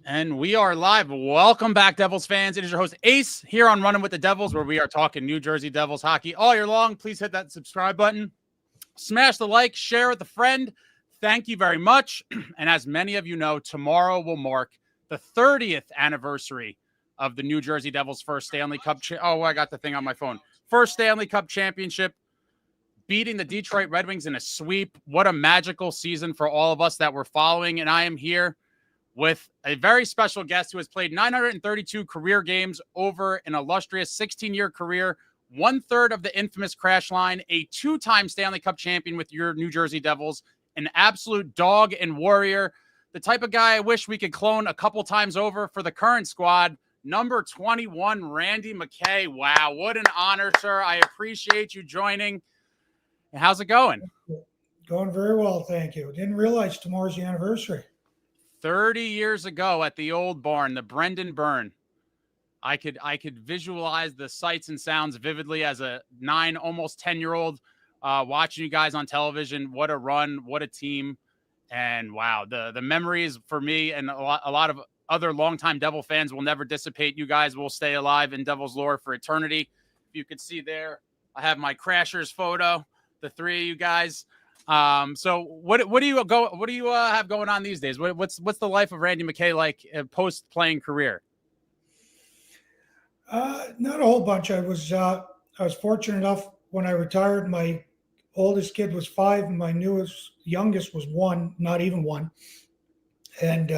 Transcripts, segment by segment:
And we are live. Welcome back, Devils fans. It is your host, Ace, here on Running with the Devils, where we are talking New Jersey Devils hockey all year long. Please hit that subscribe button. Smash the like, share with a friend. Thank you very much. And as many of you know, tomorrow will mark the 30th anniversary of the New Jersey Devils' first Stanley Cup. I got the thing on my phone. First Stanley Cup championship, beating the Detroit Red Wings in a sweep. What a magical season for all of us that were following. And I am here with a very special guest who has played 932 career games over an illustrious 16-year career, 1/3 of the infamous crash line, a two-time Stanley Cup champion with your New Jersey Devils, an absolute dog and warrior, the type of guy I wish we could clone a couple times over for the current squad, number 21, Randy McKay. Wow, what an honor, sir. I appreciate you joining. How's it going? Going very well, thank you. Didn't realize tomorrow's the anniversary. 30 years ago at the old barn, the Brendan Burn. I could visualize the sights and sounds vividly as a 9, almost 10-year-old watching you guys on television. What a run, what a team. And wow, the memories for me and a lot of other longtime Devil fans will never dissipate. You guys will stay alive in Devils lore for eternity. If you could see there, I have my Crashers photo, the three of you guys. So what do you have going on these days? What's the life of Randy McKay like post playing career? Not a whole bunch. I was fortunate enough when I retired. My oldest kid was 5, and my youngest was 1, not even 1. And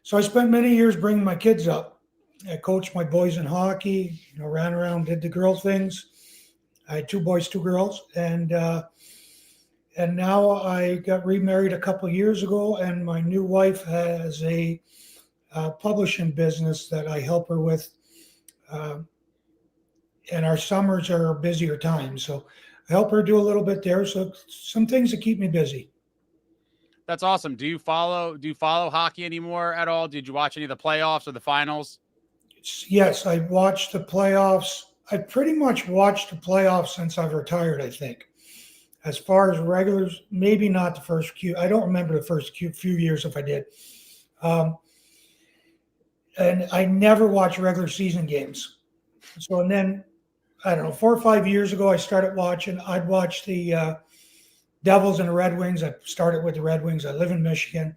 so I spent many years bringing my kids up. I coached my boys in hockey. Ran around, did the girl things. I had 2 boys, 2 girls, and now I got remarried a couple of years ago, and my new wife has a publishing business that I help her with. And our summers are a busier time, so I help her do a little bit there. So some things that keep me busy. That's awesome. Do you follow hockey anymore at all? Did you watch any of the playoffs or the finals? Yes, I watched the playoffs. I pretty much watched the playoffs since I've retired, I think. As far as regulars, maybe not the first I don't remember the first few years if I did. And I never watched regular season games. So, and then, I don't know, 4 or 5 years ago, I started watching. I'd watch the Devils and the Red Wings. I started with the Red Wings. I live in Michigan,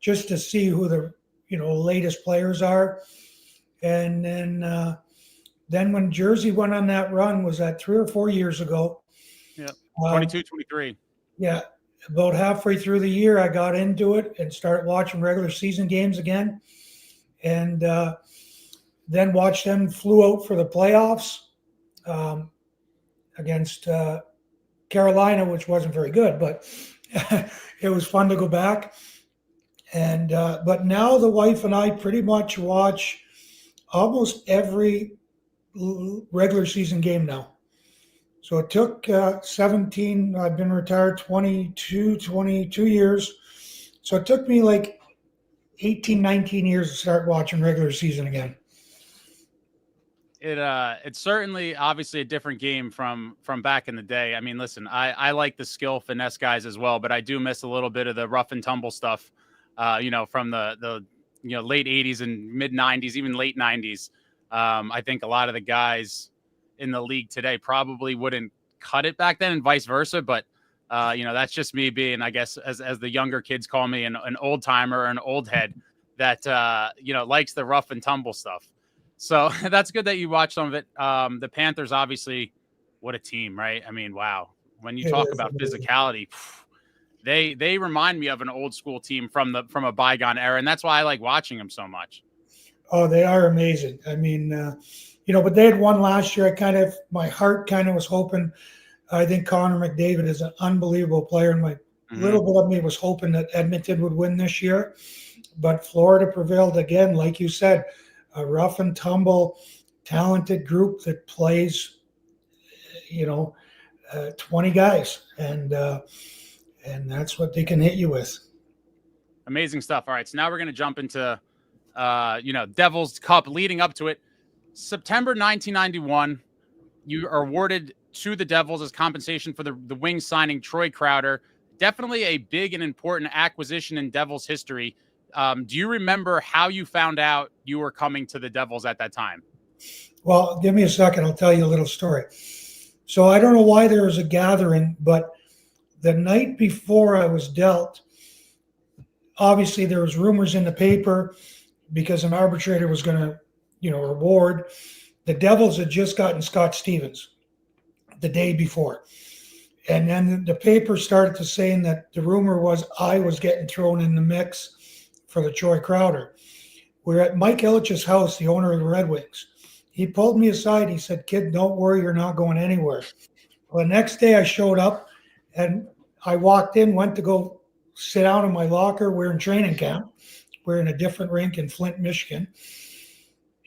just to see who the latest players are. And then when Jersey went on that run, was that 3 or 4 years ago? Yeah, 22, 23. Yeah, about halfway through the year, I got into it and started watching regular season games again. And then watched them flew out for the playoffs against Carolina, which wasn't very good, but it was fun to go back. And but now the wife and I pretty much watch almost every regular season game now. So it took 17, I've been retired 22 years. So it took me like 18, 19 years to start watching regular season again. It's certainly obviously a different game from back in the day. I mean, listen, I like the skill finesse guys as well, but I do miss a little bit of the rough and tumble stuff, from the late 80s and mid 90s, even late 90s. I think a lot of the guys in the league today probably wouldn't cut it back then and vice versa. But, that's just me being, I guess, as the younger kids call me, an old timer or an old head that, likes the rough and tumble stuff. So that's good that you watched some of it. The Panthers, obviously, what a team, right? I mean, wow. When you talk about physicality, they remind me of an old school team from a bygone era. And that's why I like watching them so much. Oh, they are amazing. I mean, but they had won last year. My heart kind of was hoping. I think Connor McDavid is an unbelievable player, and my little bit of me was hoping that Edmonton would win this year. But Florida prevailed again, like you said, a rough and tumble, talented group that plays, 20 guys, and that's what they can hit you with. Amazing stuff. All right, so now we're going to jump into, Devils Cup leading up to it. September 1991, you are awarded to the Devils as compensation for the Wings signing Troy Crowder. Definitely a big and important acquisition in Devils history. Do you remember how you found out you were coming to the Devils at that time? Well, give me a second. I'll tell you a little story. So I don't know why there was a gathering, but the night before I was dealt, obviously there was rumors in the paper because an arbitrator was going to, reward. The Devils had just gotten Scott Stevens the day before. And then the paper started to saying that the rumor was I was getting thrown in the mix for the Troy Crowder. We're at Mike Ilitch's house, the owner of the Red Wings. He pulled me aside. He said, "Kid, don't worry, you're not going anywhere." Well, the next day I showed up and I walked in, went to go sit down in my locker. We're in training camp. We're in a different rink in Flint, Michigan.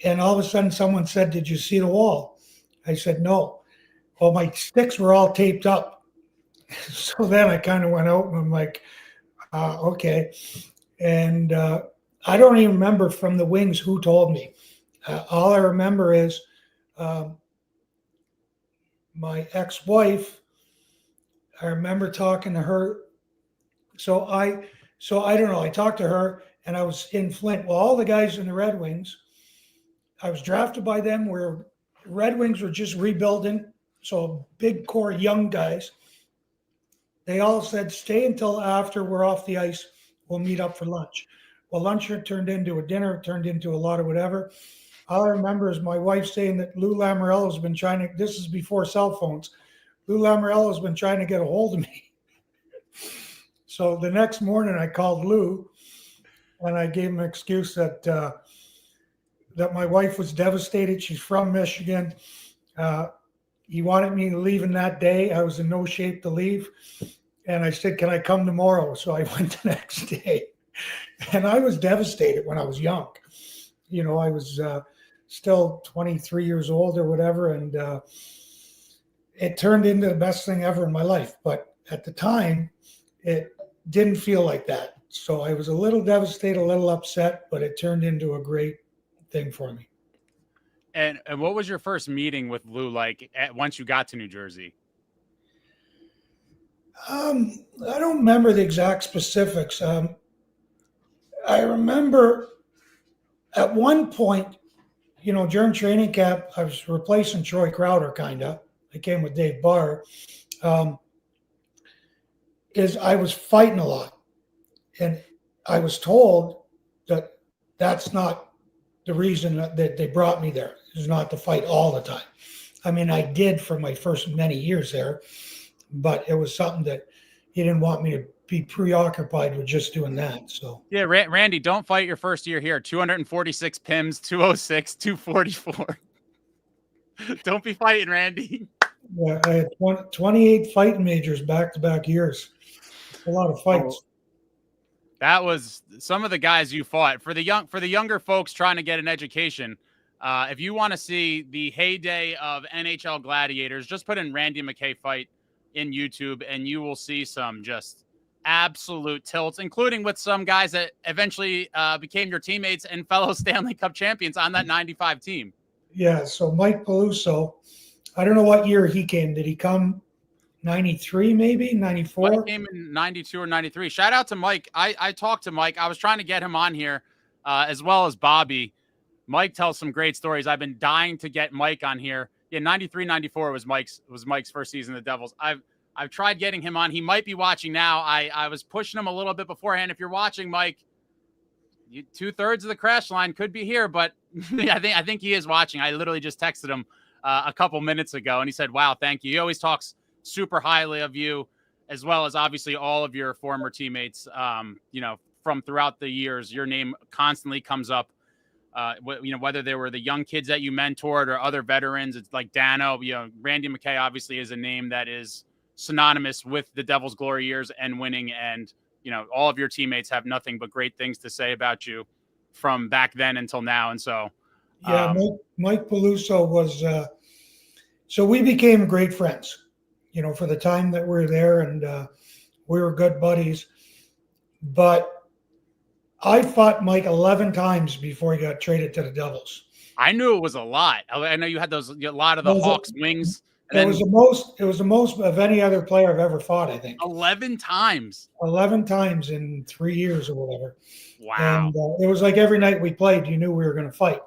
And all of a sudden someone said, "Did you see the wall?" I said, "No." Well, my sticks were all taped up. So then I kind of went out and I'm like, okay. And I don't even remember from the Wings who told me. All I remember is my ex-wife. I remember talking to her. So I don't know. I talked to her and I was in Flint. Well, all the guys in the Red Wings, I was drafted by them where Red Wings were just rebuilding. So big core young guys. They all said, "Stay until after we're off the ice. We'll meet up for lunch." Well, lunch turned into a dinner, turned into a lot of whatever. All I remember is my wife saying that Lou Lamoriello has been trying to, this is before cell phones, Lou Lamoriello has been trying to get a hold of me. So the next morning I called Lou and I gave him an excuse that that my wife was devastated. She's from Michigan. He wanted me to leave in that day. I was in no shape to leave. And I said, "Can I come tomorrow?" So I went the next day. And I was devastated when I was young. I was still 23 years old or whatever. And it turned into the best thing ever in my life. But at the time, it didn't feel like that. So I was a little devastated, a little upset, but it turned into a great thing for me. And what was your first meeting with Lou like once you got to New Jersey? I don't remember the exact specifics. I remember at one point, during training camp, I was replacing Troy Crowder, kind of. I came with Dave Barr. Is I was fighting a lot. And I was told that that's not the reason that they brought me there. Is not to fight all the time. I mean, I did for my first many years there, but it was something that he didn't want me to be preoccupied with just doing that. So yeah, Randy, don't fight your first year here. 246 PIMs, 206, 244. Don't be fighting, Randy. Yeah, I had 28 fighting majors back-to-back years. A lot of fights. That was some of the guys you fought. For the younger folks trying to get an education, if you want to see the heyday of NHL gladiators, just put in Randy McKay fight in YouTube, and you will see some just absolute tilts, including with some guys that eventually became your teammates and fellow Stanley Cup champions on that 95 team. Yeah, so Mike Peluso, I don't know what year he came. Did he come 93 maybe, 94? Mike came in 92 or 93. Shout out to Mike. I talked to Mike. I was trying to get him on here as well as Bobby. Mike tells some great stories. I've been dying to get Mike on here. Yeah, 93, 94 was Mike's first season of the Devils. I've tried getting him on. He might be watching now. I was pushing him a little bit beforehand. If you're watching, Mike, 2/3 of the crash line could be here, but I think he is watching. I literally just texted him a couple minutes ago, and he said, "Wow, thank you." He always talks super highly of you, as well as obviously all of your former teammates. From throughout the years, your name constantly comes up. Whether they were the young kids that you mentored or other veterans, it's like Dano. Randy McKay obviously is a name that is synonymous with the Devils' glory years and winning. And all of your teammates have nothing but great things to say about you from back then until now. And so, yeah, Mike Peluso was. So we became great friends. For the time that we were there, and we were good buddies. But I fought Mike 11 times before he got traded to the Devils. I knew it was a lot. I know you had a lot of the Hawks, Wings And It was the most. It was the most of any other player I've ever fought. I think 11 times. 11 times in 3 years or whatever. Wow. And it was like every night we played, you knew we were going to fight.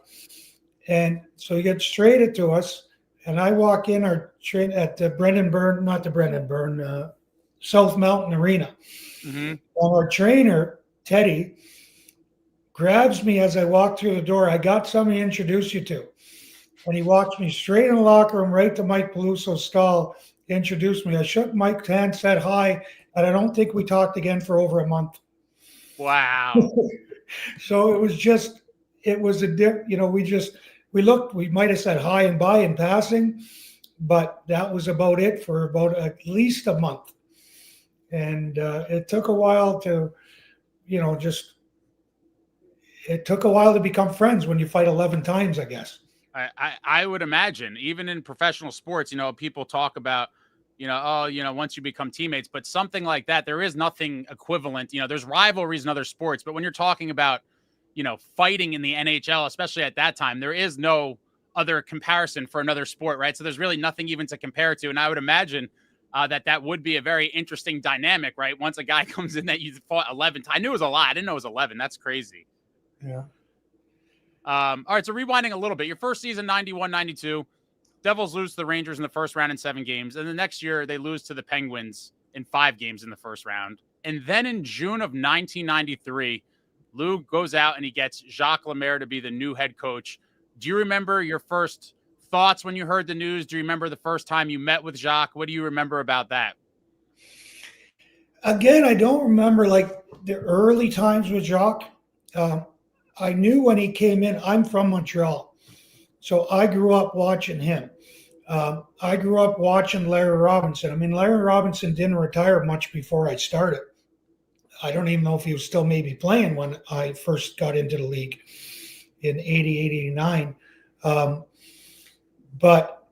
And so he gets traded to us, and I walk in our train at the South Mountain Arena. Mm-hmm. And our trainer, Teddy, grabs me as I walk through the door. I got somebody to introduce you to. And he walks me straight in the locker room, right to Mike Peluso's stall, introduced me. I shook Mike's hand, said hi, and I don't think we talked again for over a month. Wow. So it was we looked, we might have said hi and bye in passing, but that was about it for about at least a month. And it took a while to, it took a while to become friends when you fight 11 times, I guess. I would imagine, even in professional sports, people talk about, once you become teammates, but something like that, there is nothing equivalent. There's rivalries in other sports, but when you're talking about, fighting in the NHL, especially at that time, there is no other comparison for another sport, right? So there's really nothing even to compare to. And I would imagine that would be a very interesting dynamic, right? Once a guy comes in that you fought 11 times. I knew it was a lot. I didn't know it was 11. That's crazy. Yeah. All right, so rewinding a little bit. Your first season, 91-92, Devils lose to the Rangers in the first round in 7 games. And the next year, they lose to the Penguins in 5 games in the first round. And then in June of 1993, Lou goes out and he gets Jacques Lemaire to be the new head coach. Do you remember your first thoughts when you heard the news? Do you remember the first time you met with Jacques? What do you remember about that? Again, I don't remember like the early times with Jacques. I knew when he came in, I'm from Montreal, so I grew up watching him. I grew up watching Larry Robinson. I mean, Larry Robinson didn't retire much before I started. I don't even know if he was still maybe playing when I first got into the league in 80, 89. But,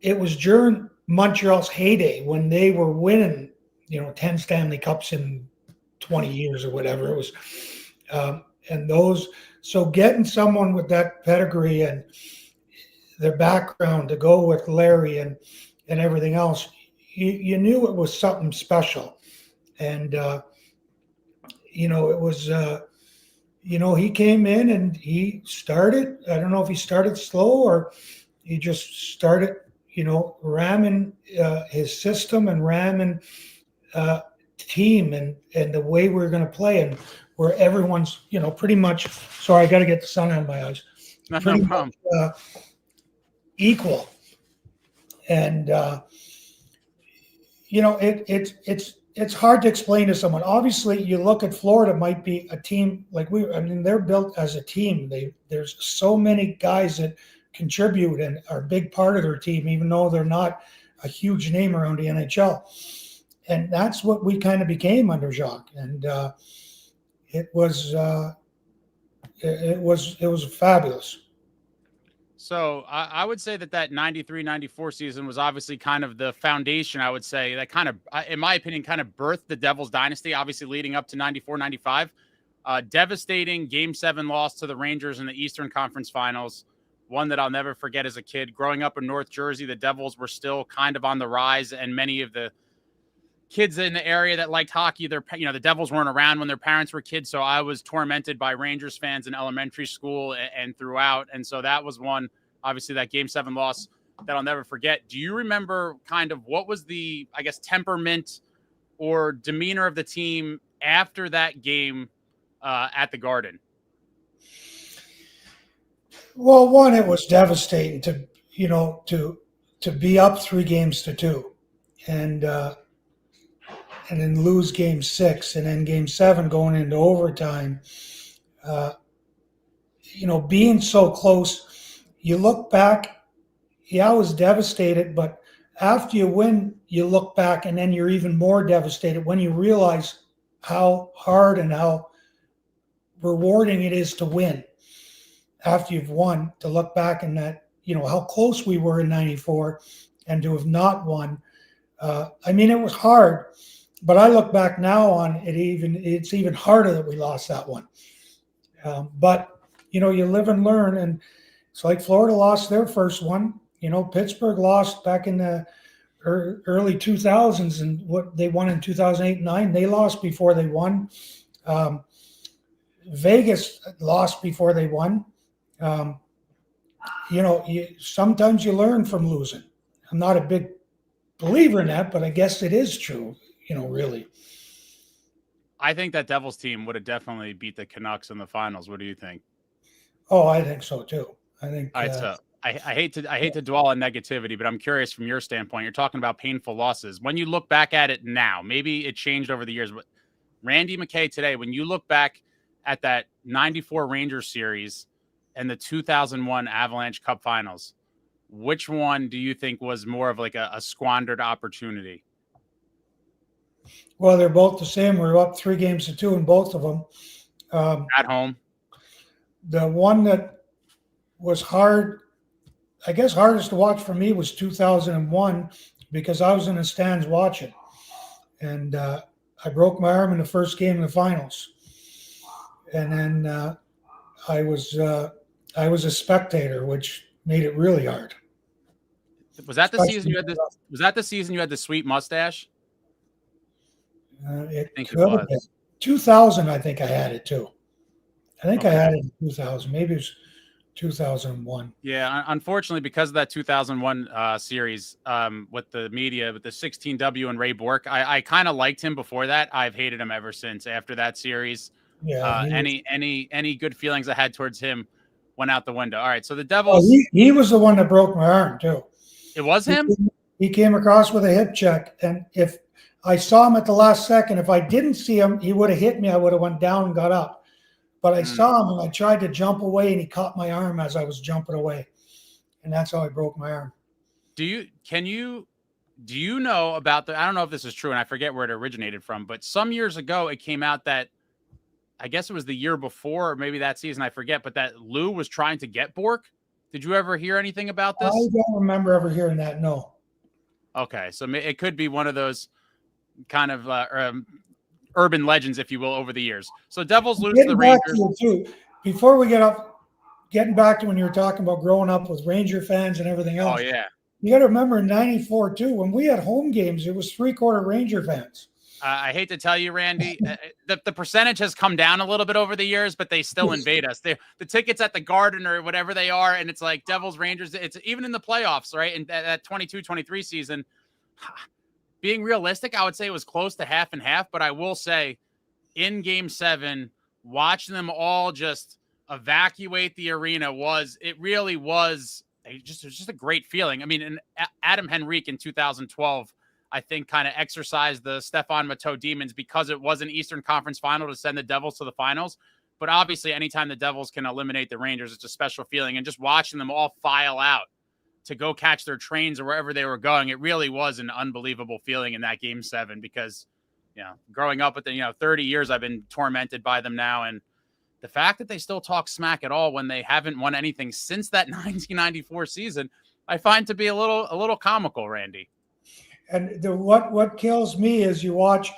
it was during Montreal's heyday when they were winning, 10 Stanley Cups in 20 years or whatever it was. So getting someone with that pedigree and their background to go with Larry and everything else, you knew it was something special. And, it was, he came in and he started, I don't know if he started slow or he just started, ramming his system and ramming team and the way we're going to play, and where everyone's, pretty much, sorry, I got to get the sun out of my eyes. No problem. Equal. And, it's hard to explain to someone. Obviously, you look at Florida, might be a team like they're built as a team. There's so many guys that contribute and are a big part of their team, even though they're not a huge name around the NHL. And that's what we kind of became under Jacques. And it was fabulous. So I would say that 93-94 season was obviously kind of the foundation, I would say, that kind of, in my opinion, kind of birthed the Devils dynasty, obviously leading up to 94-95. Devastating Game 7 loss to the Rangers in the Eastern Conference Finals, one that I'll never forget as a kid. Growing up in North Jersey, the Devils were still kind of on the rise, and many of the kids in the area that liked hockey, the Devils weren't around when their parents were kids, so I was tormented by Rangers fans in elementary school and throughout, and so that was one, obviously, that Game 7 loss that I'll never forget. Do you remember kind of what was the, I guess, temperament or demeanor of the team after that game at the Garden? Well, one, it was devastating to be up 3-2, and then lose Game 6, and then Game 7 going into overtime. Being so close, you look back. Yeah, I was devastated, but after you win, you look back, and then you're even more devastated when you realize how hard and how rewarding it is to win. After you've won, to look back and that, how close we were in 94 and to have not won. It was hard, but I look back now on it, it's even harder that we lost that one. But, you live and learn. It's like Florida lost their first one. Pittsburgh lost back in the early 2000s, and what they won in 2008 and 9. They lost before they won. Vegas lost before they won. Sometimes you learn from losing. I'm not a big believer in that, but I guess it is true, really. I think that Devils team would have definitely beat the Canucks in the finals. What do you think? Oh, I think so too. I think. All right, so I hate to dwell on negativity, but I'm curious from your standpoint. You're talking about painful losses. When you look back at it now, maybe it changed over the years, but Randy McKay today, when you look back at that 94 Rangers series and the 2001 Avalanche Cup Finals, which one do you think was more of like a squandered opportunity? Well, they're both the same. We're up 3-2 in both of them. At home. The one that was hard, I guess hardest to watch for me, was 2001, because I was in the stands watching. And I broke my arm in the first game of the finals. And then I was a spectator, which made it really hard. Was that the season you had was that the season you had the sweet mustache? It could have been. 2000, I think I had it too. I think I had it in 2000. Maybe it was 2001. Yeah, unfortunately, because of that 2001 series with the media, with the 16W and Ray Bork, I kind of liked him before that. I've hated him ever since. After that series, any good feelings I had towards him went out the window. All right, so the Devils. He was the one that broke my arm too. It was him? He came across with a hip check, and if I saw him at the last second, if I didn't see him, he would have hit me. I would have went down and got up. But I saw him, and I tried to jump away, and he caught my arm as I was jumping away. And that's how I broke my arm. Do you know about I don't know if this is true, and I forget where it originated from, but some years ago it came out that, I guess it was the year before, or maybe that season, I forget, but that Lou was trying to get Bork. Did you ever hear anything about this? I don't remember ever hearing that, no. Okay, so it could be one of those kind of urban legends, if you will, over the years. So Devils lose to the Rangers. Before we getting back to when you were talking about growing up with Ranger fans and everything else. Oh, yeah. You got to remember in 94, too, when we had home games, it was 3/4 Ranger fans. I hate to tell you, Randy, the percentage has come down a little bit over the years, but they still invade us. The tickets at the Garden or whatever they are, and it's like Devils, Rangers. It's even in the playoffs, right? And that 22-23 season, being realistic, I would say it was close to half and half. But I will say, in Game 7, watching them all just evacuate the arena it was just a great feeling. I mean, and Adam Henrique in 2012. I think kind of exercised the Stephane Matteau demons because it was an Eastern Conference final to send the Devils to the finals. But obviously, anytime the Devils can eliminate the Rangers, it's a special feeling. And just watching them all file out to go catch their trains or wherever they were going, it really was an unbelievable feeling in that Game 7 because, growing up with 30 years, I've been tormented by them now. And the fact that they still talk smack at all when they haven't won anything since that 1994 season, I find to be a little comical, Randy. And what kills me is you watch,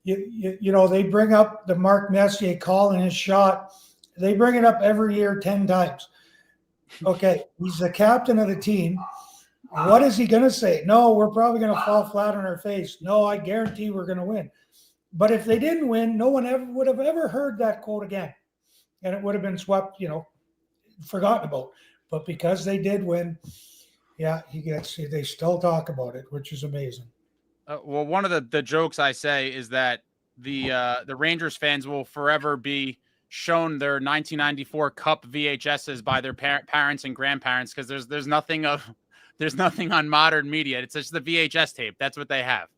they bring up the Mark Messier calling his shot. They bring it up every year 10 times. Okay, he's the captain of the team. What is he going to say? No, we're probably going to fall flat on our face. No, I guarantee we're going to win. But if they didn't win, no one ever would have ever heard that quote again. And it would have been swept, forgotten about. But because they did win, yeah, they still talk about it, which is amazing. Well, one of the jokes I say is that the Rangers fans will forever be shown their 1994 Cup VHSs by their parents and grandparents because there's nothing on modern media. It's just the VHS tape. That's what they have.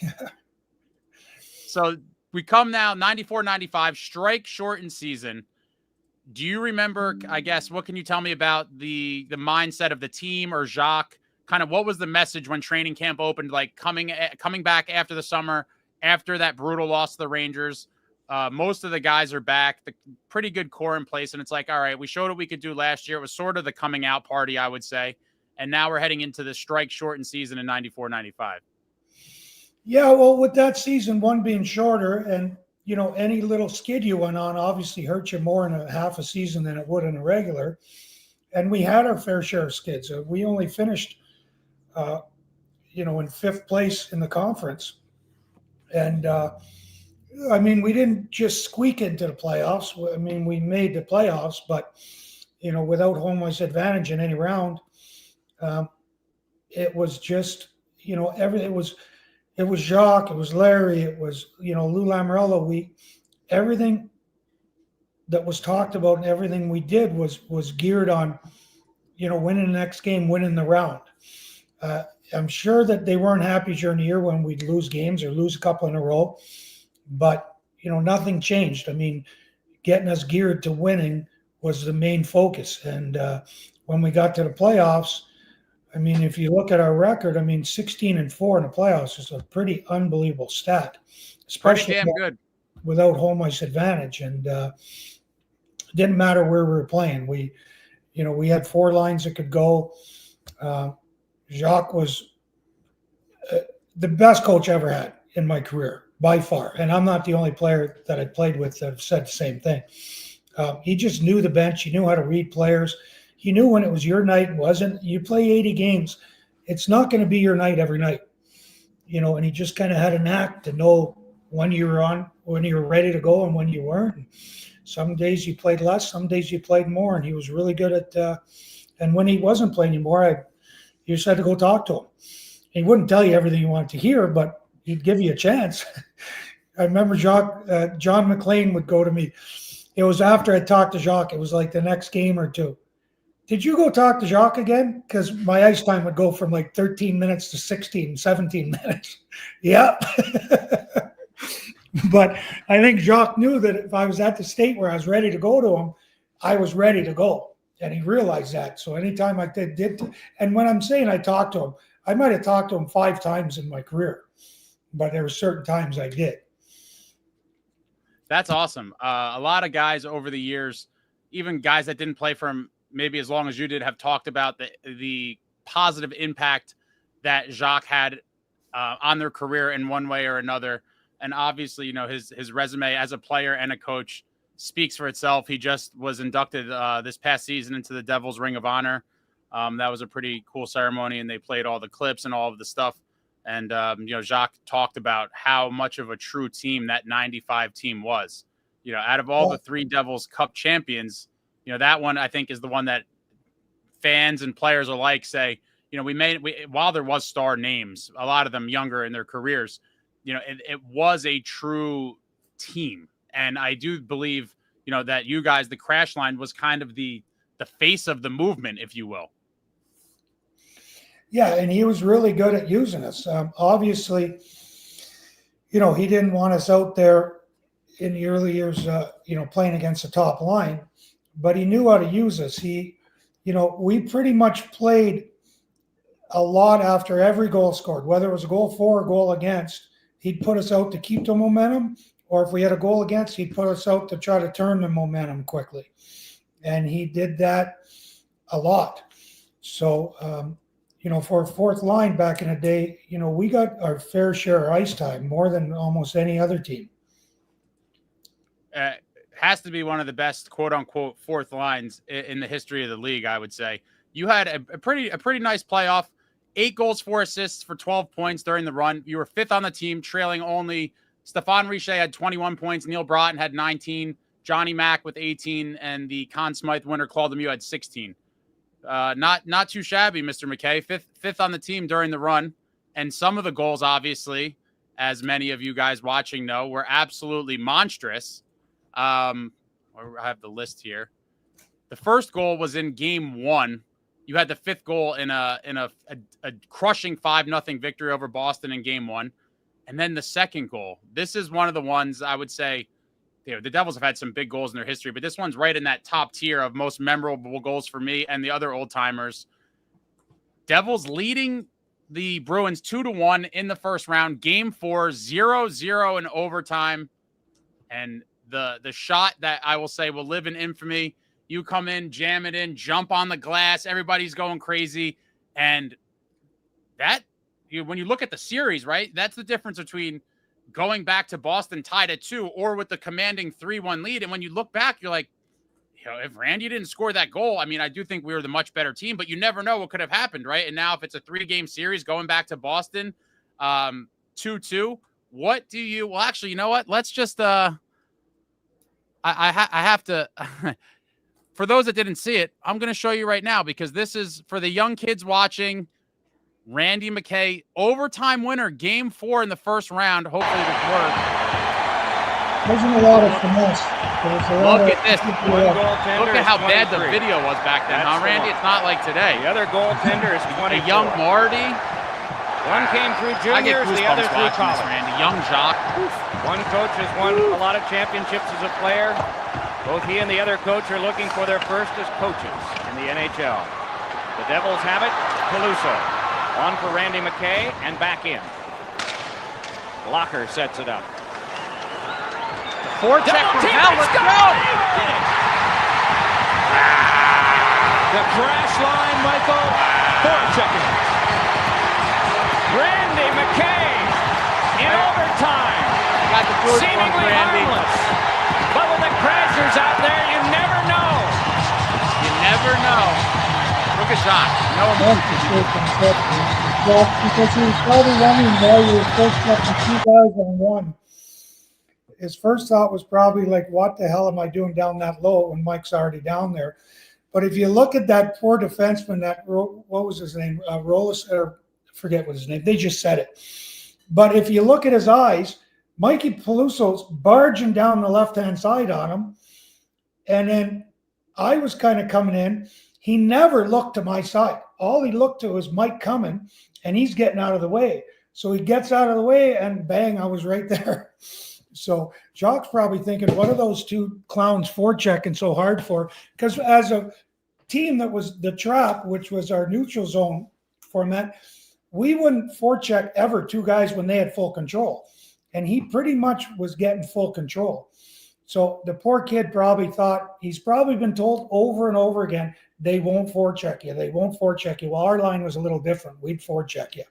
Yeah. So we come now 94-95 strike shortened season. Do you remember, I guess, what can you tell me about the mindset of the team or Jacques? Kind of what was the message when training camp opened, like coming back after the summer, after that brutal loss to the Rangers? Most of the guys are back, the pretty good core in place. And it's like, all right, we showed what we could do last year. It was sort of the coming out party, I would say. And now we're heading into the strike shortened season in 94-95. Yeah, well, with that season one being shorter and, any little skid you went on obviously hurt you more in a half a season than it would in a regular. and we had our fair share of skids. We only finished, in fifth place in the conference. And, I mean, we didn't just squeak into the playoffs. I mean, we made the playoffs, but, without home ice advantage in any round, it was just, it was Jacques, it was Larry, it was, Lou Lamoriello. Everything that was talked about and everything we did was geared on, winning the next game, winning the round. I'm sure that they weren't happy during the year when we'd lose games or lose a couple in a row, but nothing changed. I mean, getting us geared to winning was the main focus. And when we got to the playoffs, I mean, if you look at our record, 16-4 in the playoffs is a pretty unbelievable stat, especially pretty damn good without home ice advantage. And it didn't matter where we were playing. We had 4 lines that could go. Jacques was the best coach I ever had in my career, by far. And I'm not the only player that I played with that have said the same thing. He just knew the bench. He knew how to read players. He knew when it was your night. It wasn't. You play 80 games. It's not going to be your night every night. And he just kind of had a knack to know when you were on, when you were ready to go and when you weren't. And some days you played less, some days you played more. And he was really good at, and when he wasn't playing anymore, you just had to go talk to him. He wouldn't tell you everything you wanted to hear, but he'd give you a chance. I remember John McLean would go to me. It was after I talked to Jacques. It was like the next game or two. Did you go talk to Jacques again? Because my ice time would go from like 13 minutes to 16, 17 minutes. Yeah. But I think Jacques knew that if I was at the state where I was ready to go to him, I was ready to go. And he realized that. So anytime I did, and when I'm saying I talked to him, I might have talked to him 5 times in my career, but there were certain times I did. That's awesome. A lot of guys over the years, even guys that didn't play for him maybe as long as you did, have talked about the positive impact that Jacques had on their career in one way or another. And obviously, his resume as a player and a coach speaks for itself. He just was inducted this past season into the Devils Ring of Honor. That was a pretty cool ceremony, and they played all the clips and all of the stuff. And, Jacques talked about how much of a true team that 95 team was. Out of all the 3 Devils Cup champions, that one I think is the one that fans and players alike say, while there was star names, a lot of them younger in their careers, it was a true team. And I do believe, that you guys, the crash line, was kind of the face of the movement, if you will. Yeah, and he was really good at using us. Obviously, he didn't want us out there in the early years, playing against the top line, but he knew how to use us. We pretty much played a lot after every goal scored, whether it was a goal for or goal against. He'd put us out to keep the momentum, or if we had a goal against, he'd put us out to try to turn the momentum quickly. And he did that a lot. So, for a 4th line back in the day, we got our fair share of ice time, more than almost any other team. Has to be one of the best quote unquote 4th lines in the history of the league, I would say. You had a pretty nice playoff, 8 goals, 4 assists for 12 points during the run. You were 5th on the team, trailing only Stéphane Richer had 21 points, Neil Broughton had 19, Johnny Mack with 18, and the Conn Smythe winner Claude Lemieux had 16. Not too shabby, Mr. McKay. Fifth on the team during the run. And some of the goals, obviously, as many of you guys watching know, were absolutely monstrous. I have the list here. The first goal was in game 1. You had the 5th goal in a crushing 5-0 victory over Boston in game 1. And then the second goal. This is one of the ones I would say, the Devils have had some big goals in their history, but this one's right in that top tier of most memorable goals for me and the other old timers. Devils leading the Bruins 2-1 in the first round. Game 4, 0-0 in overtime. And the shot that I will say will live in infamy. You come in, jam it in, jump on the glass. Everybody's going crazy. And that, when you look at the series, right, that's the difference between going back to Boston tied at 2 or with the commanding 3-1 lead. And when you look back, you're like, if Randy didn't score that goal, I mean, I do think we were the much better team, but you never know what could have happened, right? And now if it's a 3-game series going back to Boston, 2-2, what do you, well, actually, you know what? Let's just, I have to, for those that didn't see it, I'm going to show you right now, because this is for the young kids watching. Randy McKay, overtime winner, game 4 in the first round. Hopefully this works. Wasn't a lot of finesse. Look at this. Look at how bad the video was back then, huh, Randy? It's not like today. The other goaltender is 20. A young Marty. One came through juniors, the other through college. Randy, young Jacques. One coach has won a lot of championships as a player. Both he and the other coach are looking for their first as coaches in the NHL. The Devils have it. Peluso on for Randy McKay and back in. Locker sets it up. Forecheck from Hell. Let's go! The crash line, Michael. Forechecking. Randy McKay in overtime. Got the first seemingly one, Randy. harmless. But with the crashers out there, you never know. You never know. Look at Jacques. No because he was probably running there. He was first up in 2001. His first thought was probably like, what the hell am I doing down that low when Mike's already down there? But if you look at that poor defenseman, what was his name? Rollis, or forget what his name. They just said it. But if you look at his eyes, Mikey Peluso's barging down the left-hand side on him. And then I was kind of coming in. He never looked to my side. All he looked to was Mike coming, and he's getting out of the way. So he gets out of the way, and bang, I was right there. So Jacques probably thinking, what are those two clowns forechecking so hard for? Because as a team that was the trap, which was our neutral zone format, we wouldn't forecheck ever two guys when they had full control. And he pretty much was getting full control. So the poor kid probably thought, he's probably been told over and over again, they won't forecheck you. They won't forecheck you. Well, our line was a little different. We'd forecheck you.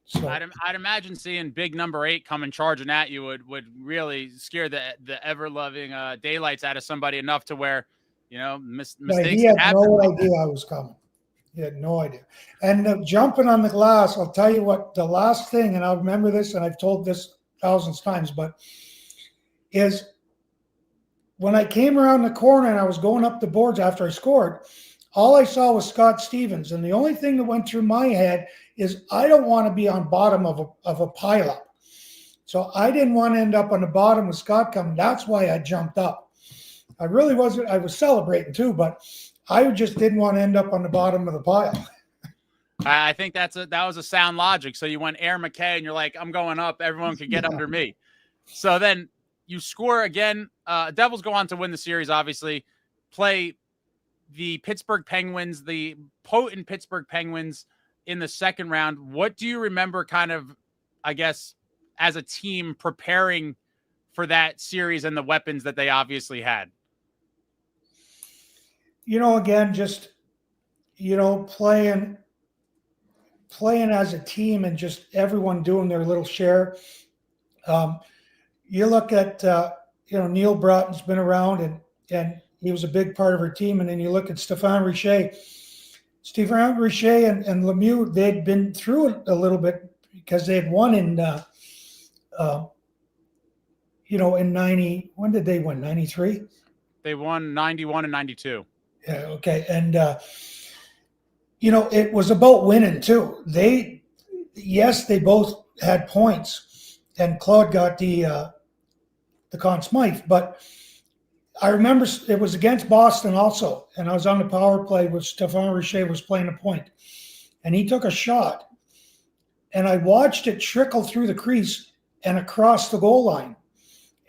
So I'd imagine seeing big number 8 coming charging at you would really scare the ever-loving daylights out of somebody enough to where, you know, mistakes he had happen. no idea I was coming. He had no idea. And jumping on the glass, I'll tell you what, the last thing, and I'll remember this, and I've told this thousands of times, but is when I came around the corner and I was going up the boards after I scored, all I saw was Scott Stevens. And the only thing that went through my head is I don't want to be on bottom of a pileup. So I didn't want to end up on the bottom with Scott coming. That's why I jumped up. I really wasn't. I was celebrating too, but I just didn't want to end up on the bottom of the pile. I think that was a sound logic. So you went Air McKay and you're like, I'm going up. Everyone could get under me. So then you score again. Devils go on to win the series, obviously, play the Pittsburgh Penguins, the potent Pittsburgh Penguins in the second round. What do you remember kind of, I guess, as a team preparing for that series and the weapons that they obviously had? You know, again, just, you know, playing as a team and just everyone doing their little share. You look at, you know, Neil Broughton's been around and he was a big part of our team. And then you look at Stéphane Richer. Stéphane Richer and Lemieux, they'd been through it a little bit because they had won in, you know, in 90. When did they win? 93? They won 91 and 92. Yeah, okay. And, you know, it was about winning too. Yes, they both had points and Claude got the Conn Smythe, but I remember it was against Boston also, and I was on the power play with Stéphane Richer was playing a point, and he took a shot, and I watched it trickle through the crease and across the goal line.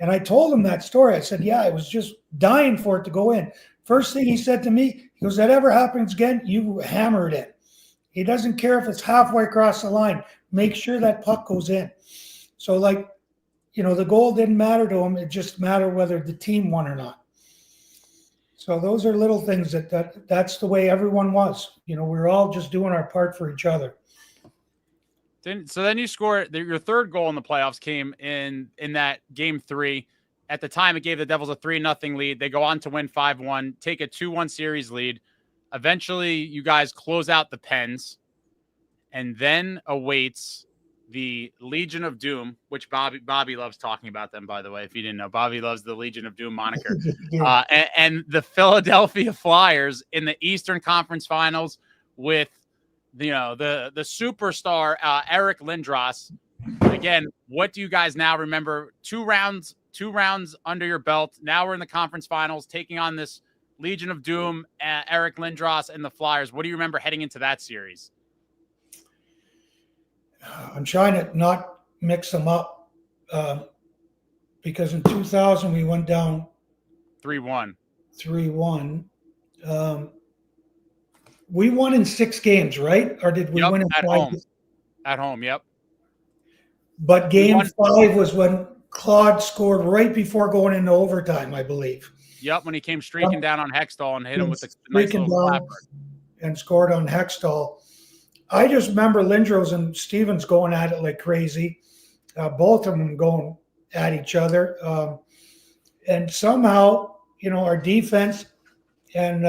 And I told him that story. I said, yeah, I was just dying for it to go in. First thing he said to me, he goes, that ever happens again, you hammer it in. He doesn't care if it's halfway across the line. Make sure that puck goes in. So, like, you know, the goal didn't matter to him. It just mattered whether the team won or not. So those are little things that's the way everyone was. You know, we were all just doing our part for each other. So then you score your third goal in the playoffs came in that game 3. At the time, it gave the Devils a 3-0 lead. They go on to win 5-1, take a 2-1 series lead. Eventually, you guys close out the Pens, and then awaits the Legion of Doom, which Bobby loves talking about them, by the way, if you didn't know. Bobby loves the Legion of Doom moniker. Yeah. And the Philadelphia Flyers in the Eastern Conference Finals with, the superstar Eric Lindros. Again, what do you guys now remember? Two rounds under your belt. Now we're in the conference finals, taking on this Legion of Doom, Eric Lindros and the Flyers. What do you remember heading into that series? I'm trying to not mix them up because in 2000 we went down 3-1. 3-1. We won in 6 games, right? Or did we win in at 5? home? At home, yep. But game 5 was when Claude scored right before going into overtime, I believe. Yep, when he came streaking down on Hextall and hit him with the nice little clapper. And scored on Hextall. I just remember Lindros and Stevens going at it like crazy. Both of them going at each other. And somehow, our defense and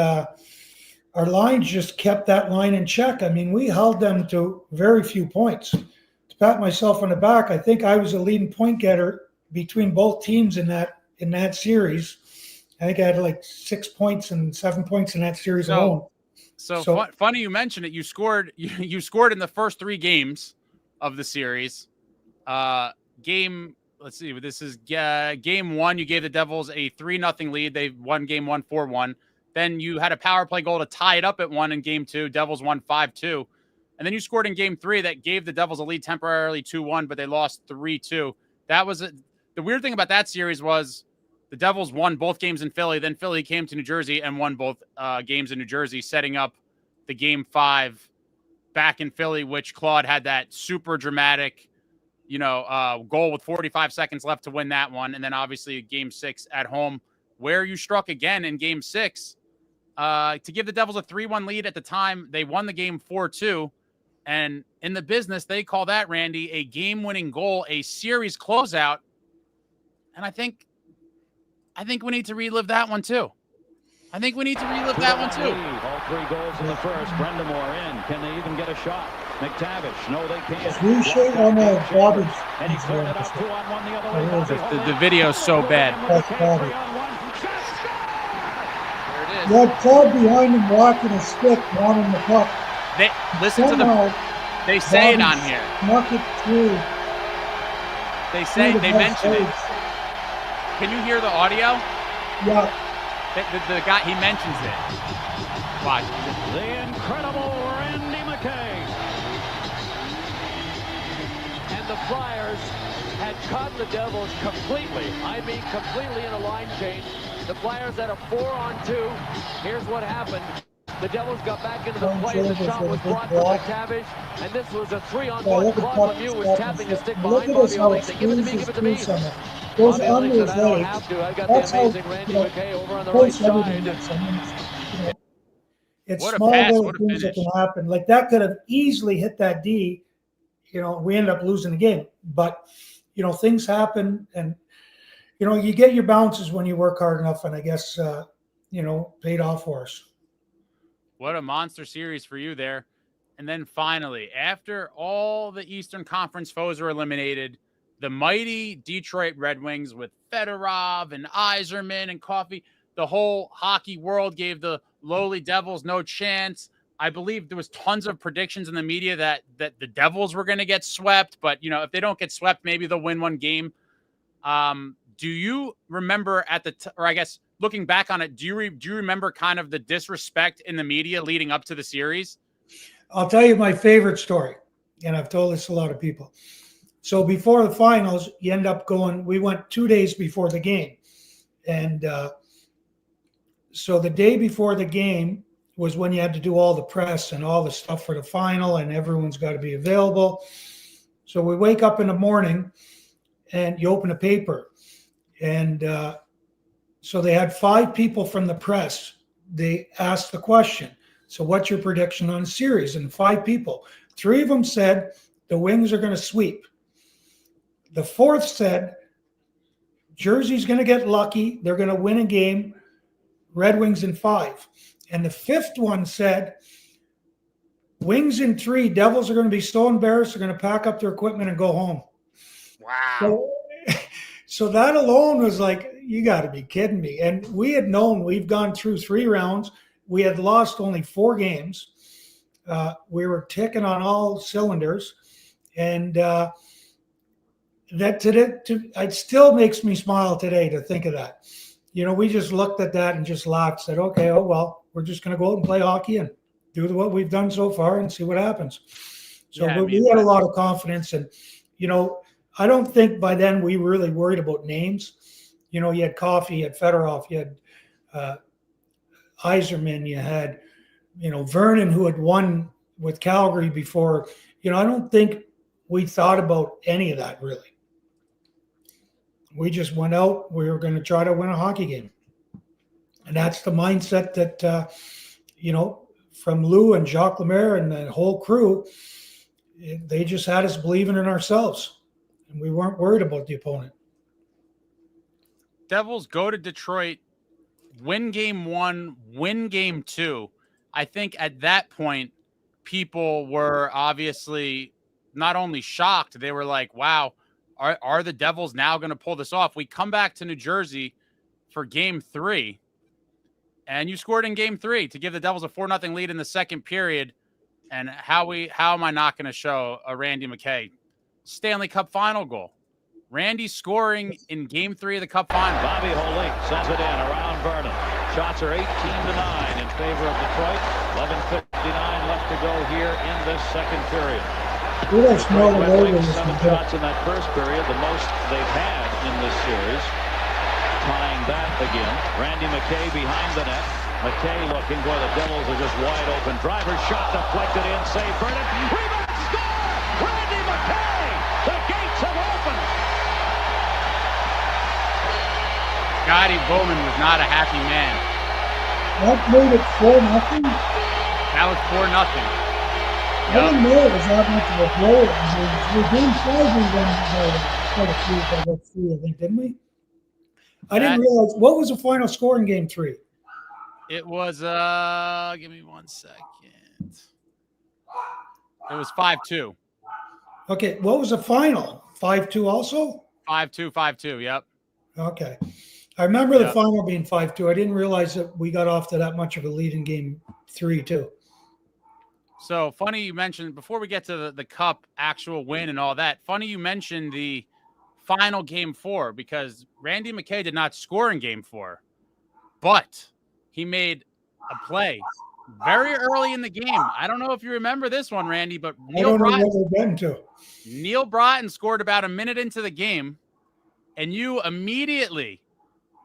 our lines just kept that line in check. I mean, we held them to very few points. To pat myself on the back, I think I was a leading point getter between both teams in that series. I think I had like 6 points and 7 points in that series alone. So funny you mentioned it. You scored in the first 3 games of the series. Let's see. This is game 1. You gave the Devils a 3-0 lead. They won game 1 4-1. Then you had a power play goal to tie it up at 1 in game 2. Devils won 5-2. And then you scored in game 3 that gave the Devils a lead temporarily 2-1, but they lost 3-2. That was the weird thing about that series was the Devils won both games in Philly. Then Philly came to New Jersey and won both games in New Jersey, setting up the game 5 back in Philly, which Claude had that super dramatic, goal with 45 seconds left to win that one. And then obviously game 6 at home, where you struck again in game 6 to give the Devils a 3-1 lead. At the time, they won the game 4-2. And in the business, they call that, Randy, a game-winning goal, a series closeout. And I think we need to relive that one too. All 3 goals in the first. Brendamore in. Can they even get a shot? McTavish. No, they can't. We should on the Bobby. And he cleared it out 2-on-1 the other way. The video's so bad. That's Bobby. There it is. You had Claude behind him walking a stick, wanting the puck. They say it on here. Knock it through. They mention it. Can you hear the audio? Yeah. The guy, he mentions it. Watch. The incredible Randy McKay. And the Flyers had caught the Devils completely. I mean, completely in a line change. The Flyers had a 4-on-2. Here's what happened. The Devils got back into the play. The shot was brought to McTavish, and this was a 3-on-1. Claude Lemieux was tapping a stick behind Bobby Oling. Give it to me. Those under his I don't legs. have to. I've got the amazing Randy McKay over on the right side. It's What a small pass, little what a things that finish. can happen. Like that could have easily hit that D. We ended up losing the game. But, things happen, and, you get your bounces when you work hard enough, and I guess, paid off for us. What a monster series for you there. And then finally, after all the Eastern Conference foes were eliminated, the mighty Detroit Red Wings with Fedorov and Yzerman and Coffey, the whole hockey world gave the lowly Devils no chance. I believe there was tons of predictions in the media that the Devils were going to get swept, but if they don't get swept, maybe they'll win one game. Do you remember or I guess looking back on it, do you remember kind of the disrespect in the media leading up to the series? I'll tell you my favorite story, and I've told this to a lot of people. So before the finals, you end up we went 2 days before the game. And so the day before the game was when you had to do all the press and all the stuff for the final, and everyone's got to be available. So we wake up in the morning and you open a paper. And so they had 5 people from the press. They asked the question, so what's your prediction on the series? And 5 people. 3 of them said the Wings are going to sweep. The 4th said Jersey's going to get lucky. They're going to win a game. Red Wings in 5. And the 5th one said, Wings in 3. Devils are going to be so embarrassed, they're going to pack up their equipment and go home. Wow. So that alone was like, you got to be kidding me. And we had known, we've gone through 3 rounds. We had lost only 4 games. We were ticking on all cylinders. And it still makes me smile today to think of that. We just looked at that and just laughed, said, okay, oh, well, we're just going to go out and play hockey and do what we've done so far and see what happens. So we had a lot of confidence. And, I don't think by then we really worried about names. You had Coffey, you had Fedorov, you had Yzerman, you had, Vernon, who had won with Calgary before. I don't think we thought about any of that really. We just went out. We were going to try to win a hockey game. And that's the mindset that, from Lou and Jacques Lemaire and the whole crew, they just had us believing in ourselves. And we weren't worried about the opponent. Devils go to Detroit, win game 1, win game 2. I think at that point, people were obviously not only shocked, they were like, wow, are the Devils now going to pull this off? We come back to New Jersey for game 3, and you scored in game 3 to give the Devils a 4-0 lead in the second period. And how am I not going to show a Randy McKay Stanley Cup Final goal? Randy scoring in game 3 of the Cup Final. Bobby Holik sends it in around Vernon. Shots are 18-9 in favor of Detroit. 11:59 left to go here in this second period. Detroit Red Wings 7 shots in that first period, the most they've had in this series. Tying that again. Randy McKay behind the net. McKay looking where the Devils are just wide open. Driver's shot deflected in. Save Vernon. Rebound score! Randy McKay! The gates have opened! Scotty Bowman was not a happy man. That made it 4-0. That was 4-0. I didn't know it was that much of a blow. We game 5 we won by 3, I think, didn't we? I didn't realize. What was the final score in game 3? It was, give me 1 second. It was 5-2. Okay, what was the final? 5-2 also? 5-2, yep. Okay. I remember the final being 5-2. I didn't realize that we got off to that much of a lead in game 3, too. So funny you mentioned, before we get to the Cup actual win and all that, funny you mentioned the final game 4, because Randy McKay did not score in game 4, but he made a play very early in the game. I don't know if you remember this one, Randy, but Neil Broughton scored about a minute into the game, and you immediately,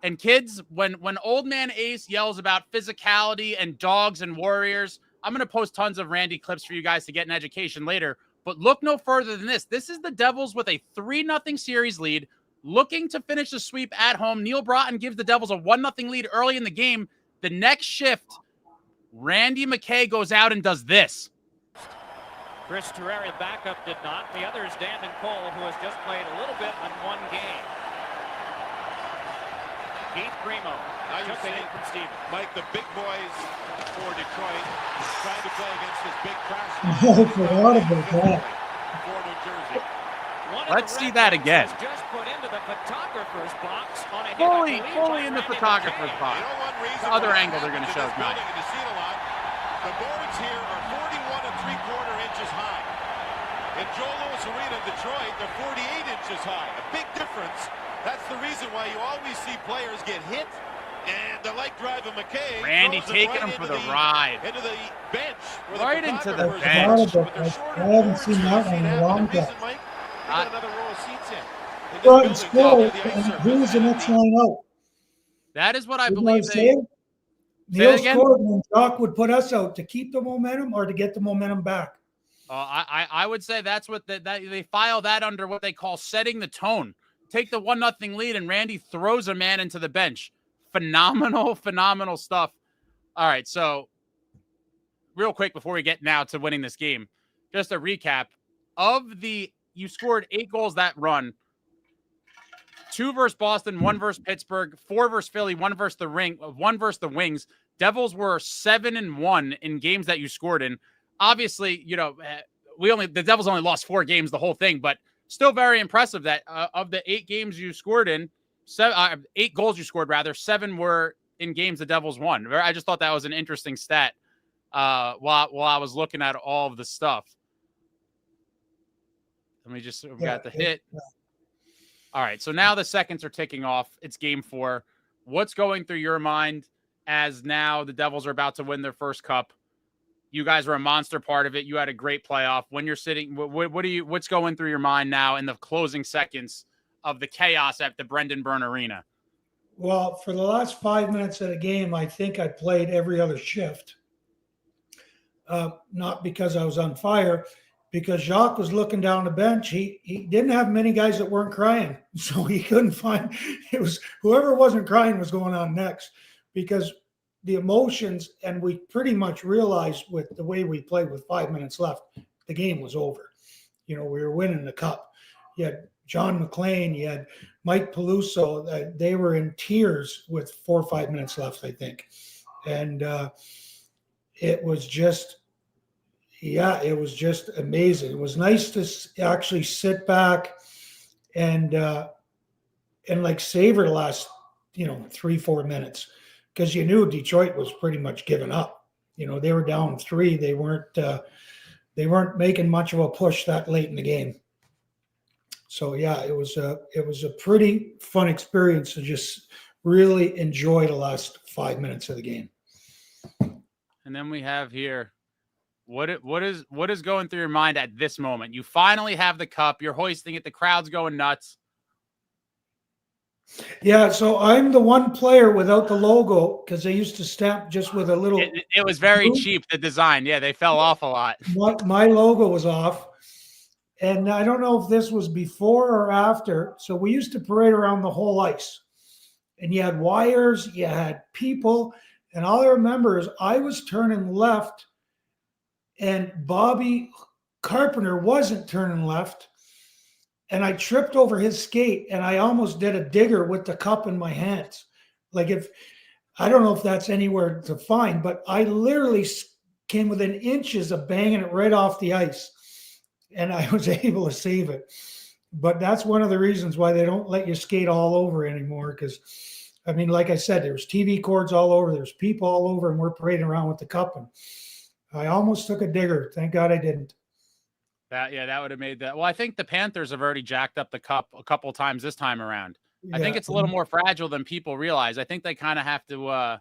and kids, when old man Ace yells about physicality and dogs and warriors, I'm going to post tons of Randy clips for you guys to get an education later, but look no further than this. This is the Devils with a 3-0 series lead, looking to finish the sweep at home. Neil Broughton gives the Devils a 1-0 lead early in the game. The next shift, Randy McKay goes out and does this. Chris Terreri, the backup, did not. The other is Danton Cole, who has just played a little bit in one game. Keith Primo. Now you're seeing from Stevens. Mike, the big boys for Detroit trying to play against this big crash line. For New Jersey. Let's see that again. Just put into the photographer's box on a Fully in the photographer's box. The other angle they're going to show tonight. The boards here are 41 3/4 inches high. In Joe Louis Arena in Detroit, they're 48 inches high. A big difference. That's the reason why you always see players get hit. And like driving McKay, Randy taking him for the ride. Into the bench. Right into the bench. I haven't seen that one in a long time. Another row of seats in. Broughton scored, and who was the next line out? That is what I You know believe. what I'm saying? Neil scored, and Jacques would put us out to keep the momentum or to get the momentum back. I would say that's what they file that under what they call setting the tone. Take the 1-0 lead, and Randy throws a man into the bench. Phenomenal stuff. All right, so real quick before we get now to winning this game, just a recap of you scored 8 goals that run. 2 versus Boston, 1 versus Pittsburgh, 4 versus Philly, 1 versus the Wings. Devils were 7-1 in games that you scored in. Obviously, the Devils only lost 4 games the whole thing, but still very impressive that of the 8 games you scored in, 8 goals you scored rather, 7 were in games the Devils won. I just thought that was an interesting stat while I was looking at all of the stuff. Let me just got the hit. Yeah. All right, so now the seconds are ticking off. It's game 4. What's going through your mind as now the Devils are about to win their first cup? You guys were a monster part of it. You had a great playoff. When you're sitting, what's going through your mind now in the closing seconds of the chaos at the Brendan Byrne Arena? Well, for the last 5 minutes of the game, I think I played every other shift. Not because I was on fire, because Jacques was looking down the bench. He didn't have many guys that weren't crying, so he couldn't find. It was whoever wasn't crying was going on next, because the emotions, and we pretty much realized with the way we played with 5 minutes left, the game was over. We were winning the cup. You had John McClain, you had Mike Peluso. They were in tears with 4 or 5 minutes left, I think. And it was just amazing. It was nice to actually sit back and like savor the last, 3-4 minutes. Because you knew Detroit was pretty much giving up. They were down 3. They weren't making much of a push that late in the game. So yeah, it was a pretty fun experience to just really enjoy the last 5 minutes of the game. And then we have here, what is going through your mind at this moment? You finally have the cup. You're hoisting it. The crowd's going nuts. Yeah, so I'm the one player without the logo, because they used to stamp just with a little. It was very cheap, the design. Yeah, they fell off a lot. My logo was off. And I don't know if this was before or after. So we used to parade around the whole ice. And you had wires, you had people. And all I remember is I was turning left, and Bobby Carpenter wasn't turning left. And I tripped over his skate, and I almost did a digger with the cup in my hands. I don't know if that's anywhere to find, but I literally came within inches of banging it right off the ice, and I was able to save it. But that's one of the reasons why they don't let you skate all over anymore. Because, like I said, there's TV cords all over, there's people all over, and we're parading around with the cup. And I almost took a digger. Thank God I didn't. That would have made that. Well, I think the Panthers have already jacked up the cup a couple of times this time around. Yeah. I think it's a little more fragile than people realize. I think they kind of have to,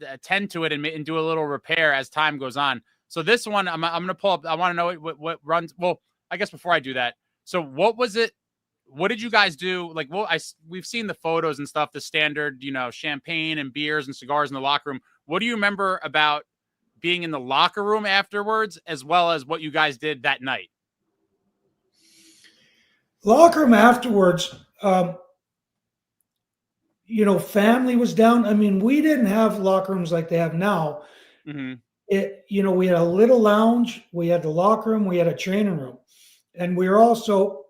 attend to it and do a little repair as time goes on. So this one, I'm going to pull up. I want to know what runs. Well, I guess before I do that. So what was it? What did you guys do? We've seen the photos and stuff, the standard, champagne and beers and cigars in the locker room. What do you remember about being in the locker room afterwards, as well as what you guys did that night? Locker room afterwards, family was down. We didn't have locker rooms like they have now. Mm-hmm. We had a little lounge, we had the locker room, we had a training room, and we were also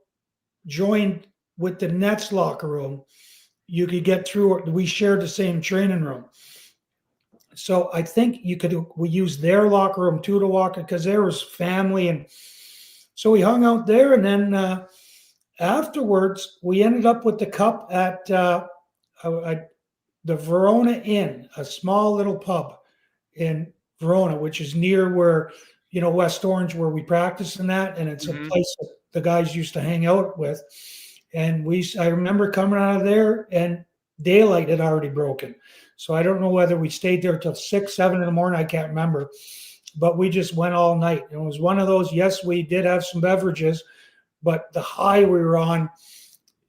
joined with the Nets locker room. You could get through it. We shared the same training room. So I think we used their locker room too to walk it, because there was family. And so we hung out there. And then afterwards, we ended up with the cup at the Verona Inn, a small little pub in Verona, which is near where, West Orange, where we practice and that. And it's a place that the guys used to hang out with. And I remember coming out of there, and daylight had already broken. So I don't know whether we stayed there till 6, 7 in the morning. I can't remember, but we just went all night. It was one of those. Yes, we did have some beverages, but the high we were on,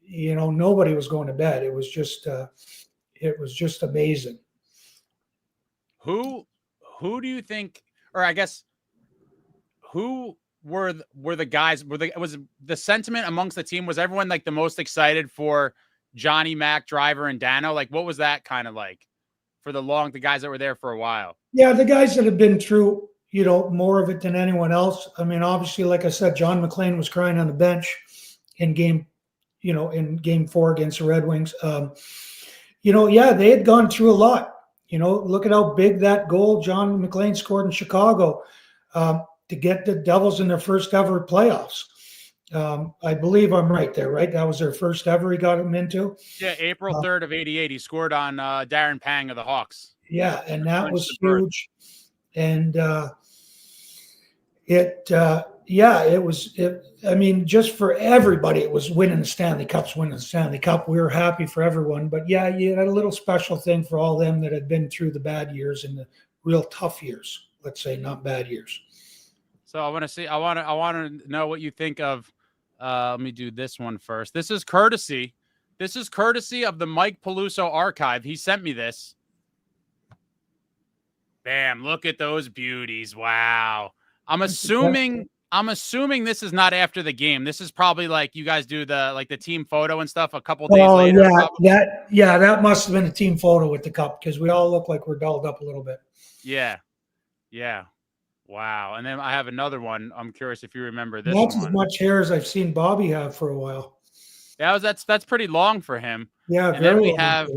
nobody was going to bed. It was just amazing. Who do you think, or I guess, who were the guys? Was the sentiment amongst the team? Was everyone the most excited for Johnny, Mac, Driver, and Dano? What was that kind of like for the guys that were there for a while? Yeah, the guys that have been through, more of it than anyone else. Obviously, like I said, John McClain was crying on the bench in game in Game 4 against the Red Wings. They had gone through a lot. Look at how big that goal John McLean scored in Chicago to get the Devils in their first ever playoffs. I believe I'm right there, right? That was their first ever he got them into. Yeah, April 3rd of '88. He scored on Darren Pang of the Hawks. Yeah, and that was huge. And it was. Just for everybody, it was winning the Stanley Cup. We were happy for everyone. But yeah, you had a little special thing for all them that had been through the bad years and the real tough years. Let's say, not bad years. So I want to know what you think of. Let me do this one first. This is courtesy of the Mike Peluso archive. He sent me this. Bam! Look at those beauties. Wow. I'm assuming this is not after the game. This is probably like you guys do the team photo and stuff a couple days later. Yeah, that must have been a team photo with the cup because we all look like we're dolled up a little bit. Yeah. Wow. And then I have another one. I'm curious if you remember this That's one. as much hair as I've seen Bobby have for a while. That's pretty long for him. Yeah. And then we have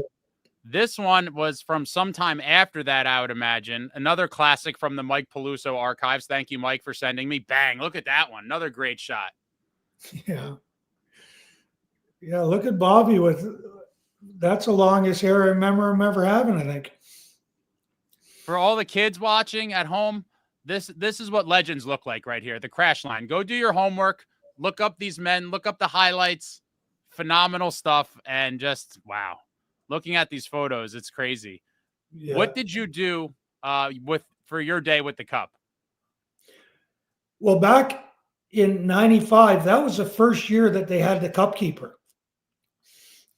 this one was from sometime after that, I would imagine. Another classic from the Mike Peluso archives. Thank you, Mike, for sending me. Bang. Look at that one. Another great shot. Yeah. Yeah. Look at Bobby that's the longest hair I remember him ever having, I think. For all the kids watching at home, this is what legends look like right here. The crash line. Go do your homework. Look up these men. Look up the highlights. Phenomenal stuff. And just, wow. Looking at these photos, it's crazy. Yeah. What did you do for your day with the cup? Well, back in '95, that was the first year that they had the cup keeper.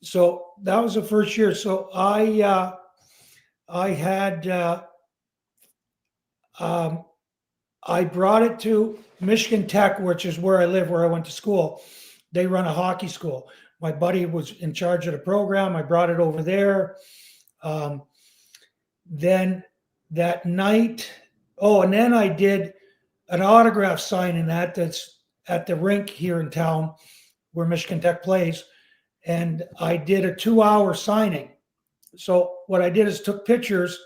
So that was the first year. So I brought it to Michigan Tech, which is where I live, where I went to school. They run a hockey school. My buddy was in charge of the program. I brought it over there. Then that night, and then I did an autograph signing that's at the rink here in town where Michigan Tech plays. And I did a 2-hour signing. So what I did is took pictures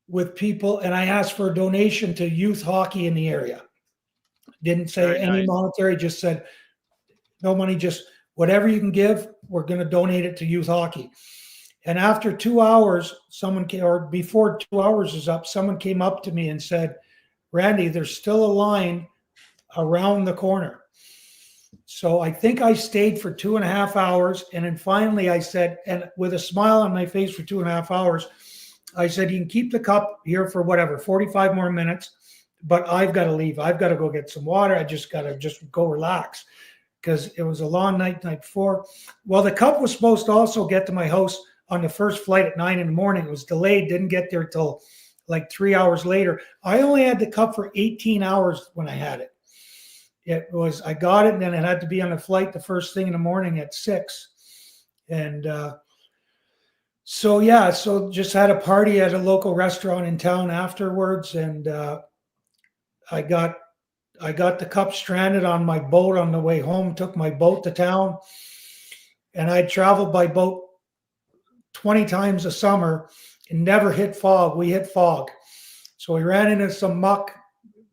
with people and I asked for a donation to youth hockey in the area. Didn't say any monetary, just said no money, just whatever you can give, we're going to donate it to youth hockey. And after 2 hours, before 2 hours is up, someone came up to me and said, Randy, there's still a line around the corner. So I think I stayed for 2.5 hours. And then finally I said, and with a smile on my face for 2.5 hours, I said, you can keep the cup here for 45 more minutes, but I've got to leave. I've got to go get some water. I just got to go relax because it was a long night before. Well, the cup was supposed to also get to my house on the first flight at 9 a.m. It was delayed, didn't get there till like 3 hours later. I only had the cup for 18 hours when I had it. I got it and then it had to be on a flight the first thing in the morning at 6. And so just had a party at a local restaurant in town afterwards. And I got the cup stranded on my boat on the way home, took my boat to town. And I traveled by boat 20 times a summer and never hit fog. We hit fog. So we ran into some muck.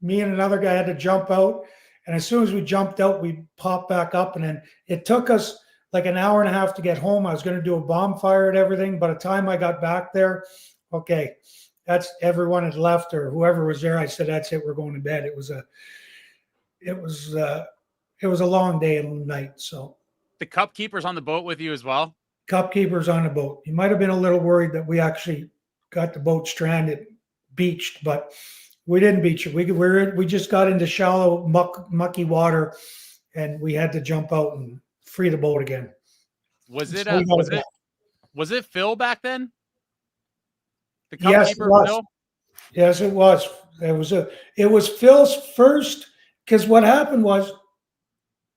Me and another guy had to jump out. And as soon as we jumped out, we popped back up. And then it took us like an hour and a half to get home. I was going to do a bonfire and everything. By the time I got back there, okay, that's everyone had left or whoever was there. I said, that's it. We're going to bed. It was a long day and night. So the cup keeper's on the boat with you as well? Cup keeper's on the boat. He might have been a little worried that we actually got the boat stranded, beached, but we didn't beach it. We just got into shallow, mucky water, and we had to jump out and free the boat again. Was it Phil back then? The cup yes, keeper, it was. Phil? Yes, it was. It was Phil's first, because what happened was,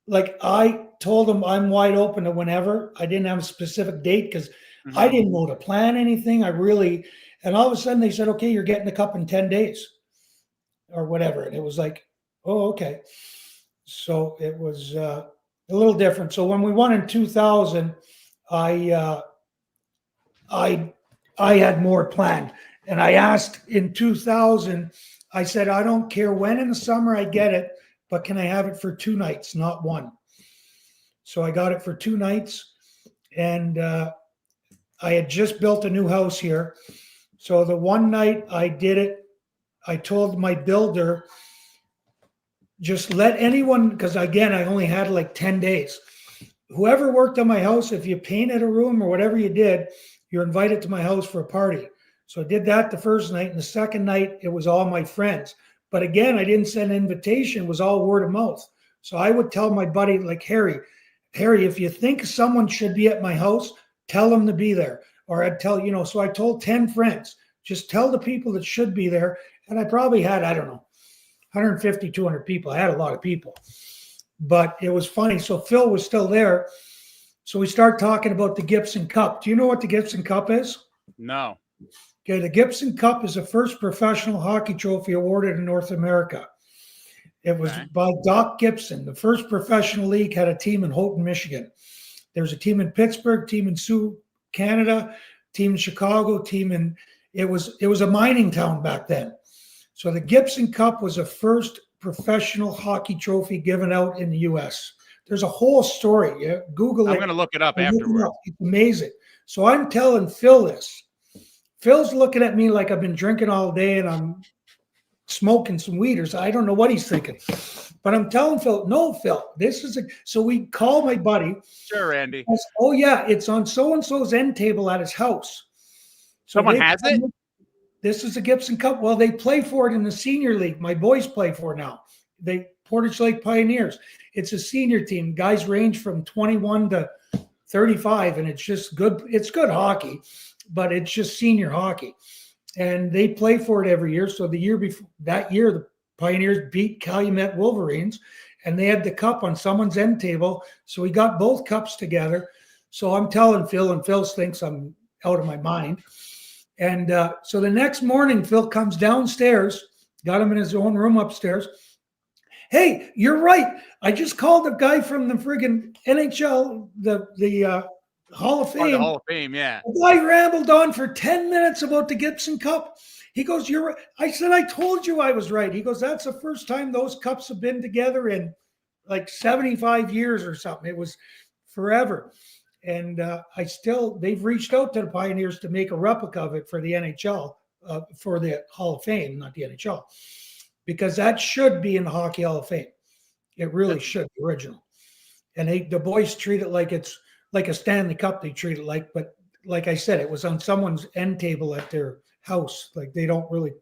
like, I told him I'm wide open to whenever. I didn't have a specific date because I didn't know to plan anything. And all of a sudden they said, okay, you're getting the cup in 10 days or whatever. And it was like, oh, okay. So it was, a little different. So when we won in 2000, I had more planned. And I asked in 2000, I said, I don't care when in the summer I get it, but can I have it for 2 nights, not one? So I got it for 2 nights. And I had just built a new house here. So the one night I did it, I told my builder, just let anyone, because again, I only had like 10 days. Whoever worked on my house, if you painted a room or whatever you did, you're invited to my house for a party. So I did that the first night. And the second night, it was all my friends. But again, I didn't send an invitation. It was all word of mouth. So I would tell my buddy, like Harry, if you think someone should be at my house, tell them to be there. Or I'd tell, so I told 10 friends, just tell the people that should be there. And I probably had, I don't know, 150, 200 people. I had a lot of people. But it was funny. So Phil was still there. So we start talking about the Gibson Cup. Do you know what the Gibson Cup is? No. Okay, the Gibson Cup is the first professional hockey trophy awarded in North America. It was by Doc Gibson. The first professional league had a team in Houghton, Michigan. There was a team in Pittsburgh, team in Sioux, Canada, team in Chicago, it was a mining town back then. So the Gibson Cup was the first professional hockey trophy given out in the U.S. There's a whole story. Yeah? Google it. I'm going to look it up afterwards. It's amazing. So I'm telling Phil this. Phil's looking at me like I've been drinking all day and I'm smoking some weed or so. I don't know what he's thinking. But I'm telling Phil, no, Phil, this is so we call my buddy. Sure, Randy. Says, oh, yeah, it's on so-and-so's end table at his house. So someone has it? This is the Gibson Cup. Well, they play for it in the senior league. My boys play for it now. Portage Lake Pioneers. It's a senior team. Guys range from 21 to 35, and it's just good. It's good hockey, but it's just senior hockey. And they play for it every year. So the year before that year, the Pioneers beat Calumet Wolverines, and they had the cup on someone's end table. So we got both cups together. So I'm telling Phil, and Phil thinks I'm out of my mind. And so the next morning, Phil comes downstairs, got him in his own room upstairs. Hey, you're right. I just called the guy from the friggin' NHL, the Hall of Fame. The Hall of Fame, yeah. The guy rambled on for 10 minutes about the Gibson Cup. He goes, you're right. I said, I told you I was right. He goes, that's the first time those cups have been together in like 75 years or something. It was forever. And they've reached out to the Pioneers to make a replica of it for the NHL, for the Hall of Fame, not the NHL, because that should be in the Hockey Hall of Fame. It really should, the original. And the boys treat it like it's like a Stanley Cup. They treat it like, but like I said, it was on someone's end table at their house. Like they don't really.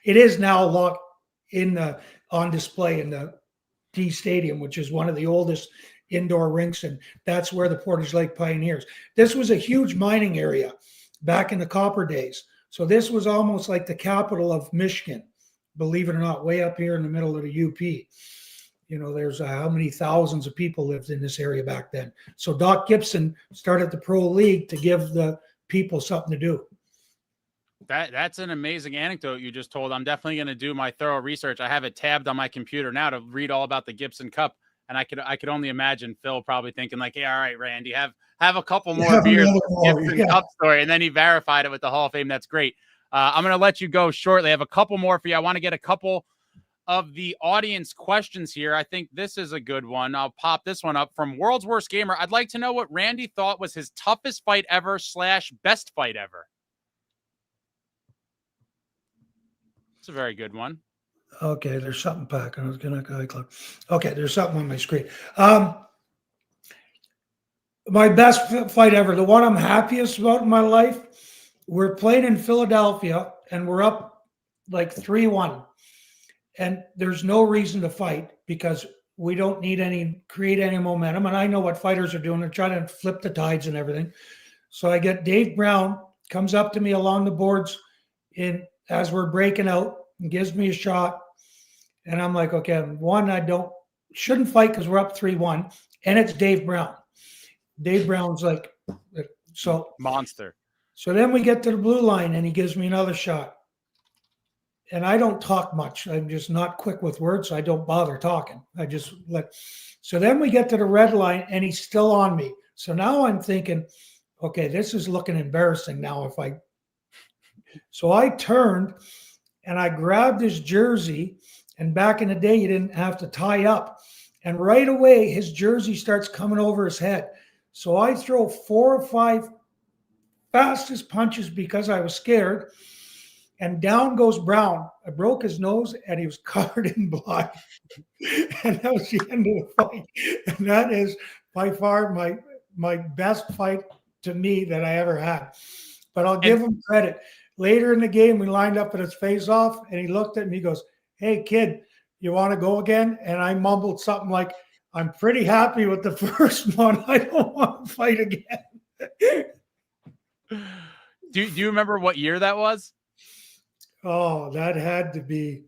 It is now locked on display in the D Stadium, which is one of the oldest indoor rinks, and that's where the Portage Lake Pioneers. This was a huge mining area back in the copper days. So this was almost like the capital of Michigan, believe it or not, way up here in the middle of the UP. There's how many thousands of people lived in this area back then. So Doc Gibson started the Pro League to give the people something to do. That's an amazing anecdote you just told. I'm definitely going to do my thorough research. I have it tabbed on my computer now to read all about the Gibson Cup. And I could only imagine Phil probably thinking like, "Hey, all right, Randy, have a couple more beers with the Gibson Cup story," and then he verified it with the Hall of Fame. That's great. I'm going to let you go shortly. I have a couple more for you. I want to get a couple of the audience questions here. I think this is a good one. I'll pop this one up from World's Worst Gamer. I'd like to know what Randy thought was his toughest fight ever / best fight ever. It's a very good one. Okay, there's something back. I was going to go. Okay, there's something on my screen. My best fight ever, the one I'm happiest about in my life, we're playing in Philadelphia, and we're up like 3-1. And there's no reason to fight because we don't need create any momentum. And I know what fighters are doing. They're trying to flip the tides and everything. So I get Dave Brown, comes up to me along the boards as we're breaking out, and gives me a shot. And I'm like, okay, one, shouldn't fight because we're up 3-1. And it's Dave Brown. Dave Brown's like, so monster. So then we get to the blue line and he gives me another shot. and I don't talk much. I'm just not quick with words, so I don't bother talking. I just let. So then we get to the red line, and he's still on me. So now I'm thinking, okay, this is looking embarrassing now. So I turned, and I grabbed his jersey. And back in the day, you didn't have to tie up. And right away, his jersey starts coming over his head. So I throw 4 or 5 fastest punches because I was scared. And down goes Brown. I broke his nose, and he was covered in blood. And that was the end of the fight. And that is by far my best fight to me that I ever had. But I'll give him credit. Later in the game, we lined up at his face-off, and he looked at me, he goes, "Hey, kid, you want to go again?" And I mumbled something like, "I'm pretty happy with the first one. I don't want to fight again." Do you remember what year that was? Oh, that had to be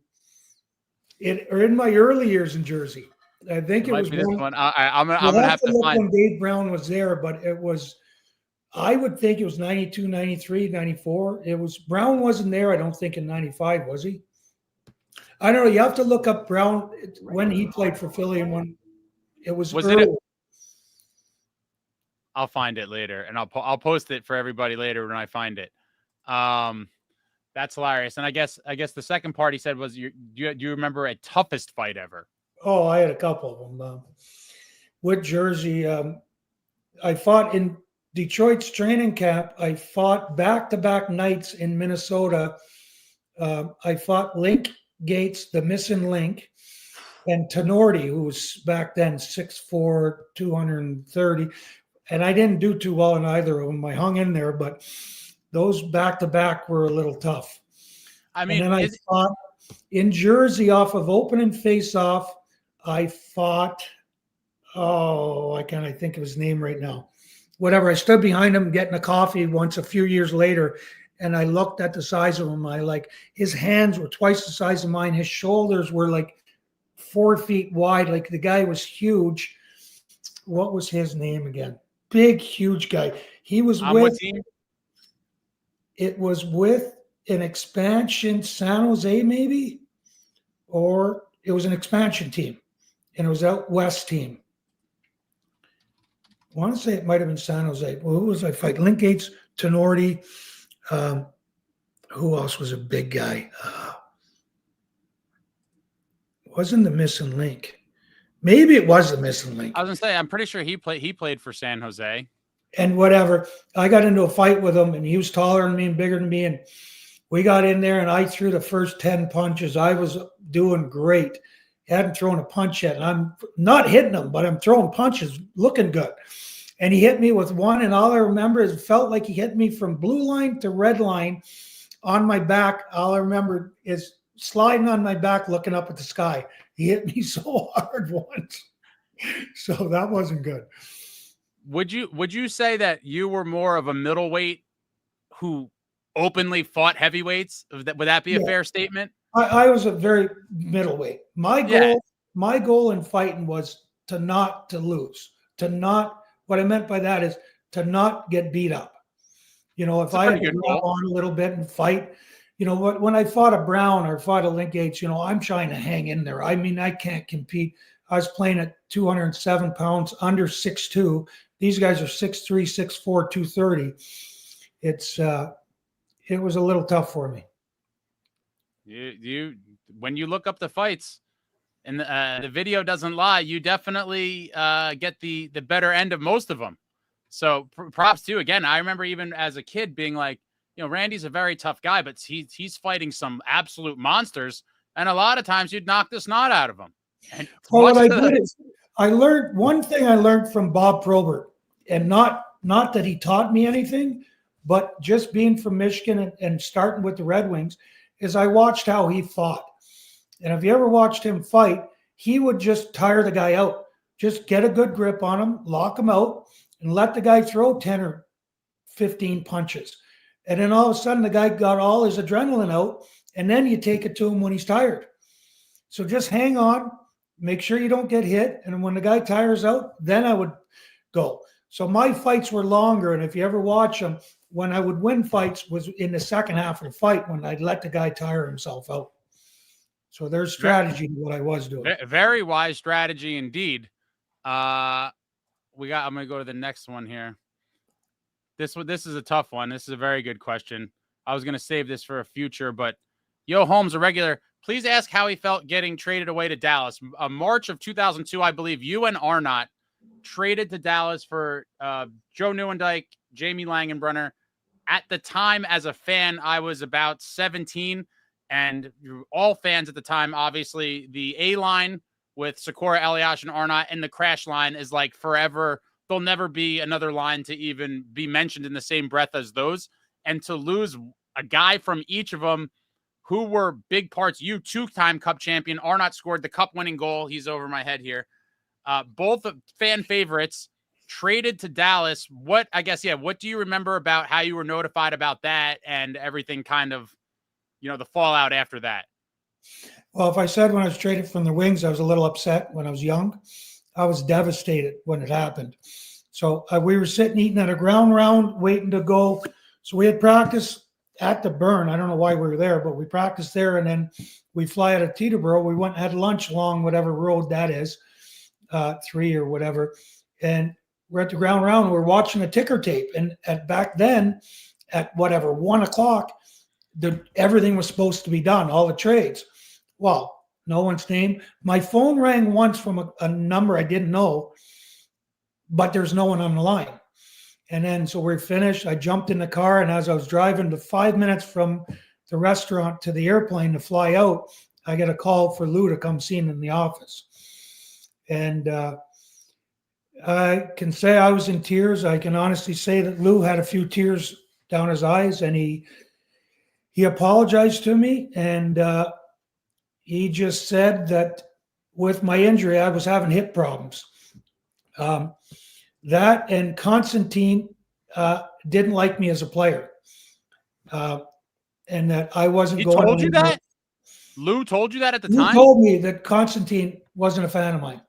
in my early years in Jersey. I think it was this one. I'm gonna have to look find when Dave Brown was there, but it was. I would think it was 92, 93, 94. It was Brown wasn't there. I don't think in 95 was he? I don't know. You have to look up Brown when he played for Philly and when it was early. I'll find it later, and I'll post it for everybody later when I find it. That's hilarious. And I guess the second part he said was, do you remember a toughest fight ever? Oh, I had a couple of them. With Jersey, I fought in Detroit's training camp. I fought back-to-back nights in Minnesota. I fought Link Gates, the missing link, and Tenorti, who was back then 6'4", 230. And I didn't do too well in either of them. I hung in there, but those back-to-back were a little tough. I mean, and then I fought in Jersey off of opening face-off. I fought, I can't think of his name right now. Whatever. I stood behind him getting a coffee once a few years later, and I looked at the size of him. His hands were twice the size of mine. His shoulders were like 4 feet wide. Like the guy was huge. What was his name again? Big, huge guy. He was it was with an expansion, San Jose maybe, or it was an expansion team, and it was out west team. I want to say it might have been San Jose. Well, who was I fight? Link Gates, Tenorti. Who else was a big guy? Wasn't the missing link? Maybe it was the missing link. I was gonna say, I'm pretty sure he played for San Jose. And whatever. I got into a fight with him, and he was taller than me and bigger than me. And we got in there, and I threw the first 10 punches. I was doing great. Hadn't thrown a punch yet. And I'm not hitting him, but I'm throwing punches, looking good. And he hit me with one, and all I remember is it felt like he hit me from blue line to red line on my back. All I remember is sliding on my back, looking up at the sky. He hit me so hard once. So that wasn't good. Would you say that you were more of a middleweight who openly fought heavyweights? Would that be a fair statement? I was a very middleweight. My goal in fighting was to lose. What I meant by that is to not get beat up. If I had to grab on a little bit and fight, when I fought a Brown or fought a Link Gates, I'm trying to hang in there. I mean, I can't compete. I was playing at 207 pounds, under 6'2". These guys are 6'3", 6'4", 230. It was a little tough for me. You when you look up the fights, and the video doesn't lie, you definitely get the better end of most of them. So props to you. Again, I remember even as a kid being like, Randy's a very tough guy, but he's fighting some absolute monsters, and a lot of times you'd knock the snot out of him. And what I did is I learned one thing. I learned from Bob Probert, and not that he taught me anything, but just being from Michigan and starting with the Red Wings, is I watched how he fought. And if you ever watched him fight, he would just tire the guy out. Just get a good grip on him, lock him out, and let the guy throw 10 or 15 punches. And then all of a sudden, the guy got all his adrenaline out, and then you take it to him when he's tired. So just hang on, make sure you don't get hit, and when the guy tires out, then I would go. So my fights were longer, and if you ever watch them, when I would win fights was in the second half of the fight when I'd let the guy tire himself out. So there's strategy to what I was doing. Very wise strategy indeed. I'm going to go to the next one here. This is a tough one. This is a very good question. I was going to save this for a future, but Yo Holmes, a regular, please ask how he felt getting traded away to Dallas. March of 2002, I believe you and Arnott traded to Dallas for Joe Nieuwendyk, Jamie Langenbrunner. At the time, as a fan, I was about 17, and all fans at the time, obviously, the A line with Sikora, Eliash, and Arnott, and the crash line is like forever. There'll never be another line to even be mentioned in the same breath as those. And to lose a guy from each of them who were big parts, you two-time Cup champion, Arnott scored the Cup-winning goal. He's over my head here. Both fan favorites traded to Dallas. What do you remember about how you were notified about that and everything kind of, the fallout after that? Well, if I said when I was traded from the Wings, I was a little upset when I was young. I was devastated when it happened. So we were sitting eating at a ground round, waiting to go. So we had practice at the Burn. I don't know why we were there, but we practiced there, and then we fly out of Teterboro. We went and had lunch along whatever road that is, 3 or whatever. And we're at the ground round. We're watching a ticker tape. And back then, at whatever, 1 o'clock, everything was supposed to be done, all the trades. Well, no one's name. My phone rang once from a number I didn't know, but there's no one on the line. And then so we're finished. I jumped in the car, and as I was driving the 5 minutes from the restaurant to the airplane to fly out, I get a call for Lou to come see him in the office. And I can say I was in tears. I can honestly say that Lou had a few tears down his eyes, and he apologized to me, and he just said that with my injury, I was having hip problems. That and Constantine didn't like me as a player, and that I wasn't He going. Told you that? Lou told you that at the time? He told me that Constantine wasn't a fan of mine.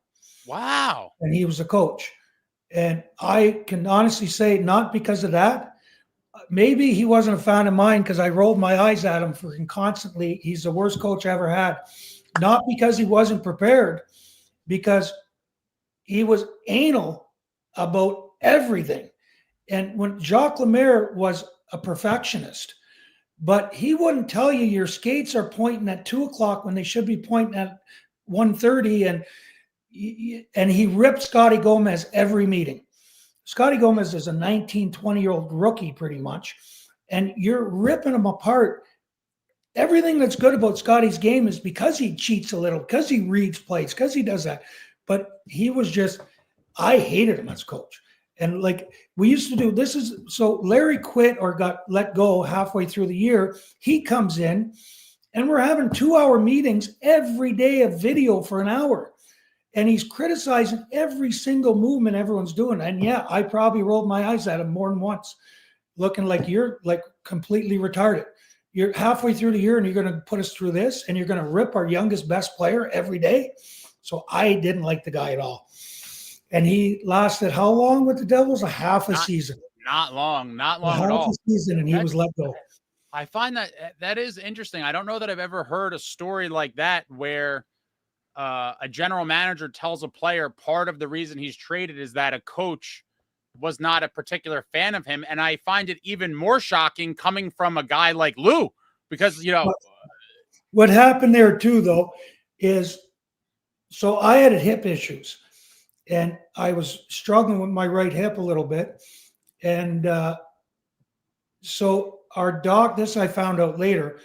Wow. And he was a coach. And I can honestly say, not because of that. Maybe he wasn't a fan of mine because I rolled my eyes at him for constantly. He's the worst coach I ever had. Not because he wasn't prepared, because he was anal about everything. And when Jacques Lemaire was a perfectionist, but he wouldn't tell you your skates are pointing at 2 o'clock when they should be pointing at 1:30. And he ripped Scotty Gomez every meeting. Scotty Gomez is a 19, 20-year-old rookie pretty much, and you're ripping him apart. Everything that's good about Scotty's game is because he cheats a little, because he reads plays, because he does that. But he was just, I hated him as coach. And like we used to do, so Larry quit or got let go halfway through the year. He comes in and we're having 2-hour meetings every day of video for an hour. And he's criticizing every single movement everyone's doing. And yeah, I probably rolled my eyes at him more than once, looking like you're like completely retarded. You're halfway through the year and you're going to put us through this, and you're going to rip our youngest, best player every day. So I didn't like the guy at all. And he lasted how long with the Devils? A half a season. Not long at all. Half a season, and he was let go. I find that is interesting. I don't know that I've ever heard a story like that where a general manager tells a player part of the reason he's traded is that a coach was not a particular fan of him. And I find it even more shocking coming from a guy like Lou, because, what happened there too, though, is so I had hip issues and I was struggling with my right hip a little bit. And so our this I found out later,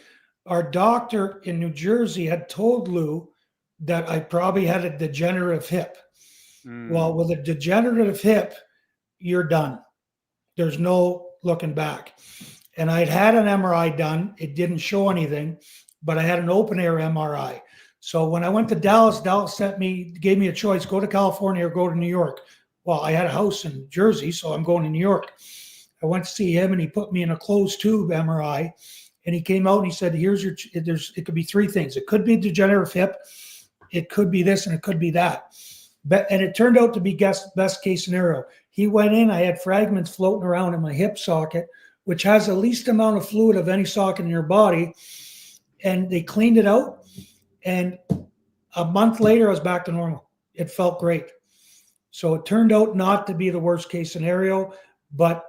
our doctor in New Jersey had told Lou that I probably had a degenerative hip. Well, with a degenerative hip, you're done. There's no looking back. And I'd had an MRI done. It didn't show anything, but I had an open air MRI. So when I went to Dallas, gave me a choice, go to California or go to New York. Well, I had a house in Jersey, so I'm going to New York. I went to see him and he put me in a closed tube MRI, and he came out and he said, it could be 3 things. It could be degenerative hip, it could be this, and it could be that. And it turned out to be best case scenario. He went in, I had fragments floating around in my hip socket which has the least amount of fluid of any socket in your body. And they cleaned it out. And a month later, I was back to normal. It felt great. So it turned out not to be the worst case scenario, but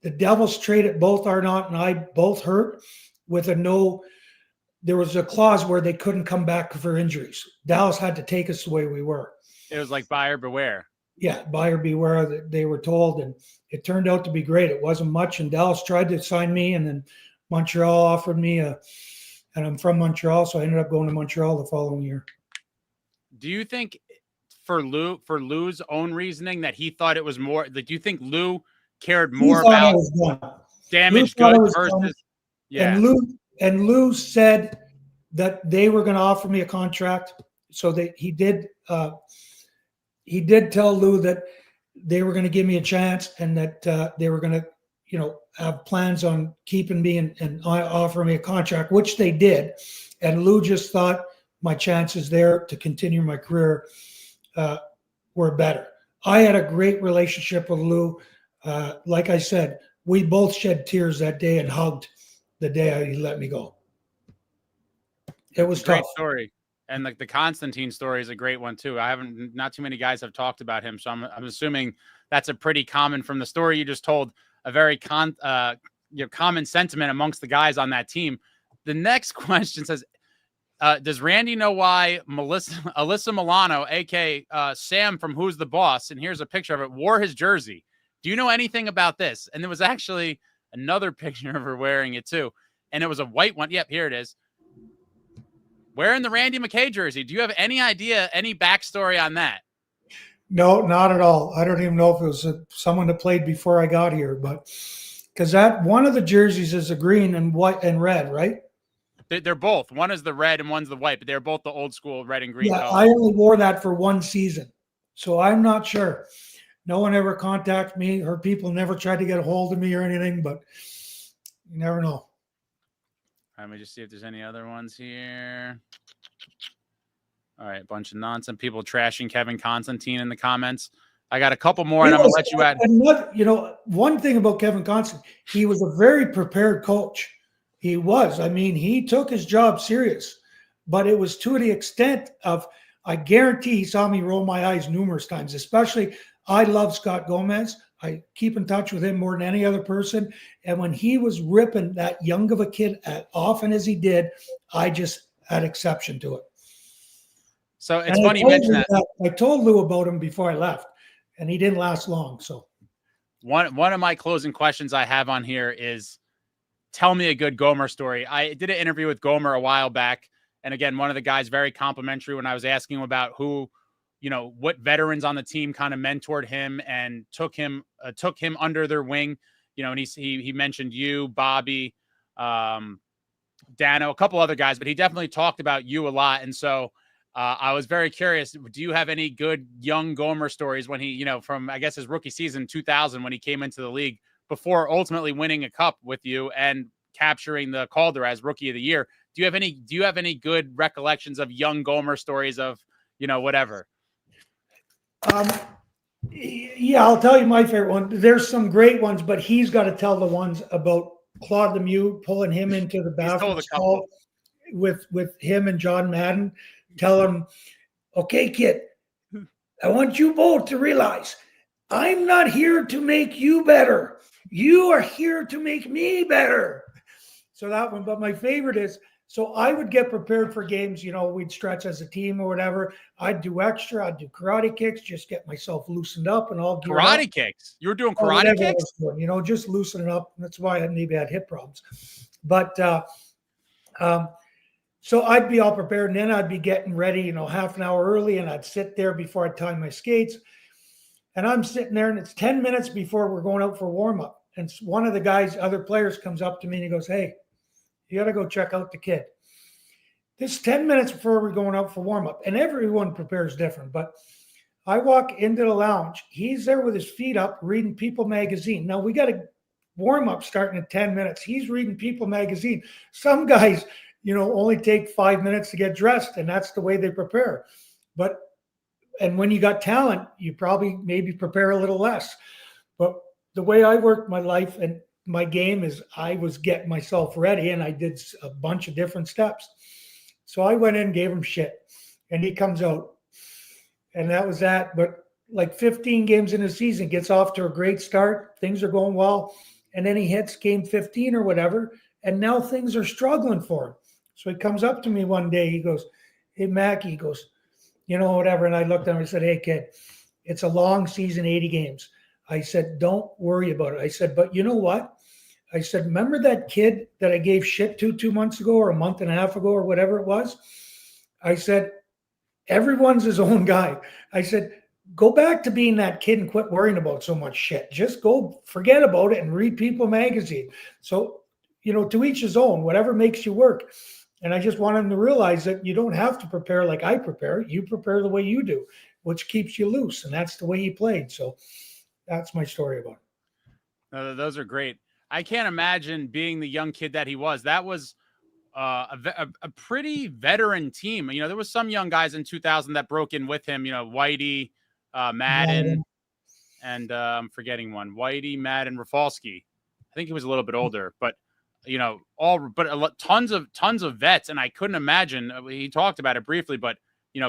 the Devils traded both Arnott and I both hurt with there was a clause where they couldn't come back for injuries. Dallas had to take us the way we were. It was like buyer beware. Yeah, buyer beware, they were told, and it turned out to be great. It wasn't much, and Dallas tried to sign me, and then Montreal offered me and I'm from Montreal, so I ended up going to Montreal the following year. Do you think for Lou's own reasoning that he thought it was more, like, do you think Lou cared more about damaged goods versus yeah. And Lou said that they were going to offer me a contract, so that he did tell Lou that they were going to give me a chance, and that they were going to, have plans on keeping me and offer me a contract, which they did. And Lou just thought my chances there to continue my career were better. I had a great relationship with Lou. Like I said, we both shed tears that day and hugged the day he let me go. It was great tough. Story. And like the Constantine story is a great one too. Not too many guys have talked about him. So I'm assuming that's a pretty common, from the story you just told, a very common sentiment amongst the guys on that team. The next question says, does Randy know why Alyssa Milano, aka Sam from Who's the Boss, and here's a picture of it, wore his jersey? Do you know anything about this? And there was actually another picture of her wearing it too, and it was a white one. Yep, here it is. Wearing the Randy McKay jersey. Do you have any idea, any backstory on that? No, not at all. I don't even know if it was someone that played before I got here, but because that one of the jerseys is a green and white and red, right? They're both. One is the red and one's the white, but they're both the old school red and green. Yeah, colors. I only wore that for one season, so I'm not sure. No one ever contacted me. Her people never tried to get a hold of me or anything, but you never know. Let me just see if there's any other ones here. All right, a bunch of nonsense. People trashing Kevin Constantine in the comments. I got a couple more, and I'm going to let you add. And one thing about Kevin Constantine, he was a very prepared coach. He was. I mean, he took his job serious, but it was to the extent of, I guarantee he saw me roll my eyes numerous times, especially I love Scott Gomez. I keep in touch with him more than any other person. And when he was ripping that young of a kid as often as he did, I just had exception to it. So it's funny you mention that. I told Lou about him before I left, and he didn't last long. So one of my closing questions I have on here is, tell me a good Gomer story. I did an interview with Gomer a while back. And again, one of the guys very complimentary when I was asking him about who, what veterans on the team kind of mentored him and took him under their wing, and he mentioned you, Bobby, Dano, a couple other guys, but he definitely talked about you a lot. And so I was very curious. Do you have any good young Gomer stories when he, from, I guess, his rookie season, 2000, when he came into the league before ultimately winning a cup with you and capturing the Calder as Rookie of the Year? Do you have any good recollections of young Gomer stories of, whatever? Yeah, I'll tell you my favorite one. There's some great ones, but he's got to tell the ones about Claude Lemieux pulling him into the bathroom stall with him and John Madden. Tell him, okay, kid, I want you both to realize I'm not here to make you better. You are here to make me better. So that one, but my favorite is, so I would get prepared for games, we'd stretch as a team or whatever. I'd do extra, I'd do karate kicks, just get myself loosened up and all. Karate kicks? You were doing karate kicks? Doing, just loosening up. That's why I maybe had hip problems. But so I'd be all prepared, and then I'd be getting ready, half an hour early, and I'd sit there before I tie my skates. And I'm sitting there, and it's 10 minutes before we're going out for warm-up. And one of the guys, other players, comes up to me and he goes, hey, you got to go check out the kid. This is 10 minutes before we're going out for warm-up. And everyone prepares different. But I walk into the lounge. He's there with his feet up reading People magazine. Now, we got a warm-up starting in 10 minutes. He's reading People magazine. Some guys, only take 5 minutes to get dressed, and that's the way they prepare. And when you got talent, you probably maybe prepare a little less. But the way I worked my life, and my game is I was getting myself ready, and I did a bunch of different steps. So I went in, gave him shit, and he comes out, and that was that. But like 15 games in the season, gets off to a great start. Things are going well. And then he hits game 15 or whatever, and now things are struggling for him. So he comes up to me one day. He goes, "Hey, Mackie," he goes, whatever. And I looked at him and I said, "Hey, kid, it's a long season, 80 games. I said, don't worry about it." I said, "But you know what?" I said, "Remember that kid that I gave shit to 2 months ago or a month and a half ago or whatever it was?" I said, "Everyone's his own guy." I said, "Go back to being that kid and quit worrying about so much shit. Just go forget about it and read People magazine." So, to each his own, whatever makes you work. And I just want him to realize that you don't have to prepare like I prepare. You prepare the way you do, which keeps you loose. And that's the way he played. So that's my story about it. Those are great. I can't imagine being the young kid that he was. That was a pretty veteran team. There was some young guys in 2000 that broke in with him, Whitey, Madden, and I'm forgetting one. Whitey, Madden, Rafalski. I think he was a little bit older, but tons of vets. And I couldn't imagine, he talked about it briefly, but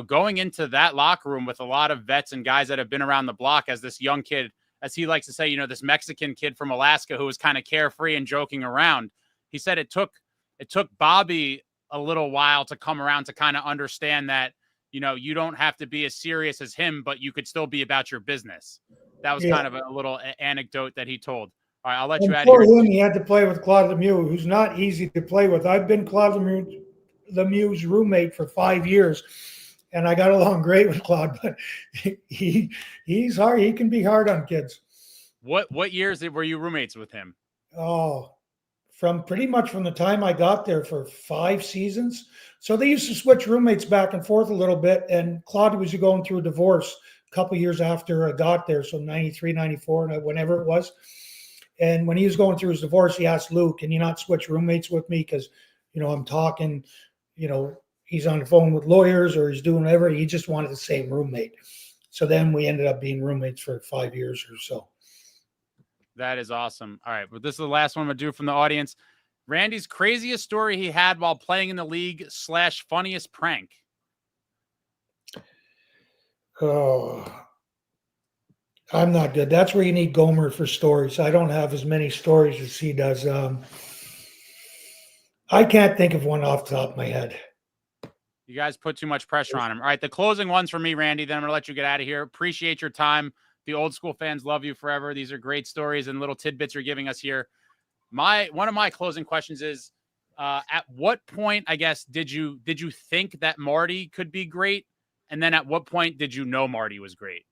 going into that locker room with a lot of vets and guys that have been around the block as this young kid, as he likes to say, this Mexican kid from Alaska who was kind of carefree and joking around. He said it took Bobby a little while to come around to kind of understand that, you don't have to be as serious as him, but you could still be about your business. That was kind of a little anecdote that he told. All right, I'll let you add for him, he had to play with Claude Lemieux, who's not easy to play with. I've been Claude Lemieux's roommate for 5 years, and I got along great with Claude, but he's hard. He can be hard on kids. What years were you roommates with him? Oh, from pretty much from the time I got there for 5 seasons. So they used to switch roommates back and forth a little bit, and Claude was going through a divorce a couple of years after I got there, so 93, 94, whenever it was. And when he was going through his divorce, he asked Luke, "Can you not switch roommates with me? Because, I'm talking, he's on the phone with lawyers or he's doing whatever." He just wanted the same roommate. So then we ended up being roommates for 5 years or so. That is awesome. All right. But this is the last one I'm going to do from the audience. Randy's craziest story he had while playing in the league / funniest prank. Oh, I'm not good. That's where you need Gomer for stories. I don't have as many stories as he does. I can't think of one off the top of my head. You guys put too much pressure on him. All right, the closing ones for me, Randy. Then I'm going to let you get out of here. Appreciate your time. The old school fans love you forever. These are great stories and little tidbits you're giving us here. One of my closing questions is, at what point, I guess, did you think that Marty could be great? And then at what point did you know Marty was great?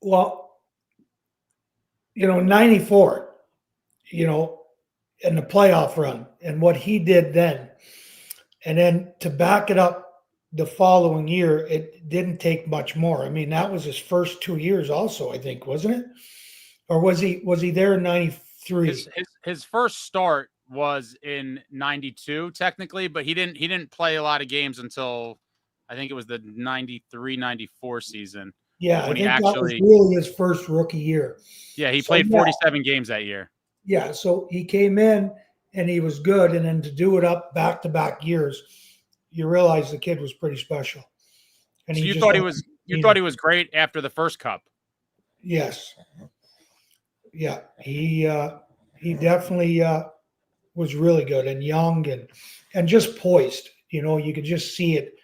Well, 94, in the playoff run and what he did then. And then to back it up the following year, it didn't take much more. I mean, that was his first 2 years also, I think, wasn't it? Or was he there in 93? His first start was in 92 technically, but he didn't play a lot of games until I think it was the 93-94 season. Yeah, I think that was really his first rookie year. Yeah, he played 47 games that year. Yeah, so he came in and he was good, and then to do it up back-to-back years, you realize the kid was pretty special. And so you thought he was great after the first cup? Yes. Yeah, he definitely was really good and young and just poised. You could just see it,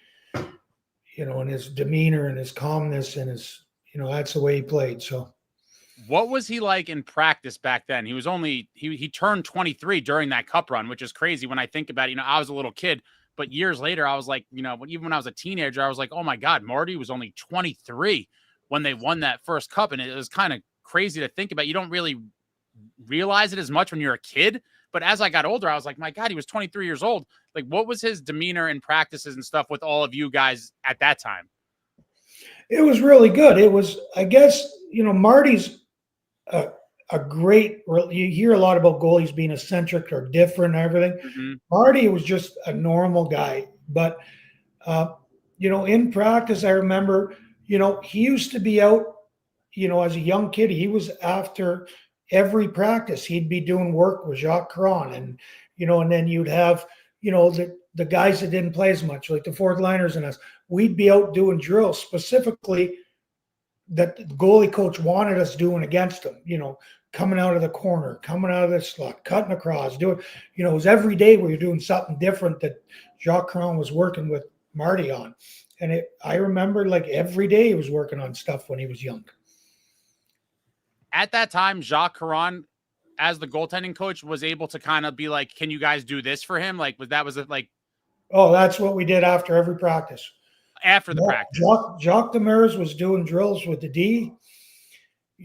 in his demeanor and his calmness and his, that's the way he played. So what was he like in practice back then? He was he turned 23 during that cup run, which is crazy when I think about it. I was a little kid, but years later, I was like, even when I was a teenager, I was like, oh my God, Marty was only 23 when they won that first cup. And it was kind of crazy to think about. You don't really realize it as much when you're a kid. But as I got older, I was like, my God, he was 23 years old. Like, what was his demeanor in practices and stuff with all of you guys at that time? It was really good. It was, I guess, Marty's a great, you hear a lot about goalies being eccentric or different and everything. Mm-hmm. Marty was just a normal guy. But, in practice, I remember, he used to be out, as a young kid, he was after every practice he'd be doing work with Jacques Caron, and and then you'd have the guys that didn't play as much, like the fourth liners and us. We'd be out doing drills specifically that the goalie coach wanted us doing against them. Coming out of the corner, coming out of the slot, cutting across, doing. It was every day we were doing something different that Jacques Caron was working with Marty on. And I remember like every day he was working on stuff when he was young. At that time, Jacques Caron, as the goaltending coach, was able to kind of be like, can you guys do this for him? Like, was it like? Oh, that's what we did after every practice. After the practice. Jacques Lemaire was doing drills with the D,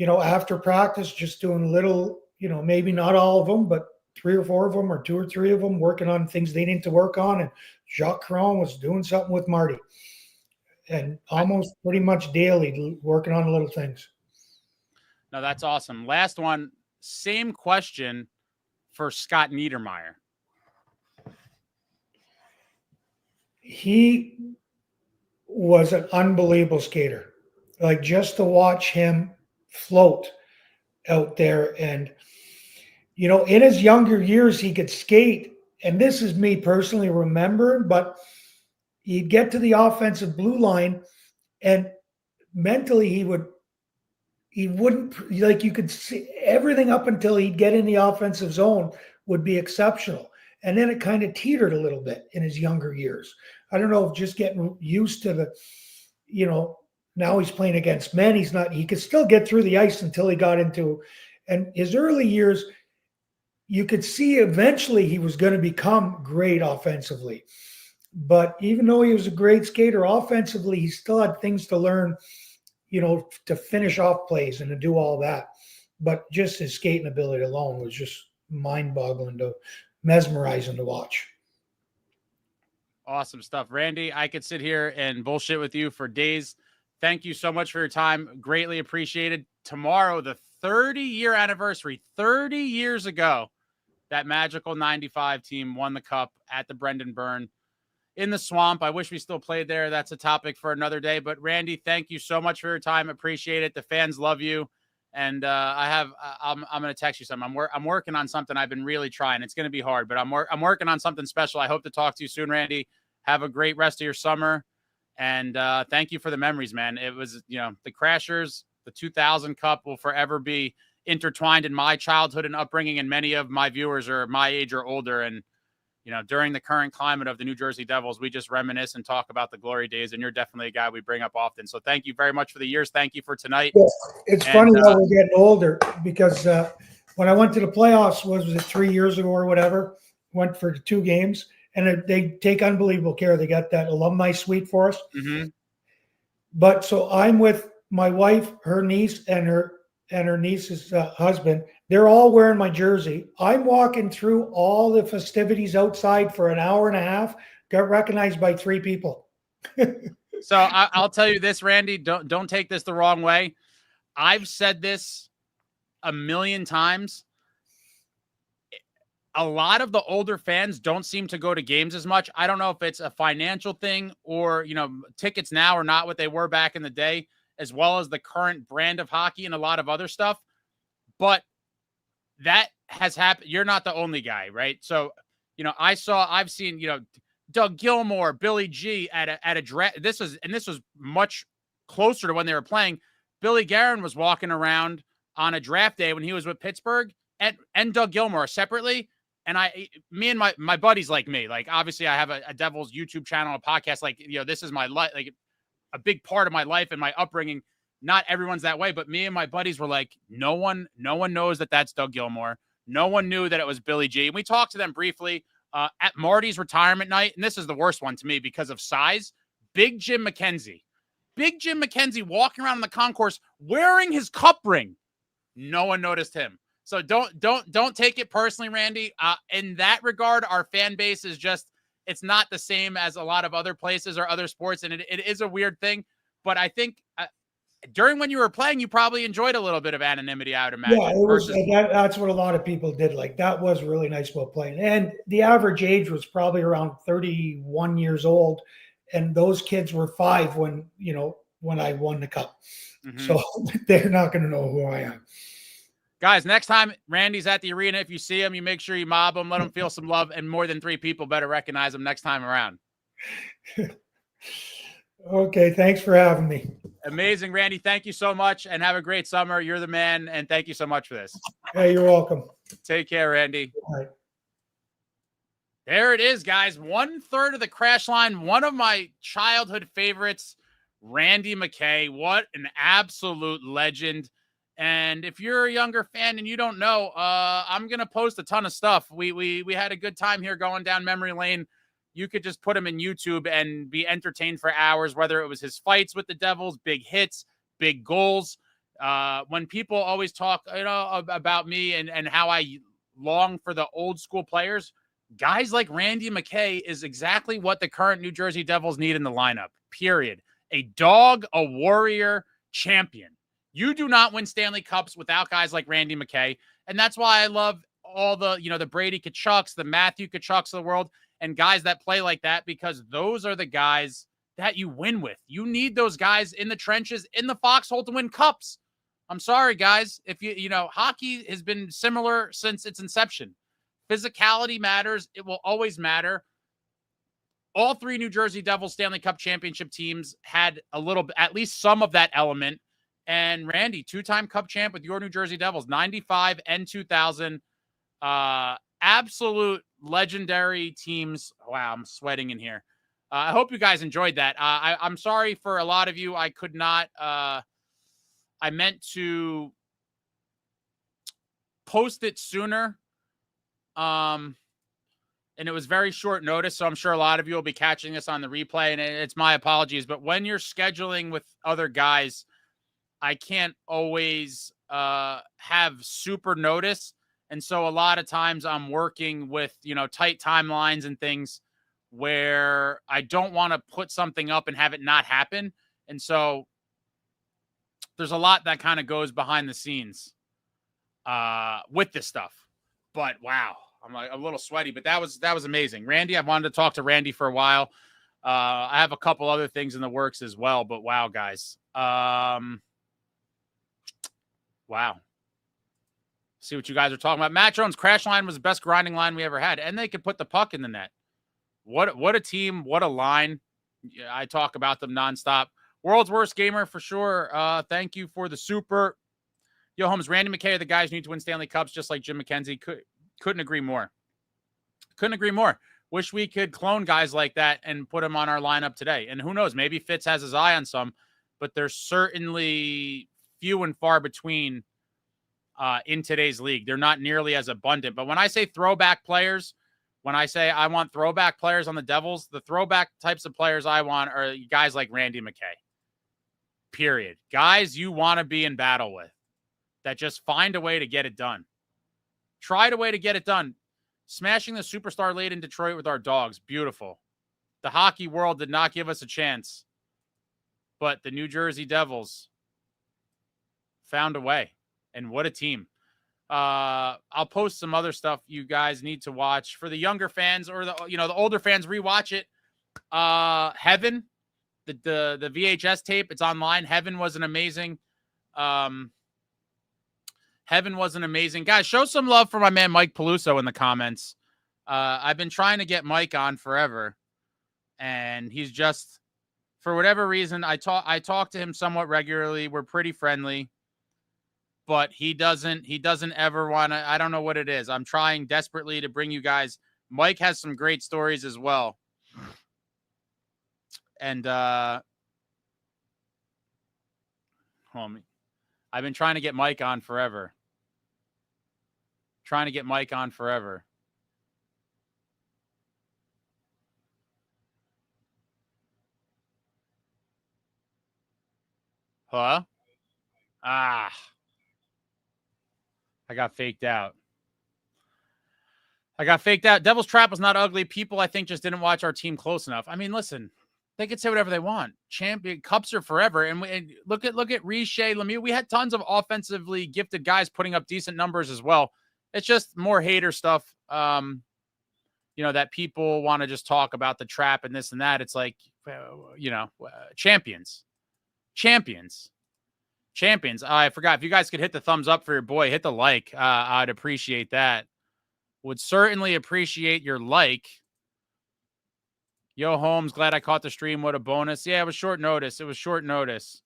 after practice, just doing little, maybe not all of them, but 3 or 4 of them or 2 or 3 of them working on things they need to work on. And Jacques Caron was doing something with Marty. And almost pretty much daily working on little things. No, that's awesome. Last one, same question for Scott Niedermayer. He was an unbelievable skater. Like, just to watch him float out there. And, in his younger years, he could skate. And this is me personally remembering, but he'd get to the offensive blue line, and mentally he wouldn't, like, you could see everything up until he'd get in the offensive zone would be exceptional. And then it kind of teetered a little bit in his younger years. I don't know if just getting used to the, now he's playing against men. He could still get through the ice until he got into, and his early years, you could see eventually he was going to become great offensively. But even though he was a great skater offensively, he still had things to learn, to finish off plays and to do all that. But just his skating ability alone was just mind-boggling, mesmerizing to watch. Awesome stuff. Randy, I could sit here and bullshit with you for days. Thank you so much for your time. Greatly appreciated. Tomorrow, the 30-year anniversary, 30 years ago, that magical 95 team won the cup at the Brendan Byrne in the Swamp. I wish we still played there. That's a topic for another day. But Randy, thank you so much for your time. Appreciate it. The fans love you. And I'm going to text you something. I'm working on something. I've been really trying. It's going to be hard, but I'm working on something special. I hope to talk to you soon, Randy. Have a great rest of your summer. And thank you for the memories, man. It was, the Crashers, the 2000 Cup will forever be intertwined in my childhood and upbringing. And many of my viewers are my age or older. And, during the current climate of the New Jersey Devils, we just reminisce and talk about the glory days. And you're definitely a guy we bring up often. So thank you very much for the years. Thank you for tonight. Yeah, it's funny how we're getting older, because when I went to the playoffs, was it 3 years ago or whatever, went for 2 games, and they take unbelievable care. They got that alumni suite for us. Mm-hmm. But so I'm with my wife, her niece, and her niece's husband. They're all wearing my jersey. I'm walking through all the festivities outside for an hour and a half, got recognized by 3 people. So I'll tell you this, Randy, don't take this the wrong way. I've said this a million times. A lot of the older fans don't seem to go to games as much. I don't know if it's a financial thing or, tickets now are not what they were back in the day, as well as the current brand of hockey and a lot of other stuff. But that has happened. You're not the only guy, right? So, I've seen, Doug Gilmour, Billy G at a draft. This was much closer to when they were playing. Billy Guerin was walking around on a draft day when he was with Pittsburgh, and Doug Gilmour separately. And me and my buddies like me, like, obviously I have a Devils YouTube channel, a podcast, like, this is my life, like a big part of my life and my upbringing. Not everyone's that way, but me and my buddies were like, no one knows that that's Doug Gilmour. No one knew that it was Billy G. And we talked to them briefly at Marty's retirement night. And this is the worst one to me because of size. Big Jim McKenzie walking around in the concourse wearing his cup ring. No one noticed him. So don't take it personally, Randy. In that regard, our fan base is just, it's not the same as a lot of other places or other sports. And it is a weird thing, but I think during when you were playing, you probably enjoyed a little bit of anonymity, I would imagine. Yeah, that's what a lot of people did. Like, that was really nice about playing. And the average age was probably around 31 years old. And those kids were 5 when I won the cup. Mm-hmm. So they're not going to know who I am. Guys, next time Randy's at the arena, if you see him, you make sure you mob him, let him feel some love, and more than 3 people better recognize him next time around. Okay, thanks for having me. Amazing, Randy. Thank you so much, and have a great summer. You're the man, and thank you so much for this. Hey, you're welcome. Take care, Randy. All right. There it is, guys. 1/3 of the crash line. One of my childhood favorites, Randy McKay. What an absolute legend. And if you're a younger fan and you don't know, I'm going to post a ton of stuff. We had a good time here going down memory lane. You could just put him in YouTube and be entertained for hours, whether it was his fights with the Devils, big hits, big goals. When people always talk, about me and how I long for the old school players, guys like Randy McKay is exactly what the current New Jersey Devils need in the lineup, period. A dog, a warrior, champion. You do not win Stanley Cups without guys like Randy McKay. And that's why I love all the, the Brady Tkachuk's, the Matthew Tkachuk's of the world, and guys that play like that, because those are the guys that you win with. You need those guys in the trenches, in the foxhole to win cups. I'm sorry, guys. If hockey has been similar since its inception. Physicality matters. It will always matter. All 3 New Jersey Devils Stanley Cup championship teams had at least some of that element. And Randy, 2-time Cup champ with your New Jersey Devils, 95 and 2000. Absolute legendary teams. Wow, I'm sweating in here. I hope you guys enjoyed that. I'm sorry for a lot of you. I could not. I meant to post it sooner. And it was very short notice, so I'm sure a lot of you will be catching this on the replay, and it's my apologies. But when you're scheduling with other guys, I can't always have super notice. And so a lot of times I'm working with, tight timelines and things where I don't want to put something up and have it not happen. And so there's a lot that kind of goes behind the scenes with this stuff. But wow, I'm like a little sweaty, but that was amazing. Randy, I wanted to talk to Randy for a while. I have a couple other things in the works as well, but wow, guys. Wow. See what you guys are talking about. Matt Jones, crash line was the best grinding line we ever had, and they could put the puck in the net. What a team, what a line. I talk about them nonstop. World's worst gamer for sure. Thank you for the super. Yo, Holmes, Randy McKay are the guys who need to win Stanley Cups, just like Jim McKenzie. Couldn't agree more. Couldn't agree more. Wish we could clone guys like that and put them on our lineup today. And who knows, maybe Fitz has his eye on some, but there's certainly few and far between in today's league. They're not nearly as abundant. But when I say throwback players, when I say I want throwback players on the Devils, the throwback types of players I want are guys like Randy McKay. Period. Guys you want to be in battle with, that just find a way to get it done. Tried a way to get it done. Smashing the superstar late in Detroit with our dogs. Beautiful. The hockey world did not give us a chance, but the New Jersey Devils found a way. And what a team. I'll post some other stuff you guys need to watch. For the younger fans or the older fans, rewatch it. Heaven, the VHS tape, it's online. Heaven was an amazing. Heaven was an amazing. Guys, show some love for my man Mike Peluso in the comments. I've been trying to get Mike on forever, and he's just, for whatever reason, I talk to him somewhat regularly. We're pretty friendly, but he doesn't ever want to. I don't know what it is. I'm trying desperately to bring you guys. Mike has some great stories as well. And homie, I've been trying to get Mike on forever. Huh? I got faked out. Devil's Trap was not ugly. People, I think, just didn't watch our team close enough. I mean, listen, they could say whatever they want. Champion cups are forever. And look at Riche, Lemieux. We had tons of offensively gifted guys putting up decent numbers as well. It's just more hater stuff, that people want to just talk about the trap and this and that. It's like, champions. champions. I forgot, if you guys could hit the thumbs up for your boy, hit the like. I'd appreciate that. Would certainly appreciate your like. Yo, Holmes, glad I caught the stream. What a bonus. Yeah, it was short notice. It was short notice.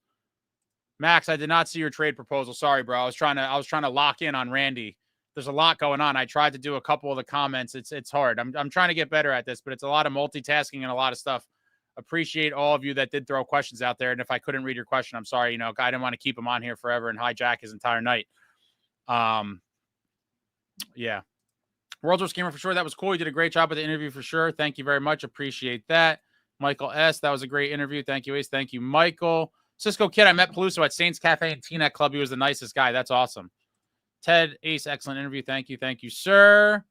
Max, I did not see your trade proposal. Sorry, bro. I was trying to lock in on Randy. There's a lot going on. I tried to do a couple of the comments. It's hard. I'm trying to get better at this, but it's a lot of multitasking and a lot of stuff. Appreciate all of you that did throw questions out there. And if I couldn't read your question, I'm sorry. You know, I didn't want to keep him on here forever and hijack his entire night. Yeah. World's Worst Gamer for sure. That was cool. You did a great job with the interview for sure. Thank you very much. Appreciate that. Michael S. That was a great interview. Thank you, Ace. Thank you, Michael. Cisco Kid, I met Peluso at Saints Cafe and T-Net Club. He was the nicest guy. That's awesome. Ted, Ace, excellent interview. Thank you. Thank you, sir.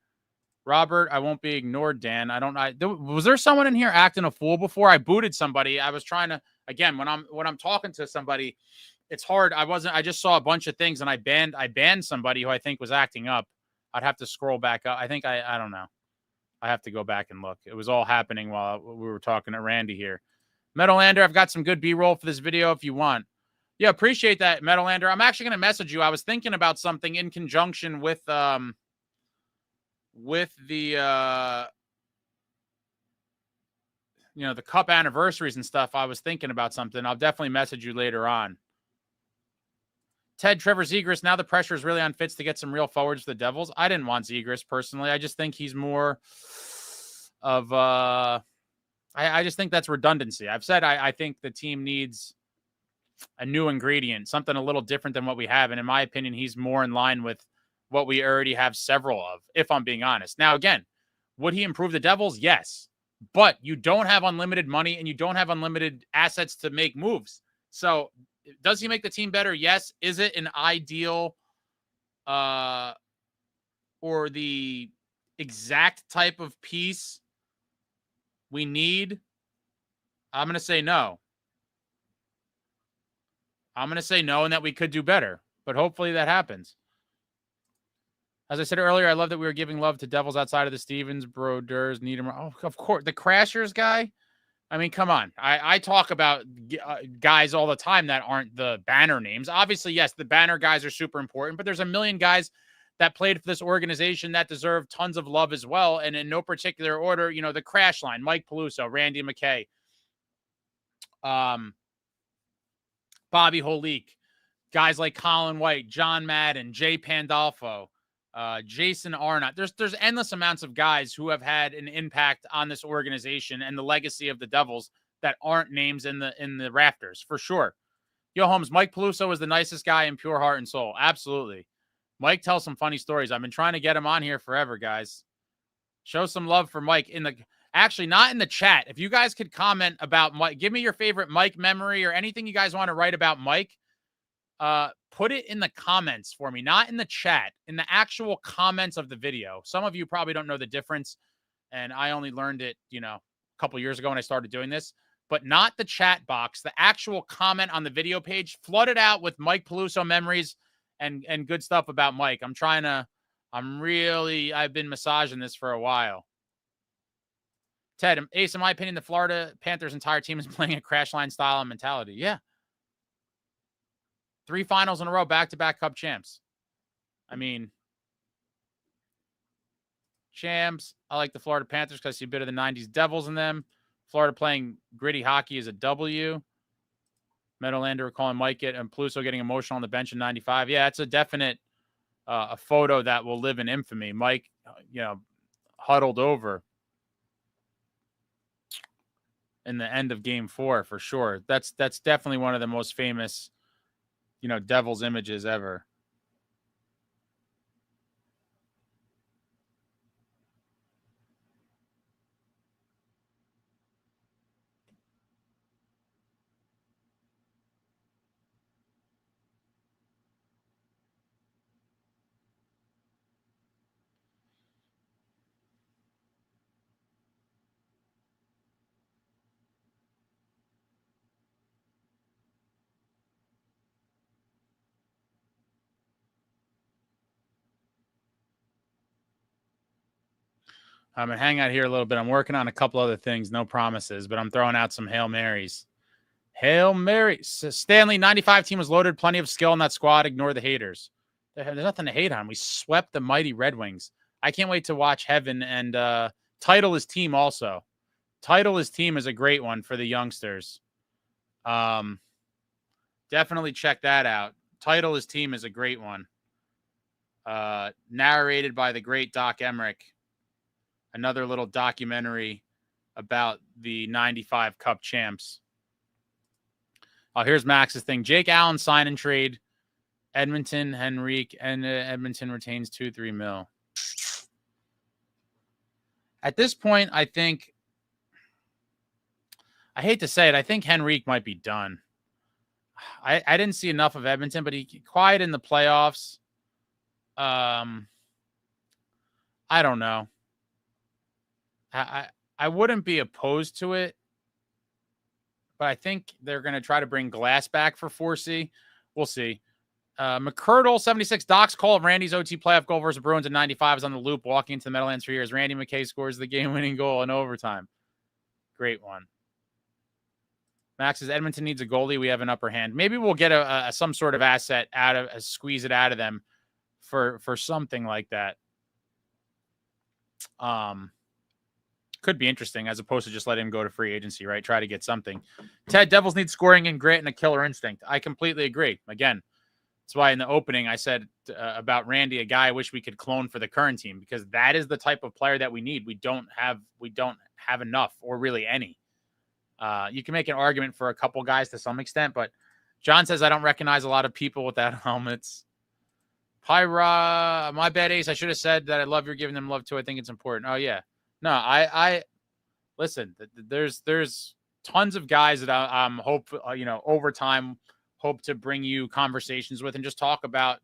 Robert, I won't be ignored, Dan. Was there someone in here acting a fool before? I booted somebody. I was trying to, again, when I'm talking to somebody, it's hard. I just saw a bunch of things and I banned somebody who I think was acting up. I'd have to scroll back up. I think I don't know. I have to go back and look. It was all happening while we were talking to Randy here. Metalander, I've got some good B-roll for this video if you want. Yeah, appreciate that, Metalander. I'm actually going to message you. I was thinking about something in conjunction with the the cup anniversaries and stuff. I was thinking about something. I'll definitely message you later on. Ted, Trevor Zegras, now the pressure is really on Fitz to get some real forwards for the Devils. I didn't want Zegras personally. I just think he's more of I just think that's redundancy. I've said I think the team needs a new ingredient, something a little different than what we have. And in my opinion, he's more in line with what we already have several of, if I'm being honest. Now, again, would he improve the Devils? Yes. But you don't have unlimited money and you don't have unlimited assets to make moves. So does he make the team better? Yes. Is it an ideal or the exact type of piece we need? I'm going to say no. I'm going to say no and that we could do better. But hopefully that happens. As I said earlier, I love that we were giving love to Devils outside of the Stevens, Brodeurs, Niedermayer. Oh, of course. The Crashers guy. I mean, come on. I talk about guys all the time that aren't the banner names. Obviously, yes, the banner guys are super important, but there's a million guys that played for this organization that deserve tons of love as well. And in no particular order, you know, the crash line, Mike Peluso, Randy McKay, Bobby Holik, guys like Colin White, John Madden, Jay Pandolfo, Jason Arnott. There's endless amounts of guys who have had an impact on this organization and the legacy of the Devils that aren't names in the rafters, for sure. Yo, Holmes, Mike Peluso is the nicest guy in pure heart and soul. Absolutely. Mike tells some funny stories. I've been trying to get him on here forever, guys. Show some love for Mike actually not in the chat. If you guys could comment about Mike, give me your favorite Mike memory or anything you guys want to write about Mike. Put it in the comments for me, not in the chat, in the actual comments of the video. Some of you probably don't know the difference, and I only learned it, a couple years ago when I started doing this, but not the chat box, the actual comment on the video page. Flood it out with Mike Peluso memories and good stuff about Mike. I've been massaging this for a while. Ted, Ace, in my opinion, the Florida Panthers entire team is playing a crash line style and mentality. Yeah. 3 finals in a row, back-to-back Cup champs. I mean, champs. I like the Florida Panthers because I see a bit of the 90s Devils in them. Florida playing gritty hockey is a W. Metalander calling Mike and Peluso getting emotional on the bench in 95. Yeah, it's a definite a photo that will live in infamy. Mike, huddled over in the end of Game 4 for sure. That's definitely one of the most famous Devils images ever. I'm going to hang out here a little bit. I'm working on a couple other things. No promises, but I'm throwing out some Hail Marys. Hail Mary. Stanley, 95 team was loaded. Plenty of skill in that squad. Ignore the haters. There's nothing to hate on. We swept the mighty Red Wings. I can't wait to watch Heaven and title his team also. Title his team is a great one for the youngsters. Definitely check that out. Title his team is a great one. Narrated by the great Doc Emmerich. Another little documentary about the 95 Cup champs. Oh, here's Max's thing. Jake Allen sign and trade. Edmonton, Henrique, and Edmonton retains 2-3 mil. At this point, I think, I hate to say it, I think Henrique might be done. I didn't see enough of Edmonton, but he quiet in the playoffs. I don't know. I wouldn't be opposed to it, but I think they're going to try to bring Glass back for 4C. We'll see. McCurdle, 76. Doc's call of Randy's OT playoff goal versus Bruins in 95 is on the loop. Walking into the Meadowlands for years. Randy McKay scores the game-winning goal in overtime. Great one. Max says Edmonton needs a goalie. We have an upper hand. Maybe we'll get some sort of asset out of squeeze it out of them for something like that. Could be interesting as opposed to just let him go to free agency, right? Try to get something. Ted, Devils need scoring and grit and a killer instinct. I completely agree. Again, that's why in the opening I said about Randy, a guy I wish we could clone for the current team, because that is the type of player that we need. We don't have enough, or really any. You can make an argument for a couple guys to some extent, but John says I don't recognize a lot of people without helmets. Pyra, my bad, Ace. I should have said that I love you're giving them love too. I think it's important. Oh yeah. No, I listen, there's tons of guys that I'm hope, over time hope to bring you conversations with and just talk about,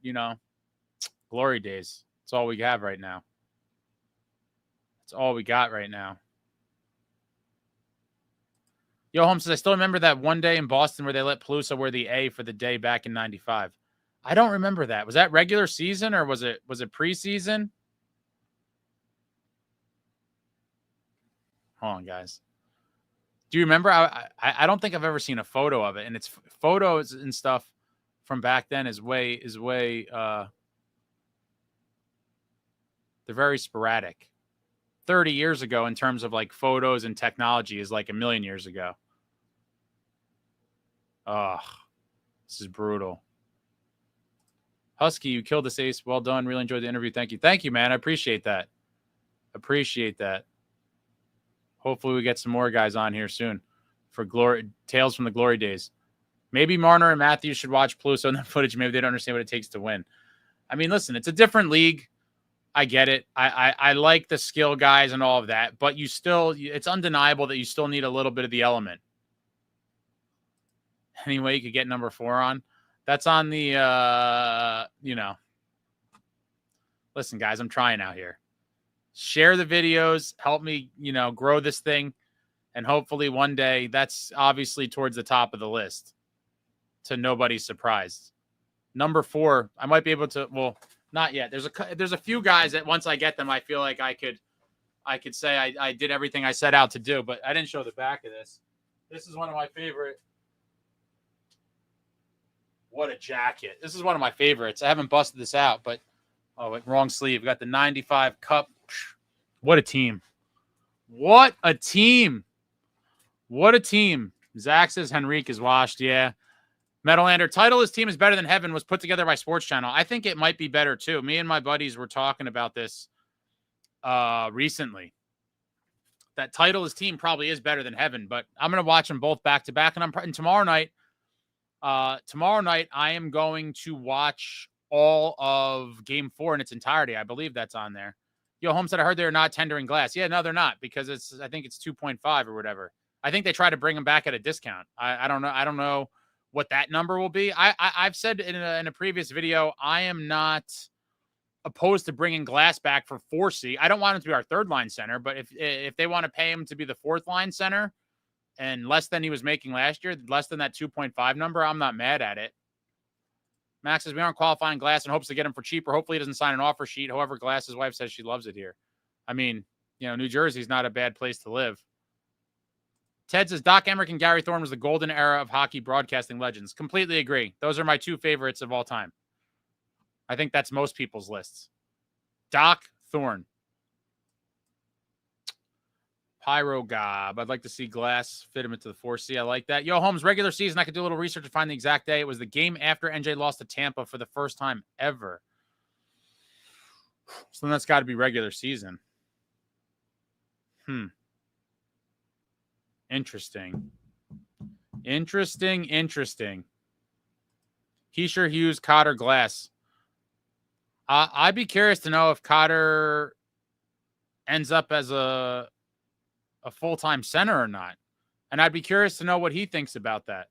glory days. That's all we have right now. That's all we got right now. Yo, Holmes says, I still remember that one day in Boston where they let Peluso wear the A for the day back in 95. I don't remember that. Was that regular season or was it preseason? Hold on, guys. Do you remember? I don't think I've ever seen a photo of it, and it's photos and stuff from back then is way they're very sporadic. 30 years ago in terms of like photos and technology is like a million years ago. Oh, this is brutal. Husky, you killed this, Ace. Well done. Really enjoyed the interview. Thank you. Thank you, man. I appreciate that. Hopefully we get some more guys on here soon for Tales from the Glory Days. Maybe Marner and Matthews should watch Peluso in that footage. Maybe they don't understand what it takes to win. I mean, listen, it's a different league. I get it. I like the skill guys and all of that, but it's undeniable that you still need a little bit of the element. Anyway, you could get number 4 on. That's on the, listen, guys, I'm trying out here. Share the videos, help me, grow this thing. And hopefully one day that's obviously towards the top of the list to nobody's surprise. Number 4, I might be able to, well, not yet. There's a few guys that once I get them, I feel like I could say I did everything I set out to do, but I didn't show the back of this. This is one of my favorite. What a jacket. This is one of my favorites. I haven't busted this out, but wrong sleeve. We got the 95 Cup. What a team. What a team. What a team. Zach says Henrique is washed. Yeah. Meadowlander, title his team is better than heaven was put together by Sports Channel. I think it might be better too. Me and my buddies were talking about this recently. That title his team probably is better than heaven, but I'm going to watch them both back to back. And tomorrow night I am going to watch all of Game 4 in its entirety. I believe that's on there. Yo, Holmes said I heard they're not tendering glass. Yeah, no, they're not, because I think it's 2.5 or whatever. I think they try to bring them back at a discount. I don't know. I don't know what that number will be. I've said in a previous video, I am not opposed to bringing Glass back for 4C. I don't want him to be our third line center, but if they want to pay him to be the fourth line center and less than he was making last year, less than that 2.5 number, I'm not mad at it. Max says we aren't qualifying Glass and hopes to get him for cheaper. Hopefully he doesn't sign an offer sheet. However, Glass's wife says she loves it here. I mean, New Jersey's not a bad place to live. Ted says Doc Emmerich and Gary Thorne was the golden era of hockey broadcasting legends. Completely agree. Those are my two favorites of all time. I think that's most people's lists. Doc, Thorne. Pyro Gob. I'd like to see Glass fit him into the 4C. I like that. Yo, Holmes, regular season. I could do a little research to find the exact day. It was the game after NJ lost to Tampa for the first time ever. So then that's got to be regular season. Interesting. Interesting. Heischer, Hughes, Cotter, Glass. I'd be curious to know if Cotter ends up as a full-time center or not. And I'd be curious to know what he thinks about that.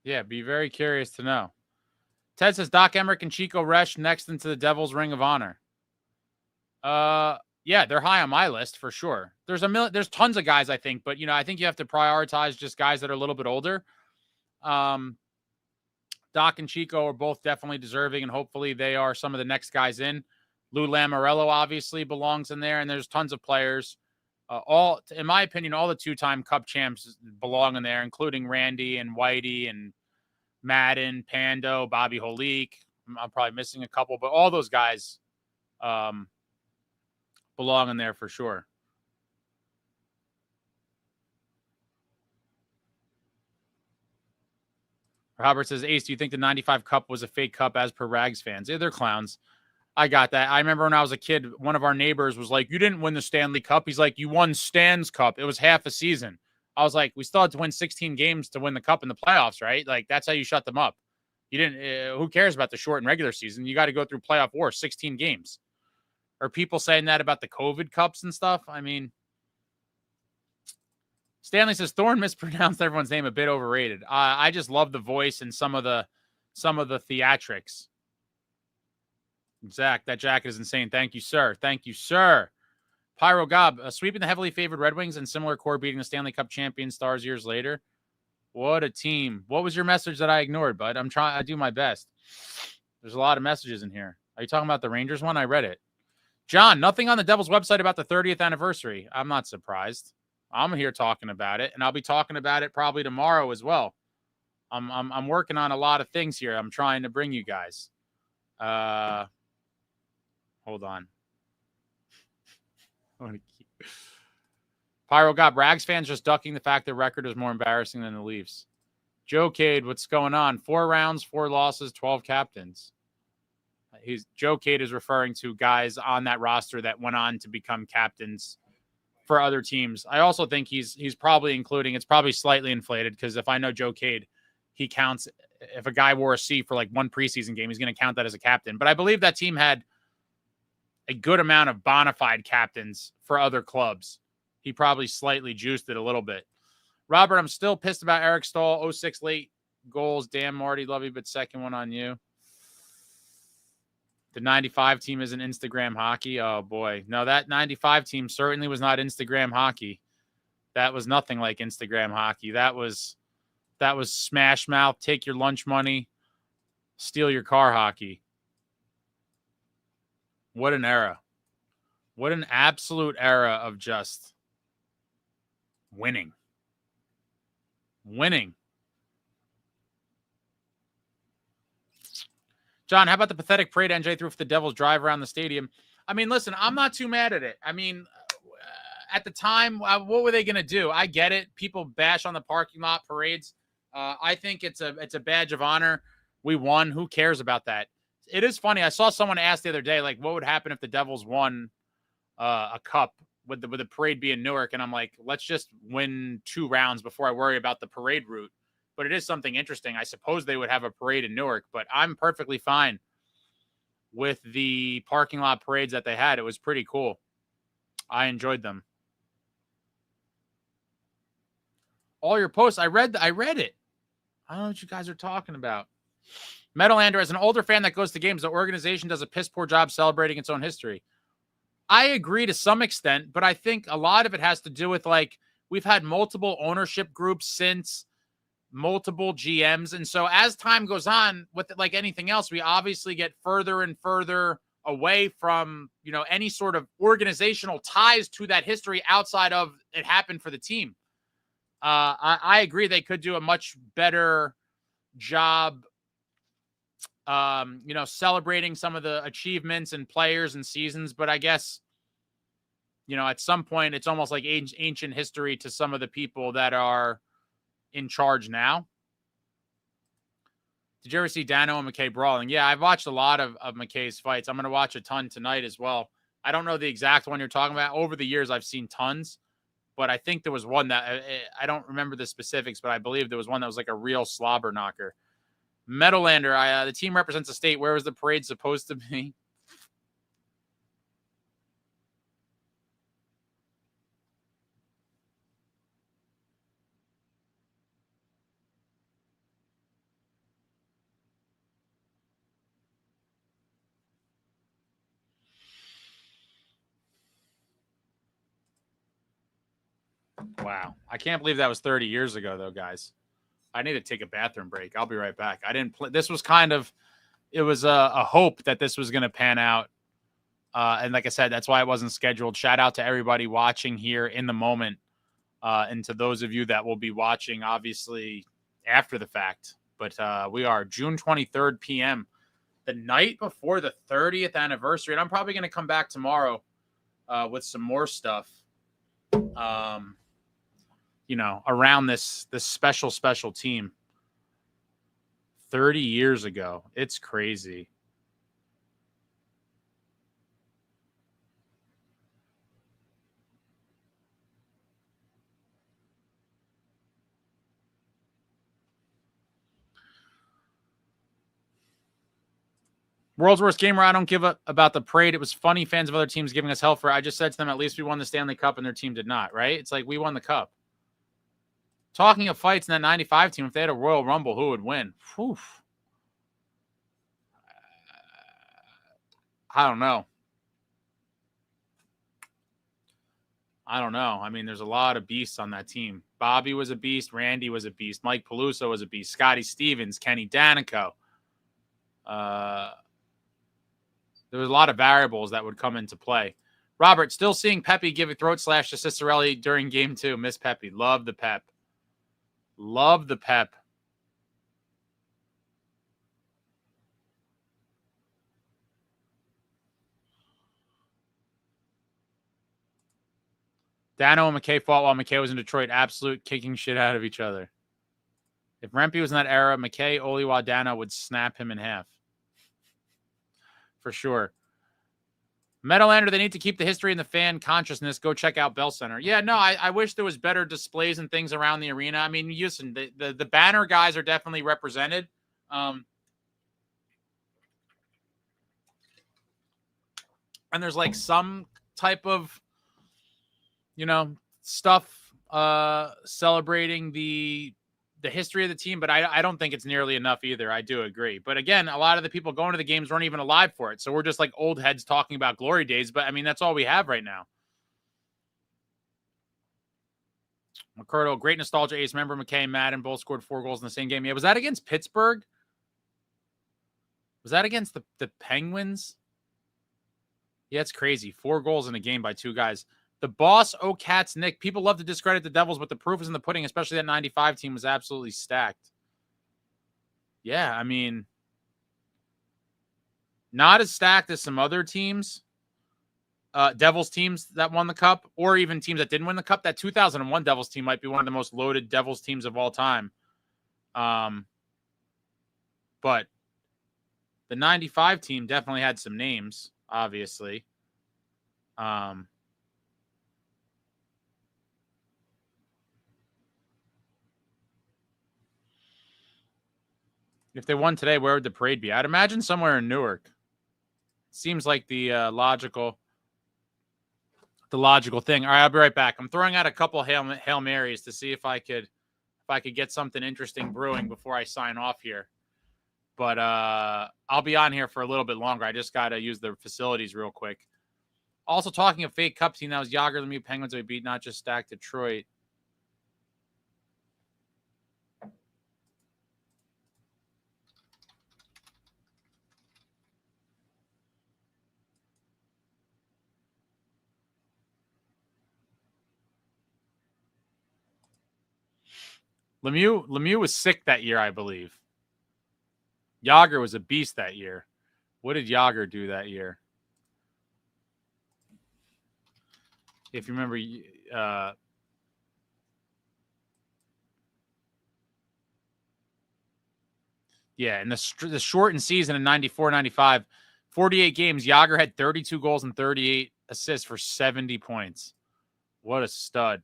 Yeah, be very curious to know. Ted says Doc Emmerich and Chico Resch next into the Devils Ring of Honor. Yeah, they're high on my list for sure. There's tons of guys, I think, but I think you have to prioritize just guys that are a little bit older. Doc and Chico are both definitely deserving, and hopefully they are some of the next guys in. Lou Lamoriello obviously belongs in there, and there's tons of players. In my opinion, all the two-time Cup champs belong in there, including Randy and Whitey and Madden, Pando, Bobby Holik. I'm probably missing a couple, but all those guys belong in there for sure. Robert says, Ace, do you think the 95 Cup was a fake cup as per Rags fans? Yeah, they're clowns. I got that. I remember when I was a kid, one of our neighbors was like, you didn't win the Stanley Cup. He's like, you won Stan's Cup. It was half a season. I was like, we still had to win 16 games to win the Cup in the playoffs, right? Like, that's how you shut them up. You didn't, who cares about the short and regular season? You got to go through playoff war, 16 games. Are people saying that about the COVID Cups and stuff? I mean, Stanley says Thorne mispronounced everyone's name, a bit overrated. I just love the voice and some of the theatrics. Zach, that jacket is insane. Thank you, sir. Thank you, sir. Pyro Gob, sweeping the heavily favored Red Wings and similar core beating the Stanley Cup champion Stars years later. What a team. What was your message that I ignored, bud? I do my best. There's a lot of messages in here. Are you talking about the Rangers one? I read it. John, nothing on the Devils website about the 30th anniversary. I'm not surprised. I'm here talking about it, and I'll be talking about it probably tomorrow as well. I'm working on a lot of things here. I'm trying to bring you guys. Hold on. Pyro got Rags fans just ducking the fact their record is more embarrassing than the Leafs. Joe Cade, what's going on? 4 rounds, 4 losses, 12 captains. Joe Cade is referring to guys on that roster that went on to become captains for other teams. I also think he's probably including, it's probably slightly inflated, because if I know Joe Cade, he counts, if a guy wore a C for like one preseason game, he's going to count that as a captain. But I believe that team had a good amount of bona fide captains for other clubs. He probably slightly juiced it a little bit. Robert, I'm still pissed about Eric Stahl, 06 late goals. Damn, Marty, love you, but second one on you. The 95 team isn't Instagram hockey. Oh, boy. No, that 95 team certainly was not Instagram hockey. That was nothing like Instagram hockey. That was smash mouth, take your lunch money, steal your car hockey. What an era. What an absolute era of just winning. Winning. John, how about the pathetic parade NJ threw for the Devils drive around the stadium? I mean, listen, I'm not too mad at it. I mean, at the time, what were they going to do? I get it. People bash on the parking lot parades. I think it's a badge of honor. We won. Who cares about that? It is funny. I saw someone ask the other day, like, what would happen if the Devils won a cup? Would the parade be in Newark? And I'm like, let's just win 2 rounds before I worry about the parade route. But it is something interesting. I suppose they would have a parade in Newark, but I'm perfectly fine with the parking lot parades that they had. It was pretty cool. I enjoyed them. All your posts, I read it. I don't know what you guys are talking about. Metalander, as an older fan that goes to games, the organization does a piss poor job celebrating its own history. I agree to some extent, but I think a lot of it has to do with, like, we've had multiple ownership groups since multiple GMs. And so as time goes on with it, like anything else, we obviously get further and further away from, any sort of organizational ties to that history outside of it happened for the team. I agree they could do a much better job, celebrating some of the achievements and players and seasons. But I guess, at some point it's almost like ancient history to some of the people that are in charge now. Did you ever see Dano and McKay brawling? Yeah, I've watched a lot of McKay's fights. I'm going to watch a ton tonight as well. I don't know the exact one you're talking about. Over the years, I've seen tons. But I think there was one that I don't remember the specifics, but I believe there was one that was like a real slobber knocker. Meadowlander, the team represents a state. Where was the parade supposed to be? Wow. I can't believe that was 30 years ago, though, guys. I need to take a bathroom break. I'll be right back. I didn't play. This was it was a hope that this was going to pan out. And like I said, that's why it wasn't scheduled. Shout out to everybody watching here in the moment. And to those of you that will be watching, obviously, after the fact. But we are June 23rd p.m., the night before the 30th anniversary. And I'm probably going to come back tomorrow with some more stuff. Around this special team 30 years ago. It's crazy. World's worst gamer. I don't give a about the parade. It was funny. Fans of other teams giving us hell for it. I just said to them, at least we won the Stanley Cup and their team did not, right? It's like we won the cup. Talking of fights in that 95 team, if they had a Royal Rumble, who would win? Whew. I don't know. I mean, there's a lot of beasts on that team. Bobby was a beast. Randy was a beast. Mike Peluso was a beast. Scotty Stevens, Kenny Danico. There was a lot of variables that would come into play. Robert, still seeing Pepe give a throat slash to Cicerelli during game 2. Miss Pepe. Love the pep. Love the pep. Dano and McKay fought while McKay was in Detroit. Absolute kicking shit out of each other. If Rempe was in that era, McKay, Oliwa, Dano would snap him in half. For sure. Meadowlander, they need to keep the history and the fan consciousness. Go check out Bell Center. Yeah, no, I wish there was better displays and things around the arena. I mean, listen, the banner guys are definitely represented. And there's like some type of, stuff celebrating the history of the team, but I don't think it's nearly enough either. I do agree. But again, a lot of the people going to the games weren't even alive for it. So we're just like old heads talking about glory days. But I mean, that's all we have right now. McCurdo, great nostalgia ace. Remember McKay and Madden both scored 4 goals in the same game. Yeah, was that against Pittsburgh? Was that against the Penguins? Yeah, it's crazy. 4 goals in a game by 2 guys. The boss, Cats, Nick. People love to discredit the Devils, but the proof is in the pudding, especially that 95 team was absolutely stacked. Yeah, I mean, not as stacked as some other teams, Devils teams that won the Cup, or even teams that didn't win the Cup. That 2001 Devils team might be one of the most loaded Devils teams of all time. But the 95 team definitely had some names, obviously. If they won today, where would the parade be? I'd imagine somewhere in Newark. Seems like the logical thing. All right, I'll be right back. I'm throwing out a couple Hail Marys to see if I could get something interesting brewing before I sign off here. But I'll be on here for a little bit longer. I just got to use the facilities real quick. Also, talking of fake Cup team, that was Jacques Lemieux Penguins we beat, not just stacked Detroit. Lemieux was sick that year, I believe. Jágr was a beast that year. What did Jágr do that year? If you remember, yeah, in the shortened season in 94-95, 48 games, Jágr had 32 goals and 38 assists for 70 points. What a stud.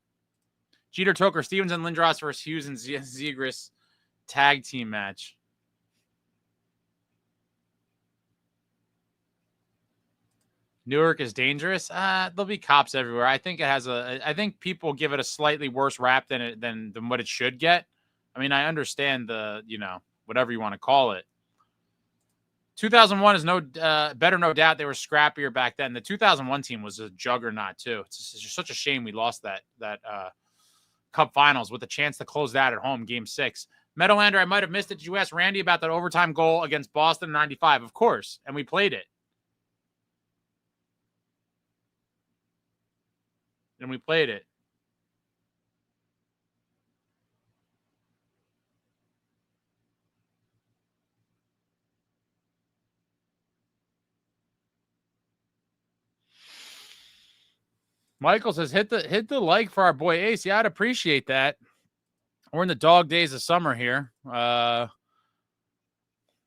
Jeter, Toker, Stevens, and Lindros versus Hughes and Zegras tag team match. Newark is dangerous. There'll be cops everywhere. I think it has I think people give it a slightly worse rap than what it should get. I mean, I understand the, whatever you want to call it. 2001 is better, no doubt. They were scrappier back then. The 2001 team was a juggernaut too. It's just such a shame we lost that Cup Finals with a chance to close that at home, Game 6. Meadowlander, I might have missed it. Did you ask Randy about that overtime goal against Boston in 95? Of course, and we played it. Michael says, hit the like for our boy Ace. Yeah, I'd appreciate that. We're in the dog days of summer here.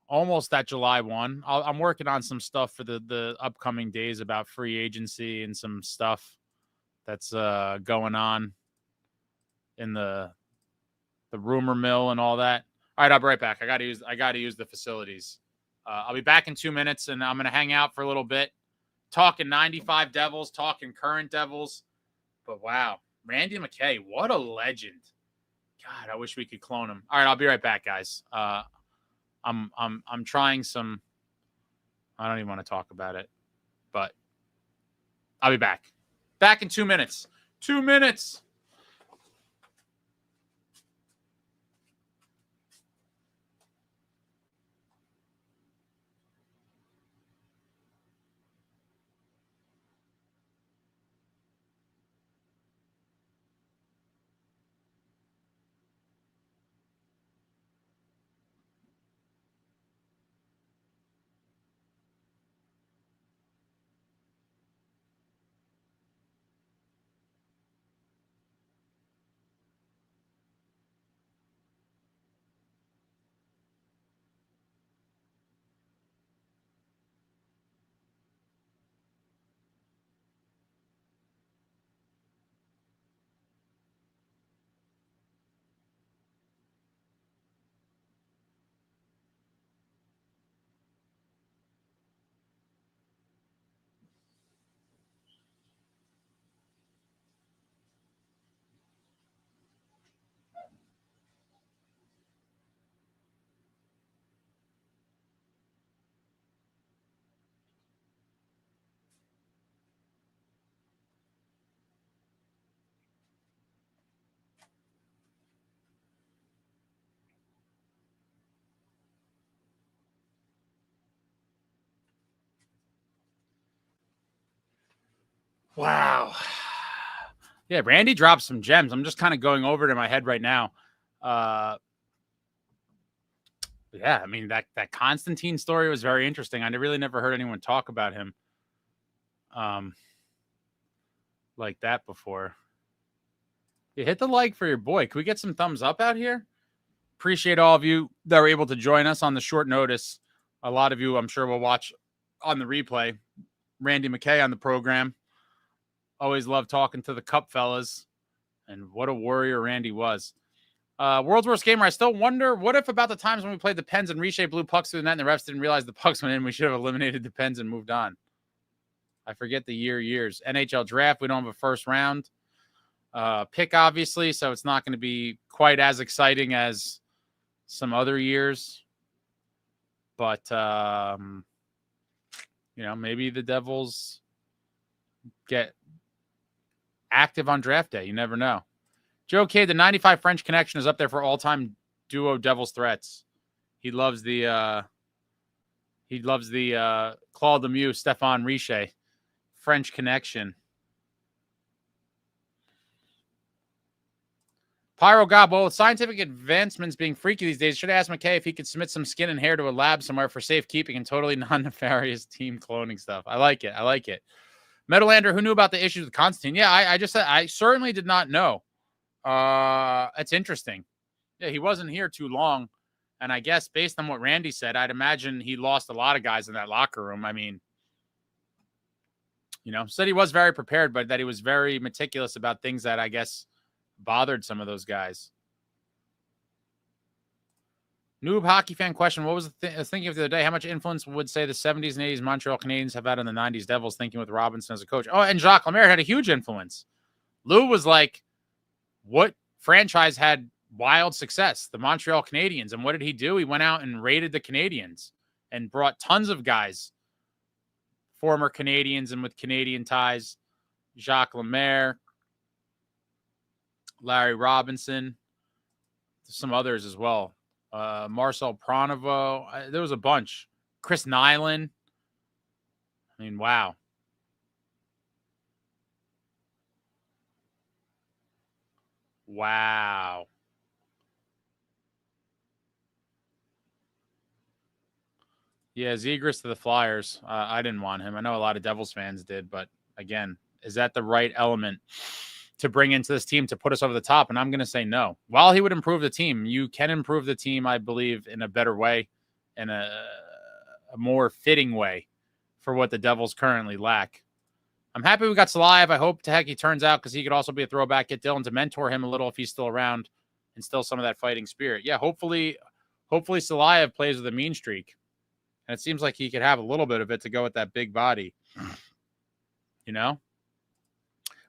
Almost that July 1. I'm working on some stuff for the upcoming days about free agency and some stuff that's going on in the rumor mill and all that. All right, I'll be right back. I got to use the facilities. I'll be back in 2 minutes, and I'm going to hang out for a little bit. Talking 95 Devils, talking current Devils. But wow, Randy McKay, what a legend. God, I wish we could clone him. All right, I'll be right back, guys. I'm trying some, I don't even want to talk about it, but I'll be back. Back in 2 minutes. 2 minutes. Wow. Yeah, Randy dropped some gems. I'm just kind of going over it in my head right now. Yeah, I mean, that Constantine story was very interesting. I really never heard anyone talk about him like that before. Yeah, hit the like for your boy. Can we get some thumbs up out here? Appreciate all of you that were able to join us on the short notice. A lot of you, I'm sure, will watch on the replay. Randy McKay on the program. Always love talking to the Cup fellas. And what a warrior Randy was. World's Worst Gamer, I still wonder, what if about the times when we played the Pens and Riche blew pucks through the net and the refs didn't realize the pucks went in, we should have eliminated the Pens and moved on. I forget the years. NHL draft, we don't have a first round pick, obviously, so it's not going to be quite as exciting as some other years. But, maybe the Devils get active on draft day. You never know. Joe K, the 95 French Connection is up there for all-time duo Devils threats. He loves the Claude Lemieux, Stéphane Richer, French Connection. Pyro God, well, with scientific advancements being freaky these days, should I ask McKay if he could submit some skin and hair to a lab somewhere for safekeeping and totally non-nefarious team cloning stuff? I like it. I like it. Metalander, who knew about the issues with Constantine? Yeah, I just said I certainly did not know. It's interesting. Yeah, he wasn't here too long. And I guess based on what Randy said, I'd imagine he lost a lot of guys in that locker room. I mean, said he was very prepared, but that he was very meticulous about things that I guess bothered some of those guys. Noob hockey fan question. What was I was thinking of the other day? How much influence would say the 70s and 80s Montreal Canadiens have had on the 90s Devils, thinking with Robinson as a coach? Oh, and Jacques Lemaire had a huge influence. Lou was like, what franchise had wild success? The Montreal Canadiens. And what did he do? He went out and raided the Canadiens and brought tons of guys, former Canadians and with Canadian ties. Jacques Lemaire, Larry Robinson, some others as well. Marcel Pronovo. There was a bunch. Chris Nyland. I mean, wow. Wow. Yeah, Zegras to the Flyers. I didn't want him. I know a lot of Devils fans did, but again, is that the right element to bring into this team to put us over the top? And I'm going to say no. While he would improve the team, you can improve the team, I believe, in a better way, in a more fitting way for what the Devils currently lack. I'm happy we got Salayev. I hope to heck he turns out, because he could also be a throwback. Get Dylan to mentor him a little if he's still around, instill some of that fighting spirit. Yeah, hopefully Salayev plays with a mean streak. And it seems like he could have a little bit of it to go with that big body.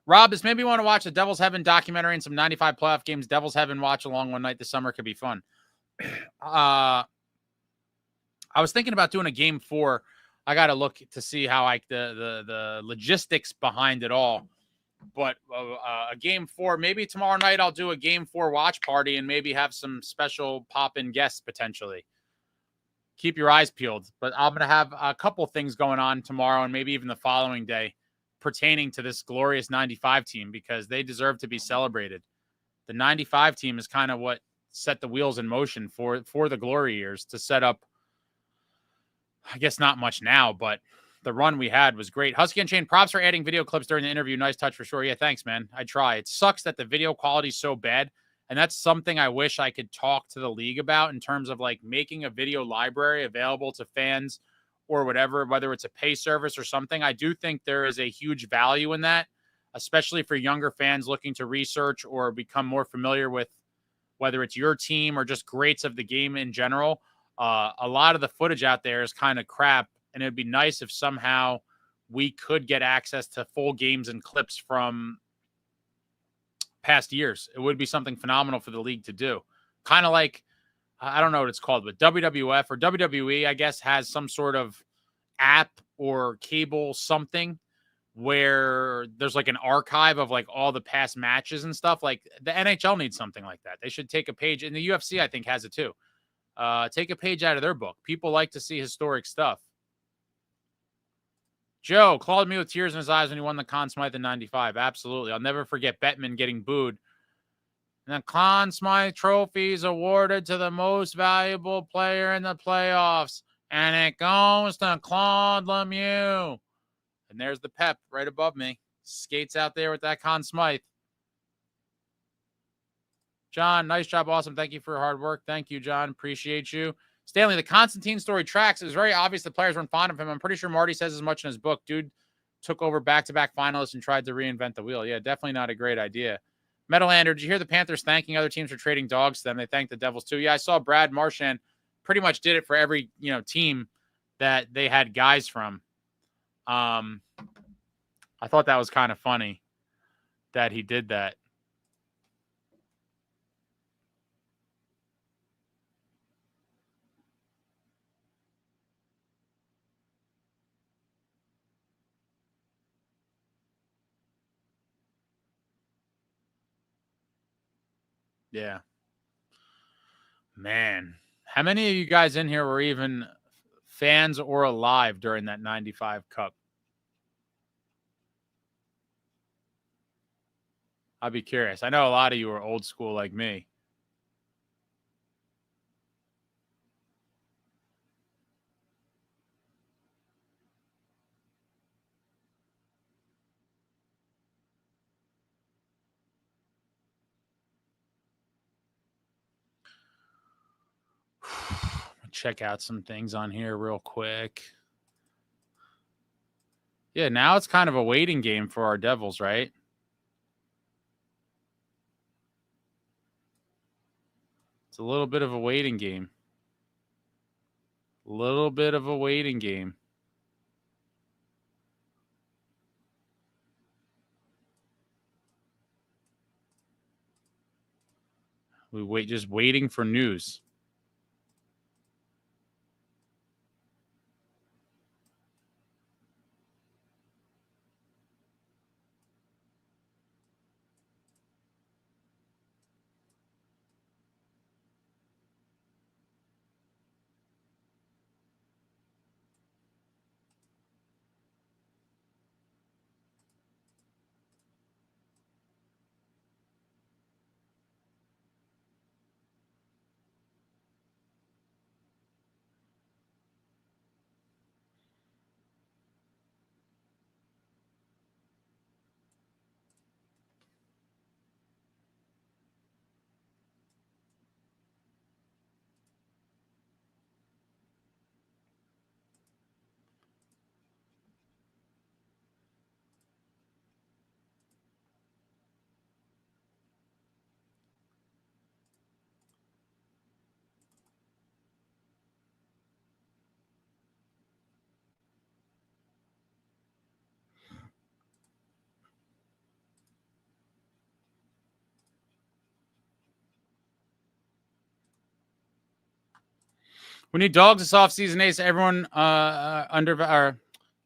Rob, this made me want to watch the Devil's Heaven documentary and some 95 playoff games. Devil's Heaven watch along one night this summer could be fun. I was thinking about doing a game 4. I got to look to see how the logistics behind it all. But a game 4, maybe tomorrow night I'll do a game 4 watch party and maybe have some special pop-in guests potentially. Keep your eyes peeled. But I'm going to have a couple things going on tomorrow and maybe even the following day pertaining to this glorious 95 team, because they deserve to be celebrated. The 95 team is kind of what set the wheels in motion for the glory years to set up, I guess not much now, but the run we had was great. Husky Unchained, props for adding video clips during the interview. Nice touch for sure. Yeah, thanks, man. I try. It sucks that the video quality is so bad. And that's something I wish I could talk to the league about in terms of like making a video library available to fans or whatever, whether it's a pay service or something. I do think there is a huge value in that, especially for younger fans looking to research or become more familiar with whether it's your team or just greats of the game in general. A lot of the footage out there is kind of crap, and it'd be nice if somehow we could get access to full games and clips from past years. It would be something phenomenal for the league to do. Kind of like, I don't know what it's called, but WWF or WWE, I guess, has some sort of app or cable something where there's like an archive of like all the past matches and stuff. Like the NHL needs something like that. They should take a page, and the UFC, I think, has it too. Take a page out of their book. People like to see historic stuff. Joe, Claude Lemieux with tears in his eyes when he won the Conn Smythe in 95. Absolutely. I'll never forget Bettman getting booed. And the Conn Smythe trophy is awarded to the most valuable player in the playoffs. And it goes to Claude Lemieux. And there's the Pep right above me. Skates out there with that Conn Smythe. John, nice job. Awesome. Thank you for your hard work. Thank you, John. Appreciate you. Stanley, the Constantine story tracks. It was very obvious the players weren't fond of him. I'm pretty sure Marty says as much in his book. Dude took over back-to-back finalists and tried to reinvent the wheel. Yeah, definitely not a great idea. Metalander, did you hear the Panthers thanking other teams for trading dogs to them? They thanked the Devils too. Yeah, I saw Brad Marchand pretty much did it for every team that they had guys from. I thought that was kind of funny that he did that. Yeah. Man, how many of you guys in here were even fans or alive during that 95 Cup? I'll be curious. I know a lot of you are old school like me. Check out some things on here real quick. Yeah, now it's kind of a waiting game for our Devils, right? It's a little bit of a waiting game. A little bit of a waiting game. Just waiting for news. We need dogs this offseason, Ace. Everyone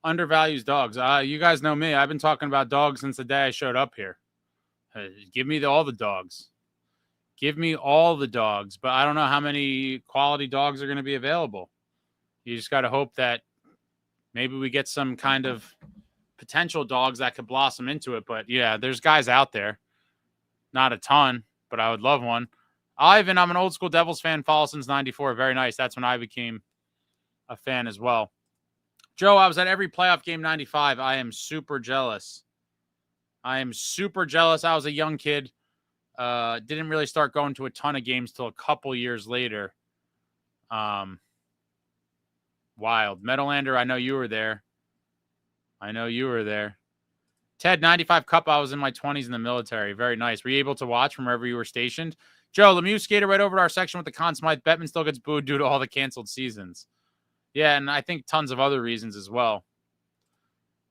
undervalues dogs. You guys know me. I've been talking about dogs since the day I showed up here. Give me all the dogs. Give me all the dogs. But I don't know how many quality dogs are going to be available. You just got to hope that maybe we get some kind of potential dogs that could blossom into it. But, yeah, there's guys out there. Not a ton, but I would love one. Ivan, I'm an old school Devils fan, follow since 94. Very nice. That's when I became a fan as well. Joe, I was at every playoff game 95. I am super jealous. I was a young kid. Didn't really start going to a ton of games till a couple years later. Wild. Meadowlander, I know you were there. Ted, 95 Cup, I was in my 20s in the military. Very nice. Were you able to watch from wherever you were stationed? Joe, Lemieux skated right over to our section with the Conn Smythe. Bettman still gets booed due to all the canceled seasons. Yeah, and I think tons of other reasons as well.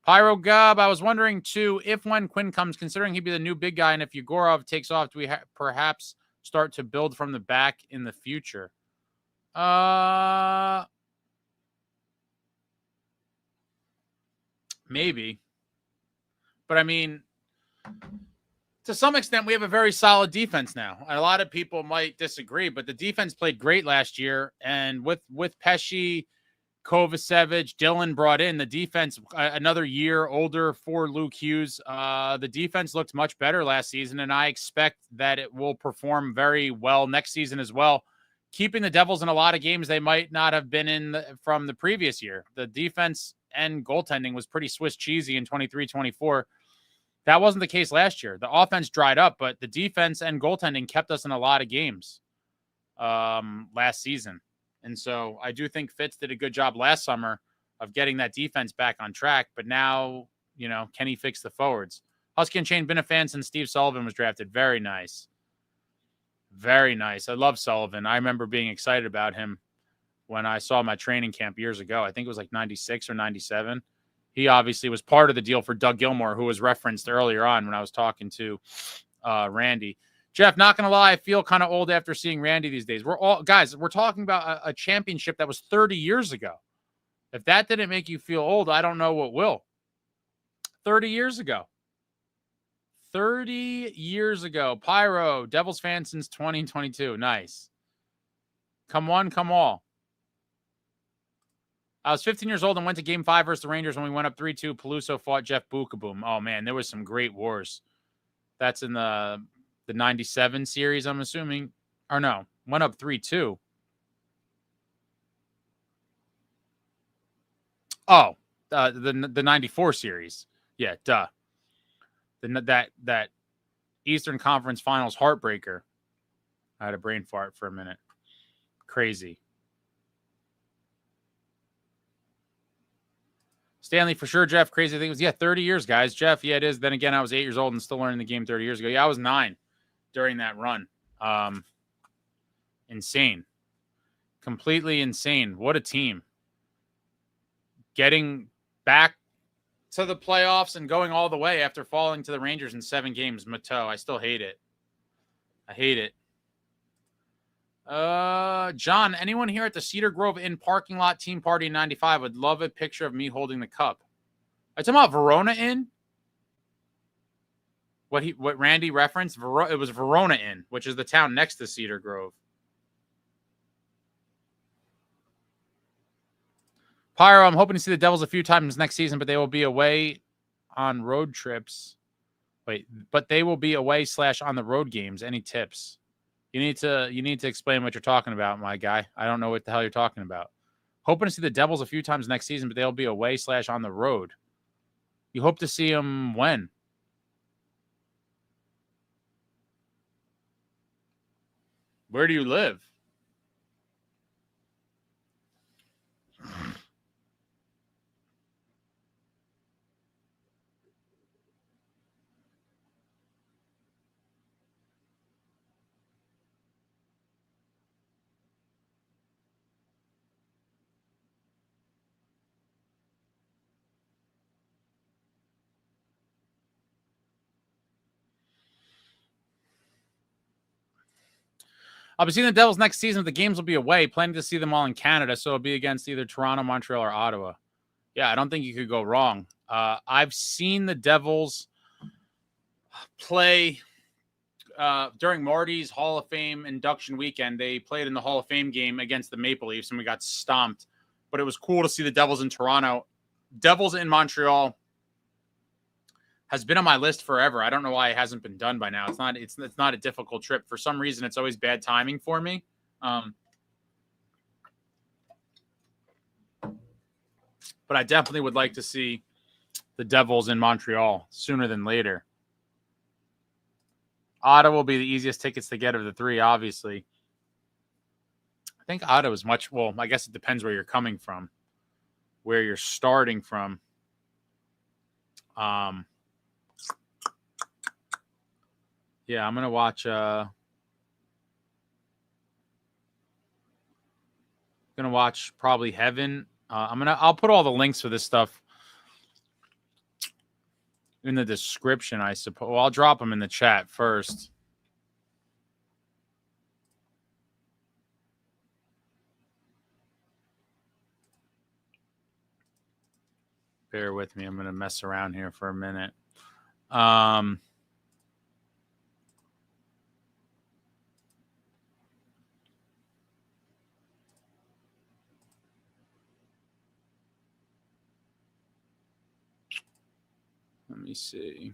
Pyro Gub, I was wondering, too, if when Quinn comes, considering he'd be the new big guy, and if Yegorov takes off, do we perhaps start to build from the back in the future? Maybe. But, I mean, to some extent, we have a very solid defense now. A lot of people might disagree, but the defense played great last year. And with Pesci, Kovacevic, Dylan brought in the defense another year older for Luke Hughes. The defense looked much better last season, and I expect that it will perform very well next season as well, keeping the Devils in a lot of games they might not have been in from the previous year. The defense and goaltending was pretty Swiss cheesy in 23-24. That wasn't the case last year. The offense dried up, but the defense and goaltending kept us in a lot of games last season. And so I do think Fitz did a good job last summer of getting that defense back on track. But now, can he fix the forwards? Husky and Chain, been a fan since Steve Sullivan was drafted. Very nice. Very nice. I love Sullivan. I remember being excited about him when I saw my training camp years ago. I think it was like 96 or 97. He obviously was part of the deal for Doug Gilmour, who was referenced earlier on when I was talking to Randy. Jeff, not going to lie, I feel kind of old after seeing Randy these days. We're talking about a championship that was 30 years ago. If that didn't make you feel old, I don't know what will. 30 years ago. 30 years ago. Pyro, Devils fan since 2022. Nice. Come one, come all. I was 15 years old and went to Game 5 versus the Rangers when we went up 3-2. Peluso fought Jeff Bukaboom. Oh, man, there was some great wars. That's in the 97 series, I'm assuming. Or no, went up 3-2. Oh, the 94 series. Yeah, duh. That Eastern Conference Finals heartbreaker. I had a brain fart for a minute. Crazy. Stanley, for sure, Jeff. Crazy thing was, 30 years, guys. Jeff, yeah, it is. Then again, I was 8 years old and still learning the game 30 years ago. Yeah, I was 9 during that run. Insane. Completely insane. What a team. Getting back to the playoffs and going all the way after falling to the Rangers in 7 games. Mateau, I still hate it. I hate it. John, anyone here at the Cedar Grove Inn parking lot team party in 95 would love a picture of me holding the cup. Are you talking about Verona Inn? What Randy referenced? It was Verona Inn, which is the town next to Cedar Grove. Pyro, I'm hoping to see the Devils a few times next season, but they will be away on road trips. But they will be away / on the road games. Any tips? You need to explain what you're talking about, my guy. I don't know what the hell you're talking about. Hoping to see the Devils a few times next season, but they'll be away / on the road. You hope to see them when? Where do you live? I'll be seeing the Devils next season, but the games will be away. Planning to see them all in Canada, so it'll be against either Toronto, Montreal, or Ottawa. Yeah, I don't think you could go wrong. I've seen the Devils play during Marty's Hall of Fame induction weekend. They played in the Hall of Fame game against the Maple Leafs, and we got stomped. But it was cool to see the Devils in Toronto. Devils in Montreal has been on my list forever. I don't know why it hasn't been done by now. It's not a difficult trip. For some reason, it's always bad timing for me. But I definitely would like to see the Devils in Montreal sooner than later. Ottawa will be the easiest tickets to get of the 3, obviously. I think Ottawa is much, well, I guess it depends where you're coming from, where you're starting from. Yeah, I'm gonna watch. Gonna watch probably Heaven. I'll put all the links for this stuff in the description, I suppose. Well, I'll drop them in the chat first. Bear with me. I'm gonna mess around here for a minute. Let me see.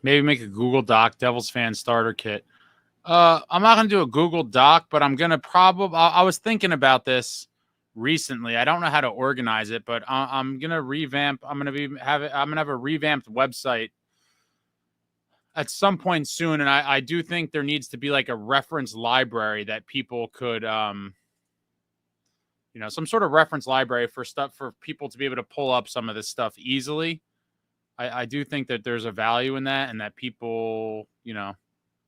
Maybe make a Google Doc, Devils fan starter kit. I'm not going to do a Google Doc, but I'm going to probably, I was thinking about this recently. I don't know how to organize it, but I'm going to revamp. I'm going to have a revamped website at some point soon. And I do think there needs to be like a reference library that people could, some sort of reference library for stuff for people to be able to pull up some of this stuff easily. I do think that there's a value in that and that people,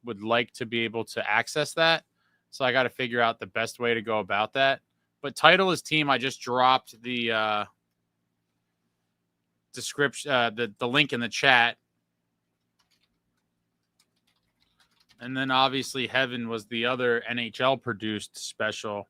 would like to be able to access that. So I got to figure out the best way to go about that. But title is team. I just dropped the description, the link in the chat. And then obviously Heaven was the other NHL produced special.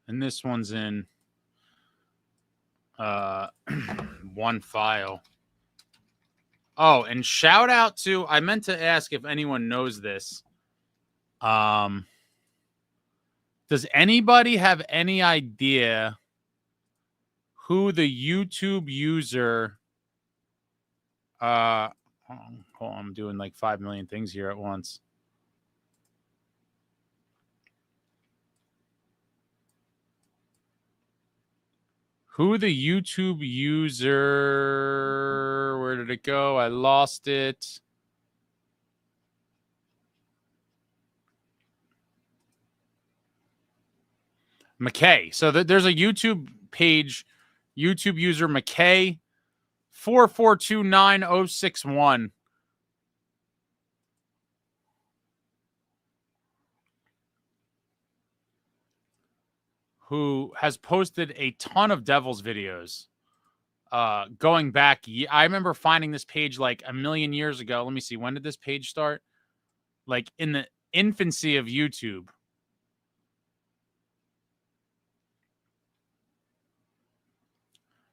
And this one's in one file. Oh, and shout out to, I meant to ask if anyone knows this. Does anybody have any idea who the YouTube user, hold on, I'm doing like 5 million things here at once. Who the YouTube user, where did it go? I lost it. McKay. So there's a YouTube page, YouTube user McKay 4429061. Who has posted a ton of Devils videos going back. I remember finding this page like a million years ago. Let me see. When did this page start? Like in the infancy of YouTube.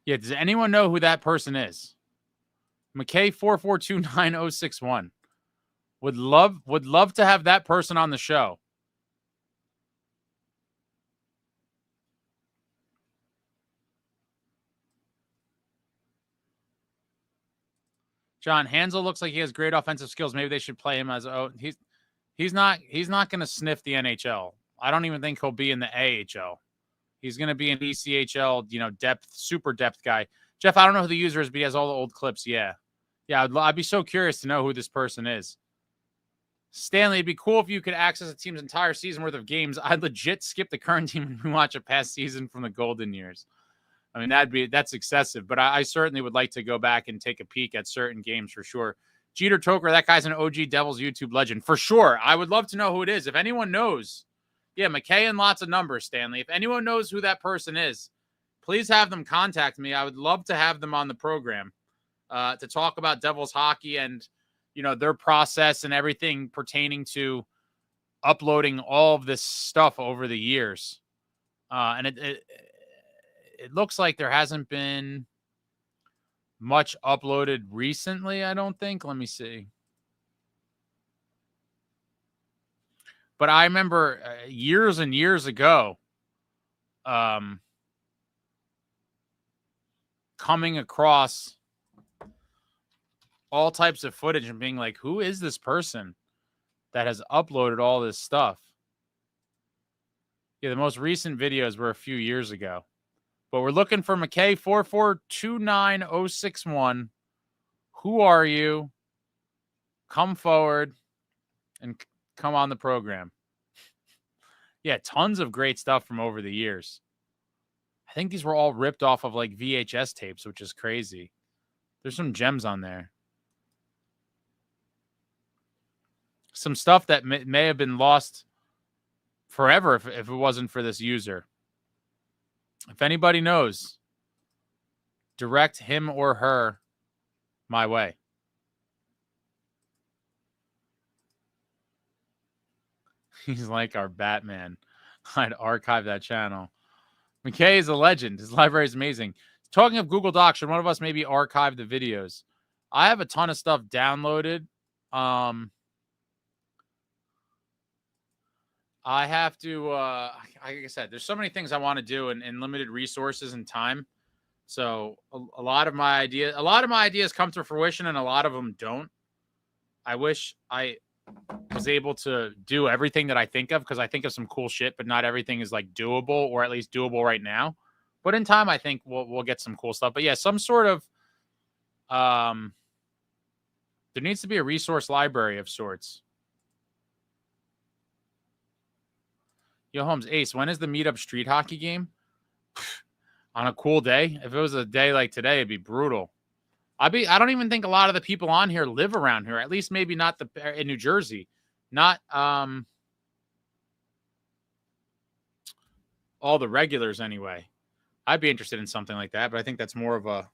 Yeah, does anyone know who that person is? McKay 4429061. Would love to have that person on the show. John Hansel looks like he has great offensive skills. Maybe they should play him as he's not going to sniff the NHL. I don't even think he'll be in the AHL. He's going to be an ECHL, depth, super depth guy. Jeff, I don't know who the user is, but he has all the old clips. Yeah. I'd be so curious to know who this person is. Stanley, it'd be cool if you could access a team's entire season worth of games. I'd legit skip the current team and watch a past season from the golden years. I mean, that's excessive, but I certainly would like to go back and take a peek at certain games for sure. Jeter Toker, that guy's an OG Devils YouTube legend for sure. I would love to know who it is. If anyone knows, yeah, McKay and lots of numbers, Stanley. If anyone knows who that person is, please have them contact me. I would love to have them on the program to talk about Devils hockey and, their process and everything pertaining to uploading all of this stuff over the years. And it looks like there hasn't been much uploaded recently, I don't think. Let me see. But I remember years and years ago coming across all types of footage and being like, who is this person that has uploaded all this stuff? Yeah, the most recent videos were a few years ago. But we're looking for McKay 4429061. Who are you? Come forward and come on the program. Yeah, tons of great stuff from over the years. I think these were all ripped off of like VHS tapes, which is crazy. There's some gems on there. Some stuff that may have been lost forever if it wasn't for this user. If anybody knows, direct him or her my way. He's like our Batman. I'd archive that channel. McKay is a legend. His library is amazing. Talking of Google Docs, should one of us maybe archive the videos? I have a ton of stuff downloaded. I have to, like I said, there's so many things I want to do in limited resources and time. So a lot of my ideas come to fruition and a lot of them don't. I wish I was able to do everything that I think of because I think of some cool shit, but not everything is like doable or at least doable right now. But in time, I think we'll get some cool stuff. But yeah, some sort of, there needs to be a resource library of sorts. Yo, Holmes, Ace, when is the meetup street hockey game? On a cool day? If it was a day like today, it'd be brutal. I don't even think a lot of the people on here live around here. At least maybe not in New Jersey. Not all the regulars anyway. I'd be interested in something like that, but I think that's more of a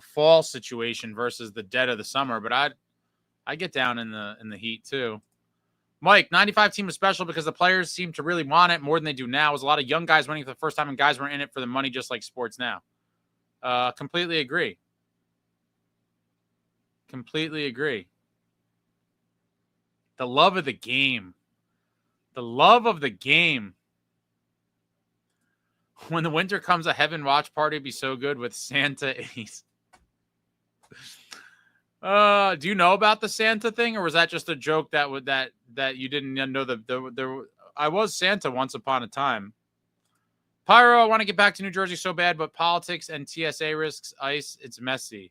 fall situation versus the dead of the summer. But I get down in the heat too. Mike, 95 team was special because the players seem to really want it more than they do now. It was a lot of young guys winning for the first time, and guys weren't in it for the money, just like sports now. Completely agree. Completely agree. The love of the game. The love of the game. When the winter comes, a heaven watch party would be so good with Santa Ace. Do you know about the Santa thing, or was that just a joke that you didn't know the I was Santa once upon a time. Pyro, I want to get back to New Jersey so bad, but politics and TSA risks ice, it's messy.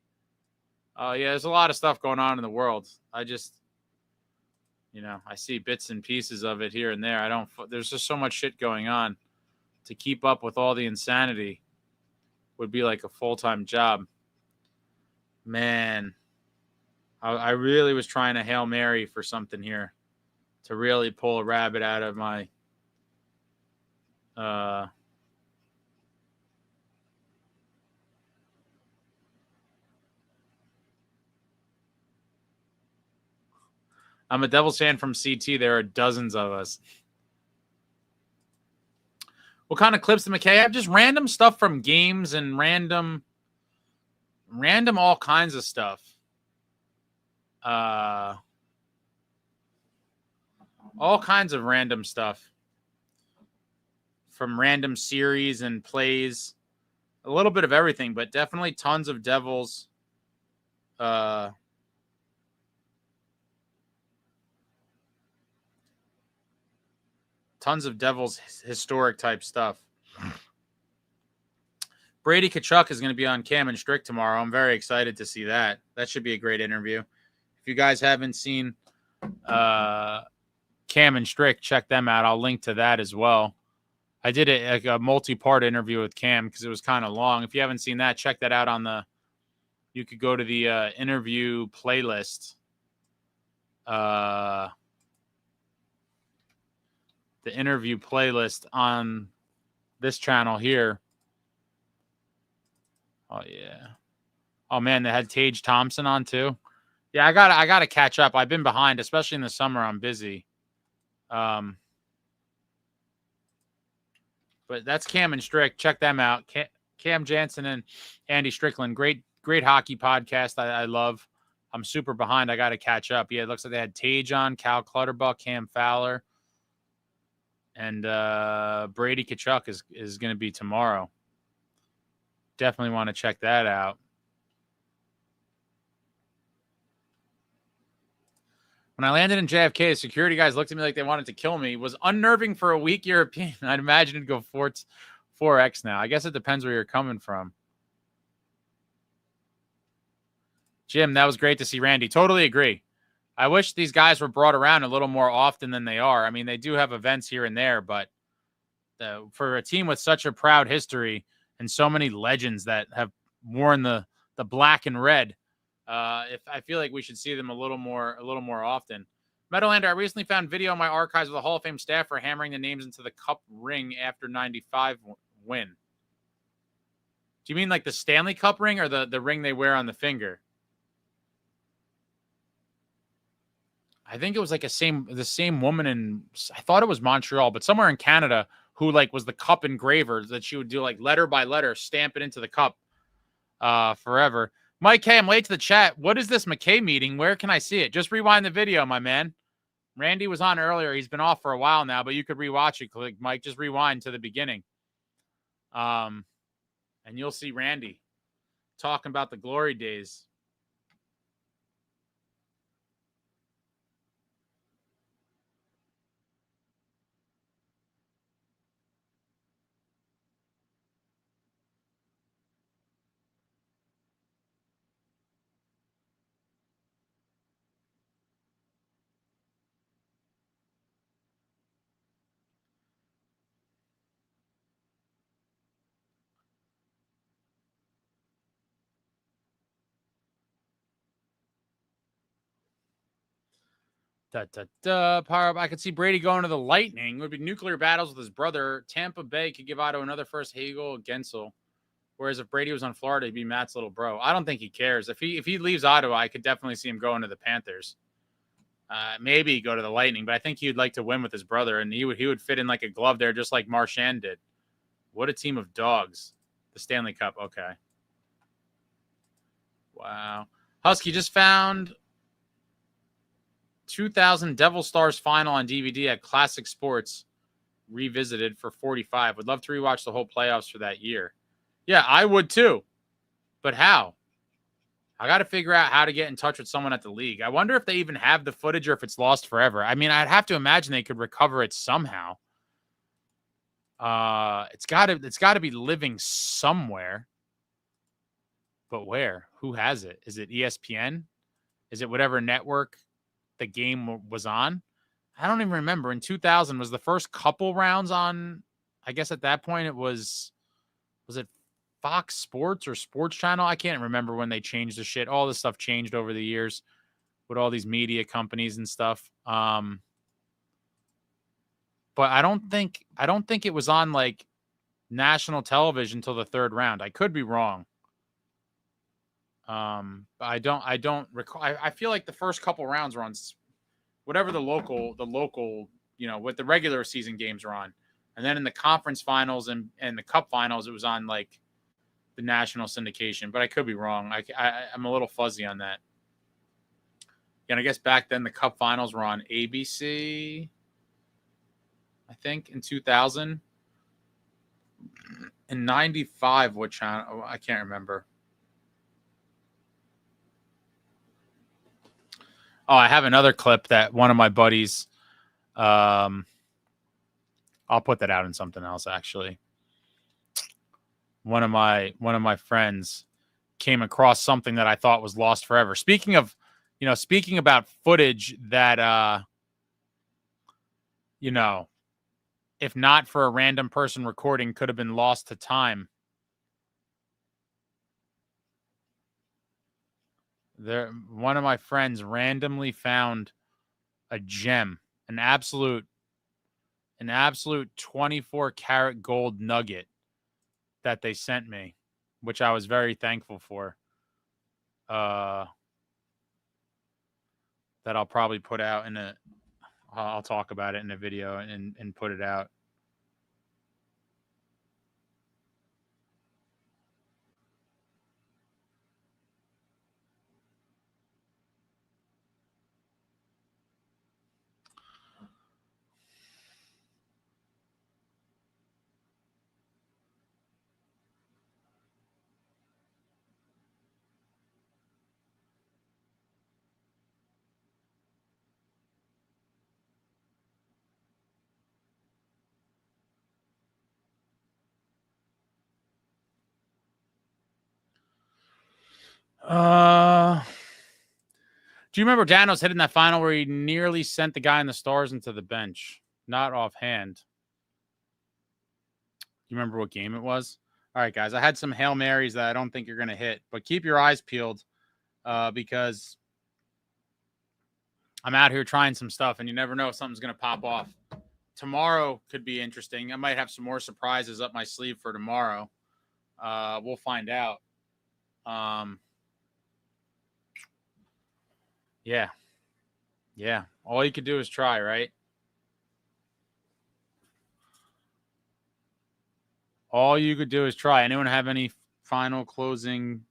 Yeah, there's a lot of stuff going on in the world. I just, I see bits and pieces of it here and there. There's just so much shit going on. To keep up with all the insanity would be like a full-time job. Man, I really was trying to Hail Mary for something here to really pull a rabbit out of my I'm a Devils fan from CT. There are dozens of us. What kind of clips did McKay have? Just random stuff from games and random all kinds of stuff. All kinds of random stuff from random series and plays. A little bit of everything, but definitely tons of Devils. Tons of Devils historic type stuff. Brady Tkachuk is going to be on Cam and Strick tomorrow. I'm very excited to see that. That should be a great interview. If you guys haven't seen Cam and Strick, check them out. I'll link to that as well. I did a multi-part interview with Cam because it was kind of long. If you haven't seen that, check that out you could go to the interview playlist. The interview playlist on this channel here. Oh yeah. Oh man, they had Tage Thompson on too. Yeah, I gotta catch up. I've been behind, especially in the summer. I'm busy. But that's Cam and Strick. Check them out. Cam Jansen and Andy Strickland. Great hockey podcast. I love. I'm super behind. I got to catch up. Yeah, it looks like they had Tage on, Cal Clutterbuck, Cam Fowler. And Brady Tkachuk is going to be tomorrow. Definitely want to check that out. When I landed in JFK, the security guys looked at me like they wanted to kill me. It was unnerving for a weak European. I'd imagine it'd go 4x now. I guess it depends where you're coming from. Jim, that was great to see Randy. Totally agree. I wish these guys were brought around a little more often than they are. I mean, they do have events here and there, but for a team with such a proud history and so many legends that have worn the black and red, if I feel like we should see them a little more often. Meadowlander, I recently found video in my archives of the Hall of Fame staffer hammering the names into the cup ring after 95 win. Do you mean like the Stanley Cup ring or the ring they wear on the finger? I think it was like the same woman in, I thought it was Montreal, but somewhere in Canada who like was the cup engraver that she would do like letter by letter, stamp it into the cup forever. Mike K, I'm late to the chat. What is this McKay meeting? Where can I see it? Just rewind the video, my man. Randy was on earlier. He's been off for a while now, but you could rewatch it. Click, Mike, just rewind to the beginning. And you'll see Randy talking about the glory days. Power up. I could see Brady going to the Lightning. It would be nuclear battles with his brother. Tampa Bay could give Otto another first Hagel Gensel. Whereas if Brady was on Florida, he'd be Matt's little bro. I don't think he cares. If he leaves Ottawa, I could definitely see him going to the Panthers. Maybe go to the Lightning, but I think he'd like to win with his brother, and he would fit in like a glove there, just like Marchand did. What a team of dogs. The Stanley Cup. Okay. Wow. Husky just found 2000 Devil Stars final on DVD at Classic Sports Revisited for 45. Would love to rewatch the whole playoffs for that year. Yeah, I would too. But how? I got to figure out how to get in touch with someone at the league. I wonder if they even have the footage or if it's lost forever. I mean, I'd have to imagine they could recover it somehow. It's got to be living somewhere. But where? Who has it? Is it ESPN? Is it whatever network the game was on? I don't even remember. In 2000 was the first couple rounds on, I guess at that point it was it Fox Sports or Sports Channel? I can't remember when they changed the shit. All this stuff changed over the years with all these media companies and stuff. But I don't think it was on like national television until the third round. I could be wrong. But I don't recall. I feel like the first couple rounds were on whatever the local, what the regular season games are on. And then in the conference finals and the cup finals, it was on like the national syndication, but I could be wrong. I'm a little fuzzy on that. And I guess back then the cup finals were on ABC, I think, in 2000. In 95, what channel? I can't remember. Oh, I have another clip that one of my buddies, I'll put that out in something else, actually. One of my friends came across something that I thought was lost forever. Speaking about footage that, if not for a random person recording, could have been lost to time. One of my friends randomly found a gem, an absolute 24 karat gold nugget that they sent me, which I was very thankful for. That I'll probably put out I'll talk about it in a video and put it out. Do you remember Danos hitting that final where he nearly sent the guy in the Stars into the bench? Not offhand. Do you remember what game it was? All right, guys. I had some Hail Marys that I don't think you're going to hit, but keep your eyes peeled because I'm out here trying some stuff, and you never know if something's going to pop off. Tomorrow could be interesting. I might have some more surprises up my sleeve for tomorrow. We'll find out. Yeah. All you could do is try, right? All you could do is try. Anyone have any final closing,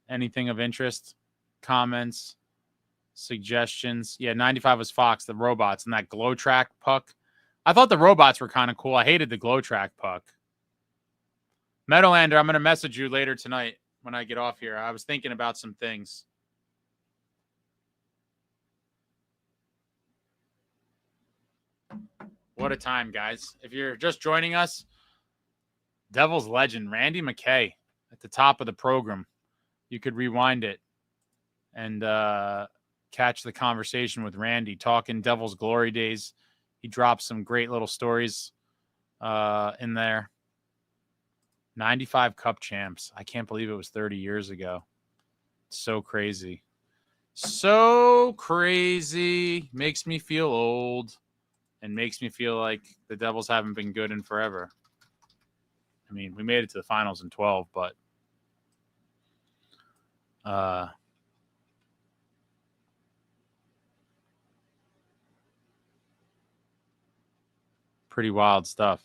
anything of interest, comments, suggestions? Yeah, 95 was Fox, the robots, and that glow track puck. I thought the robots were kind of cool. I hated the glow track puck. Meadowlander, I'm going to message you later tonight when I get off here. I was thinking about some things. What a time, guys. If you're just joining us, Devils legend, Randy McKay at the top of the program. You could rewind it and catch the conversation with Randy, talking Devils glory days. He dropped some great little stories in there. 95 Cup champs. I can't believe it was 30 years ago. It's so crazy. So crazy. Makes me feel old and makes me feel like the Devils haven't been good in forever. I mean, we made it to the finals in 12, but pretty wild stuff.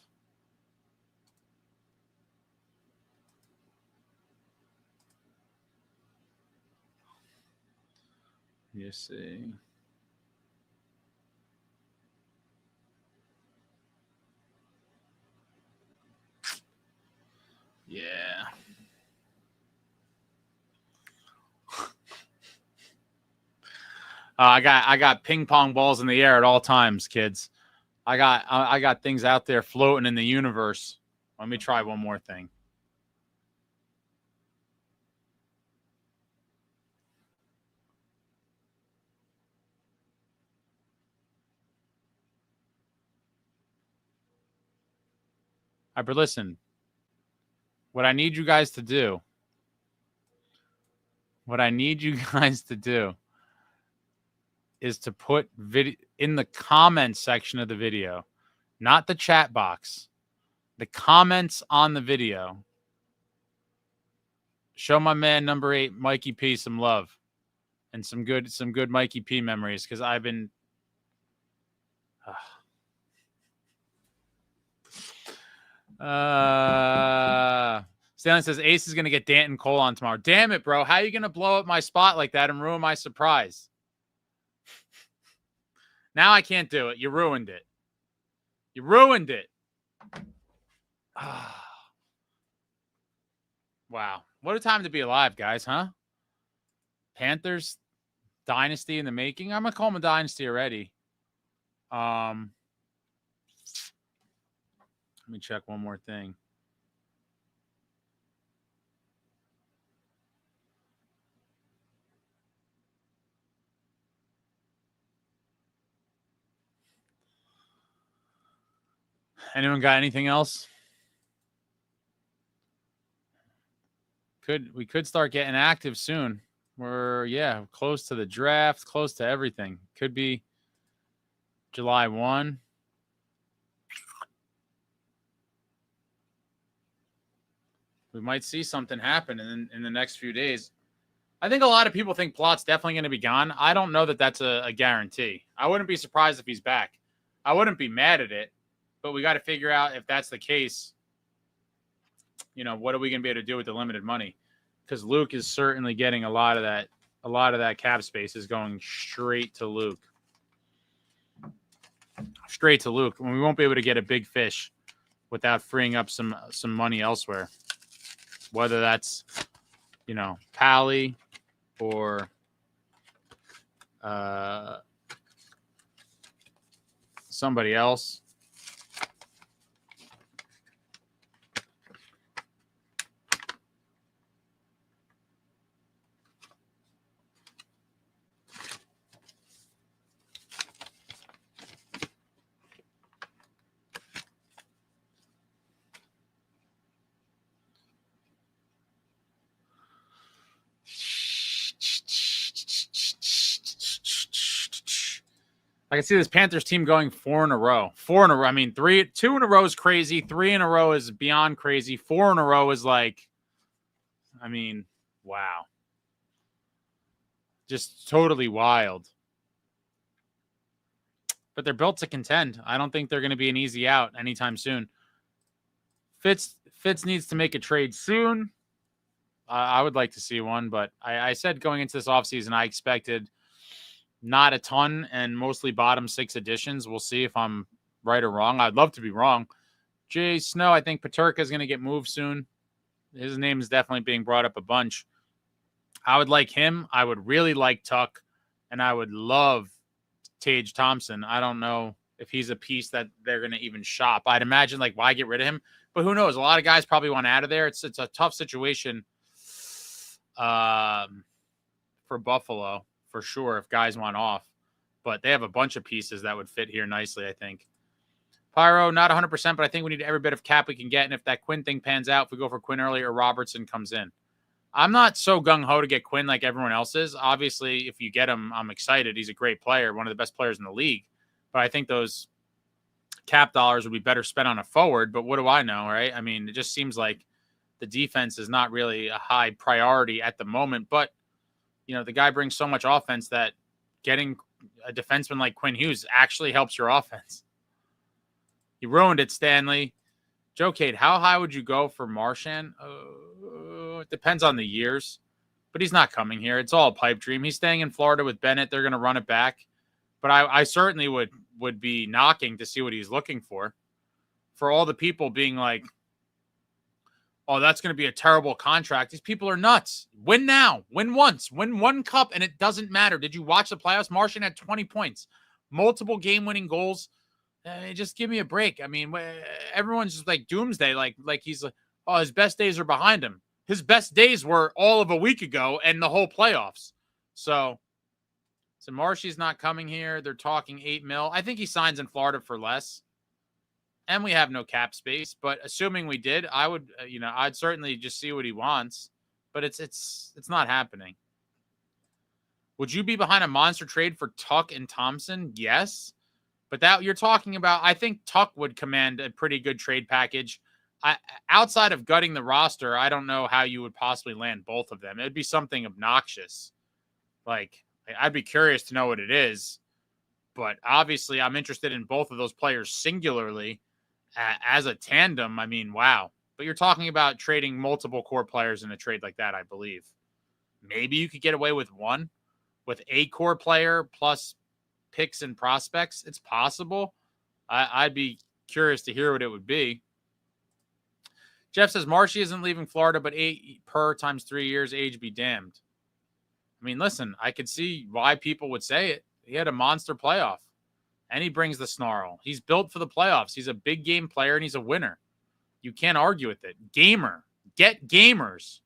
You see. Yeah. I got ping pong balls in the air at all times, kids. I got things out there floating in the universe. Let me try one more thing. All right, but listen. What I need you guys to do is to put video in the comments section of the video, not the chat box, the comments on the video. Show my man number 8, Mikey P, some love and some good Mikey P memories, because I've been Stanley says Ace is going to get Danton Cole on tomorrow. Damn it, bro. How are you going to blow up my spot like that and ruin my surprise? Now I can't do it. You ruined it. You ruined it. Wow. What a time to be alive, guys, huh? Panthers dynasty in the making. I'm going to call them a dynasty already. Let me check one more thing. Anyone got anything else? We could start getting active soon. We're close to the draft, close to everything. Could be July 1. We might see something happen in the next few days. I think a lot of people think Plot's definitely going to be gone. I don't know that that's a guarantee. I wouldn't be surprised if he's back. I wouldn't be mad at it, but we got to figure out if that's the case. You know, what are we going to be able to do with the limited money? Because Luke is certainly getting a lot of that cap space is going straight to Luke. Straight to Luke. And we won't be able to get a big fish without freeing up some money elsewhere. Whether that's, you know, Pally or somebody else. I can see this Panthers team going 4 in a row. 4 in a row. I mean, 2 in a row is crazy. 3 in a row is beyond crazy. 4 in a row is like, I mean, wow. Just totally wild. But they're built to contend. I don't think they're going to be an easy out anytime soon. Fitz needs to make a trade soon. I would like to see one, but I said going into this offseason, I expected not a ton and mostly bottom 6 additions. We'll see if I'm right or wrong. I'd love to be wrong. Jay Snow, I think Peterka is going to get moved soon. His name is definitely being brought up a bunch. I would like him. I would really like Tuck, and I would love Tage Thompson. I don't know if he's a piece that they're going to even shop. I'd imagine, like, why get rid of him? But who knows? A lot of guys probably want out of there. It's a tough situation for Buffalo, for sure, if guys want off. But they have a bunch of pieces that would fit here nicely, I think. Pyro, not 100%, but I think we need every bit of cap we can get. And if that Quinn thing pans out, if we go for Quinn early or Robertson comes in, I'm not so gung-ho to get Quinn like everyone else is. Obviously, if you get him, I'm excited. He's a great player, one of the best players in the league. But I think those cap dollars would be better spent on a forward. But what do I know, right? I mean, it just seems like the defense is not really a high priority at the moment. But, the guy brings so much offense that getting a defenseman like Quinn Hughes actually helps your offense. You ruined it, Stanley. Joe Cade, how high would you go for Marchand? It depends on the years, but he's not coming here. It's all a pipe dream. He's staying in Florida with Bennett. They're going to run it back. But I certainly would be knocking to see what he's looking for. For all the people being like, oh, that's going to be a terrible contract. These people are nuts. Win now. Win once. Win one cup, and it doesn't matter. Did you watch the playoffs? Marchand had 20 points. Multiple game-winning goals. Just give me a break. I mean, everyone's just like doomsday. Like he's like, oh, his best days are behind him. His best days were all of a week ago and the whole playoffs. So Marshy's not coming here. They're talking $8 million. I think he signs in Florida for less. And we have no cap space. But assuming we did, I would, I'd certainly just see what he wants. But it's not happening. Would you be behind a monster trade for Tuck and Thompson? Yes. But that you're talking about, I think Tuck would command a pretty good trade package. Outside of gutting the roster, I don't know how you would possibly land both of them. It'd be something obnoxious. Like, I'd be curious to know what it is. But obviously, I'm interested in both of those players singularly as a tandem. I mean, wow. But you're talking about trading multiple core players in a trade like that, I believe. Maybe you could get away with one, with a core player plus picks and prospects. It's possible. I'd be curious to hear what it would be. Jeff says Marshy isn't leaving Florida, but 8 per times 3 years, age be damned. I mean, listen, I could see why people would say it. He had a monster playoff, and he brings the snarl. He's built for the playoffs. He's a big game player, and he's a winner. You can't argue with it. Gamer. Get gamers.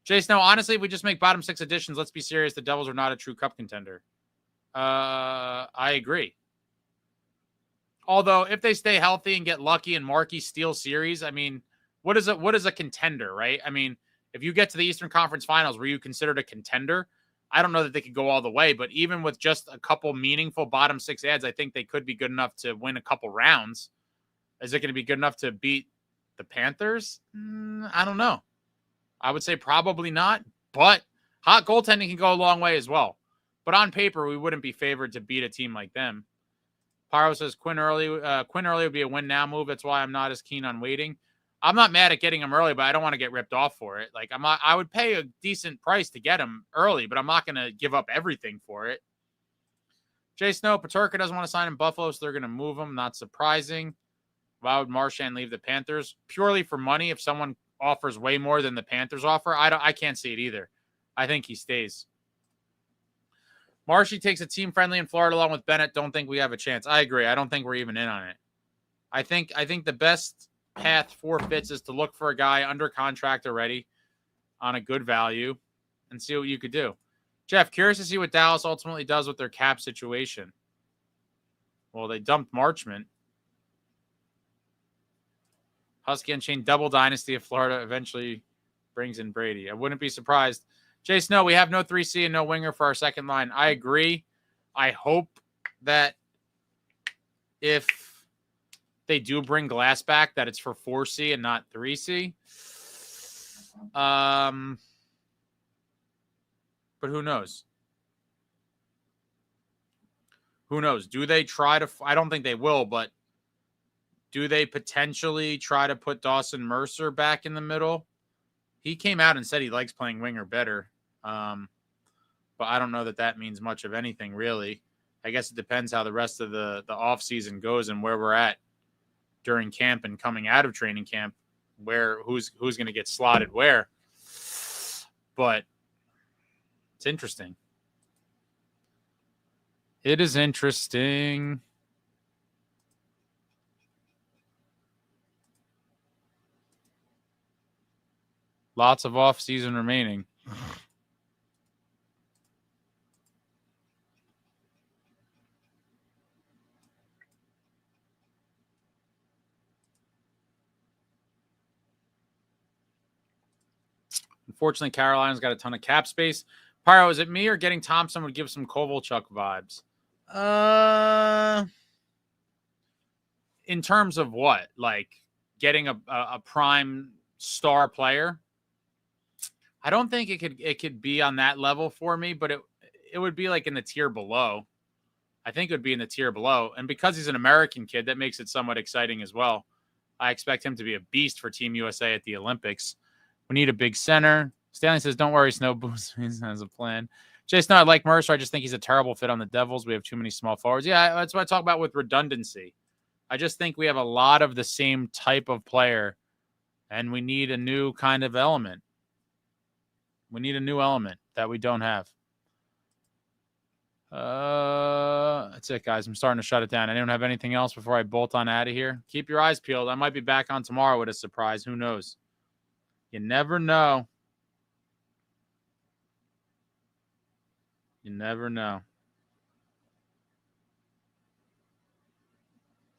Jason, no, honestly, if we just make bottom 6 additions, let's be serious. The Devils are not a true cup contender. I agree. Although, if they stay healthy and get lucky and Markey steal series, I mean, what is a contender, right? I mean, if you get to the Eastern Conference Finals, were you considered a contender? I don't know that they could go all the way, but even with just a couple meaningful bottom 6 ads, I think they could be good enough to win a couple rounds. Is it going to be good enough to beat the Panthers? I don't know. I would say probably not, but hot goaltending can go a long way as well. But on paper, we wouldn't be favored to beat a team like them. Pyro says Quinn early would be a win now move. That's why I'm not as keen on waiting. I'm not mad at getting him early, but I don't want to get ripped off for it. Like I would pay a decent price to get him early, but I'm not going to give up everything for it. Jay Snow, Paterka doesn't want to sign in Buffalo, so they're going to move him. Not surprising. Why would Marchand leave the Panthers? Purely for money. If someone offers way more than the Panthers offer, I can't see it either. I think he stays. Marshy takes a team friendly in Florida along with Bennett. Don't think we have a chance. I agree. I don't think we're even in on it. I think the best path for Fitz is to look for a guy under contract already on a good value and see what you could do. Jeff, curious to see what Dallas ultimately does with their cap situation. Well, they dumped Marchment. Husky Unchained double dynasty of Florida eventually brings in Brady. I wouldn't be surprised. Jay Snow, we have no 3C and no winger for our second line. I agree. I hope that if they do bring Glass back, that it's for 4C and not 3C. But who knows? Who knows? Do they try to – I don't think they will, but do they potentially try to put Dawson Mercer back in the middle? He came out and said he likes playing winger better. But I don't know that means much of anything, really. I guess it depends how the rest of the offseason goes and where we're at during camp and coming out of training camp, who's going to get slotted where. But it's interesting. It is interesting. Lots of off-season remaining. Unfortunately, Carolina's got a ton of cap space. Pyro, is it me or getting Thompson would give some Kovalchuk vibes? In terms of what? Like getting a prime star player? I don't think it could be on that level for me, but it would be like in the tier below. I think it would be in the tier below. And because he's an American kid, that makes it somewhat exciting as well. I expect him to be a beast for Team USA at the Olympics. We need a big center. Stanley says, don't worry, Snow Boost has a plan. Jason, I like Mercer. I just think he's a terrible fit on the Devils. We have too many small forwards. Yeah, that's what I talk about with redundancy. I just think we have a lot of the same type of player, and we need a new kind of element. We need a new element that we don't have. That's it, guys. I'm starting to shut it down. Anyone have anything else before I bolt on out of here? Keep your eyes peeled. I might be back on tomorrow with a surprise. Who knows? You never know. You never know.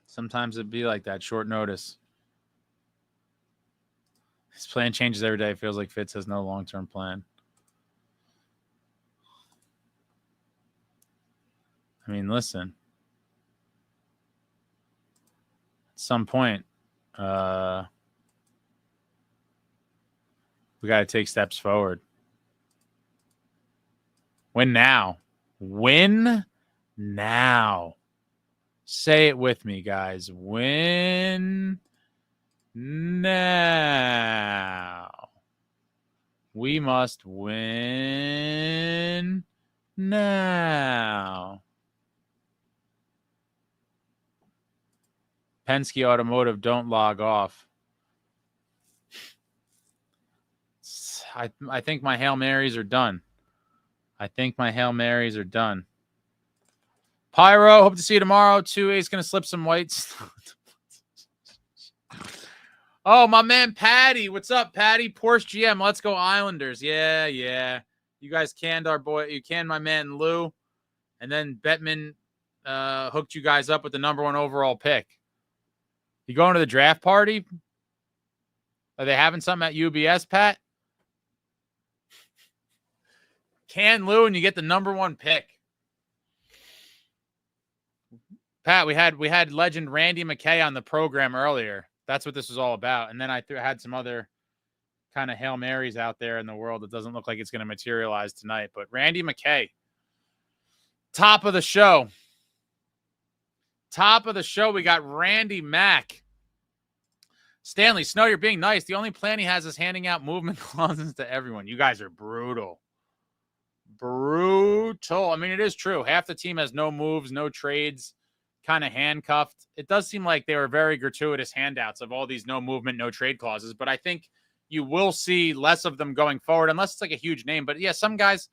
Sometimes it'd be like that, short notice. His plan changes every day. It feels like Fitz has no long-term plan. I mean, listen. At some point, we got to take steps forward. Win now. Win now. Say it with me, guys. Win now. We must win now. Penske Automotive, don't log off. I think my Hail Marys are done. Pyro, hope to see you tomorrow. 2A is going to slip some whites. Oh, my man Patty. What's up, Patty? Porsche GM. Let's go Islanders. Yeah. You guys canned our boy. You canned my man Lou. And then Bettman hooked you guys up with the #1 overall pick. You going to the draft party? Are they having something at UBS, Pat? Can Lou and you get the #1 pick. Pat, we had legend Randy McKay on the program earlier. That's what this was all about. And then I had some other kind of Hail Marys out there in the world that doesn't look like it's going to materialize tonight. But Randy McKay, top of the show. We got Randy Mack. Stanley, Snow, you're being nice. The only plan he has is handing out movement clauses to everyone. You guys are brutal. I mean, it is true. Half the team has no moves, no trades, kind of handcuffed. It does seem like they were very gratuitous handouts of all these no movement, no trade clauses. But I think you will see less of them going forward unless it's like a huge name. But yeah, some guys,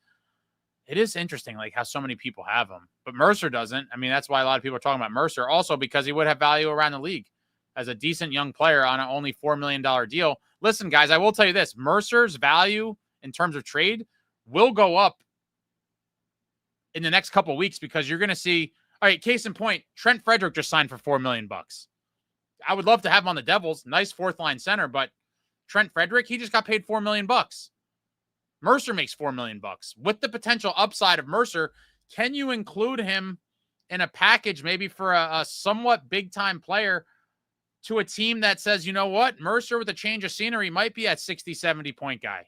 it is interesting like how so many people have them. But Mercer doesn't. I mean, that's why a lot of people are talking about Mercer. Also because he would have value around the league as a decent young player on an only $4 million deal. Listen, guys, I will tell you this. Mercer's value in terms of trade will go up in the next couple of weeks because you're going to see, all right, case in point, Trent Frederick just signed for $4 million. I would love to have him on the Devils. Nice fourth line center, but Trent Frederick, he just got paid $4 million. Mercer makes $4 million. With the potential upside of Mercer, can you include him in a package maybe for a somewhat big-time player to a team that says, you know what, Mercer with a change of scenery might be at 60, 70-point guy,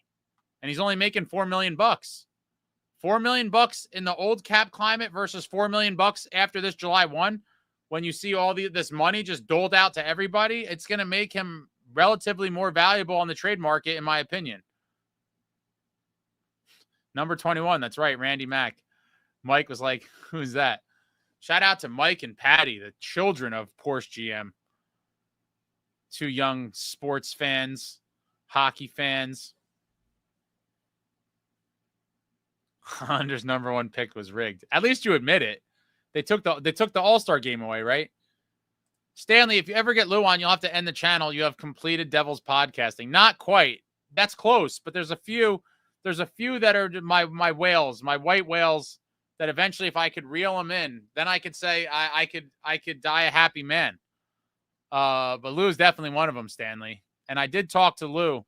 and he's only making $4 million. $4 million in the old cap climate versus $4 million after this July 1, when you see all this money just doled out to everybody, it's going to make him relatively more valuable on the trade market, in my opinion. Number 21, that's right, Randy Mack. Mike was like, who's that? Shout out to Mike and Patty, the children of Porsche GM. Two young sports fans, hockey fans. Hunter's #1 pick was rigged. At least you admit it. They took the All-Star game away, right? Stanley, if you ever get Lou on, you'll have to end the channel. You have completed Devils podcasting. Not quite. That's close, but there's a few that are my whales, my white whales, that eventually, if I could reel them in, then I could say I could die a happy man. But Lou is definitely one of them, Stanley. And I did talk to Lou.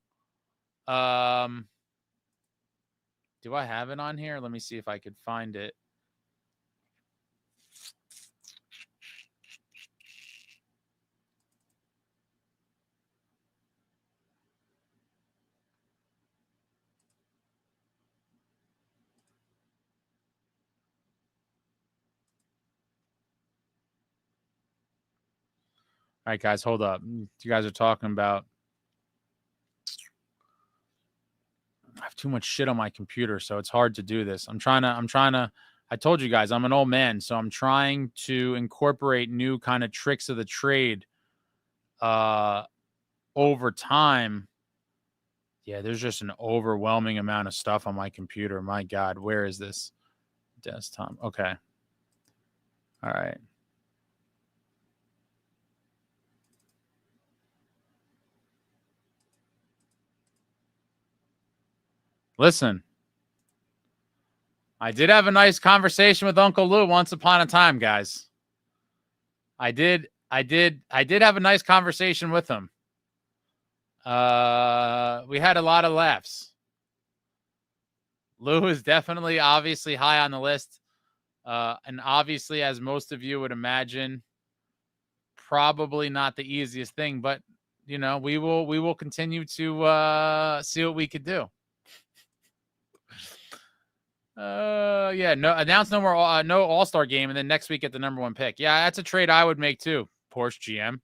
Do I have it on here? Let me see if I could find it. All right, guys, hold up. You guys are talking about. I have too much shit on my computer, so it's hard to do this. I'm trying to. I told you guys I'm an old man, so I'm trying to incorporate new kind of tricks of the trade over time. Yeah, there's just an overwhelming amount of stuff on my computer. My God, where is this? Desktop. Okay. All right. Listen, I did have a nice conversation with Uncle Lou once upon a time, guys. I did have a nice conversation with him. We had a lot of laughs. Lou is definitely, obviously, high on the list. And obviously, as most of you would imagine, probably not the easiest thing, but we will continue to see what we could do. Announce no more no All-Star game, and then next week get the number 1 pick. Yeah, that's a trade I would make too, Porsche GM.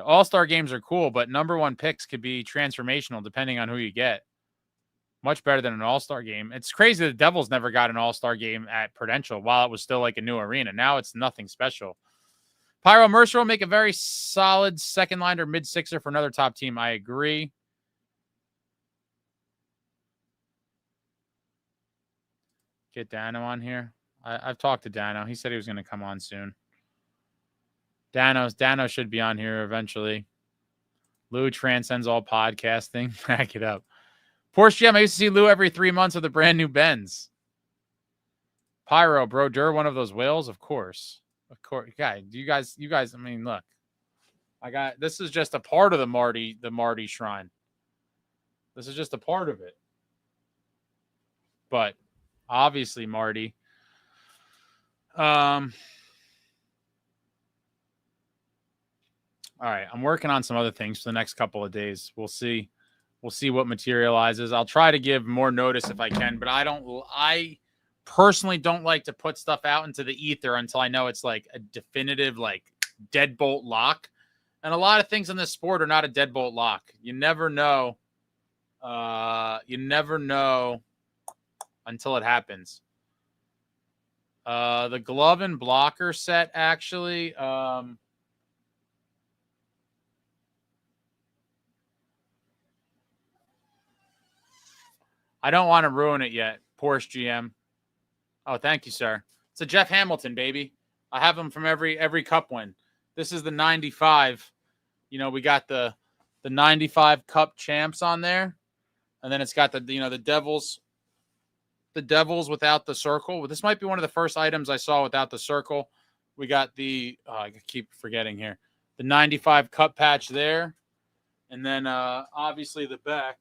All-Star games are cool, but number 1 picks could be transformational depending on who you get. Much better than an All-Star game. It's crazy the Devils never got an All-Star game at Prudential while it was still like a new arena. Now it's nothing special. Pyro Mercer will make a very solid second liner, mid-sixer for another top team. I agree. Get Dano on here. I've talked to Dano. He said he was going to come on soon. Dano should be on here eventually. Lou transcends all podcasting. Back it up. Porsche GM, I used to see Lou every 3 months with a brand new Benz. Pyro, Brodeur, one of those whales? Of course. Of course. Guy, you guys, I mean, look. This is just a part of the Marty shrine. This is just a part of it. But obviously, Marty. All right, I'm working on some other things for the next couple of days. We'll see. We'll see what materializes. I'll try to give more notice if I can, but I personally don't like to put stuff out into the ether until I know it's like a definitive, like, deadbolt lock. And a lot of things in this sport are not a deadbolt lock. You never know. You never know until it happens. The glove and blocker set, actually, I don't want to ruin it yet. Porsche GM. Oh, thank you, sir. It's a Jeff Hamilton, baby. I have him from every cup win. This is the 95. We got the 95 cup champs on there. And then it's got the Devils without the circle. This might be one of the first items I saw without the circle. We got I keep forgetting here. The 95 cup patch there. And then obviously the back.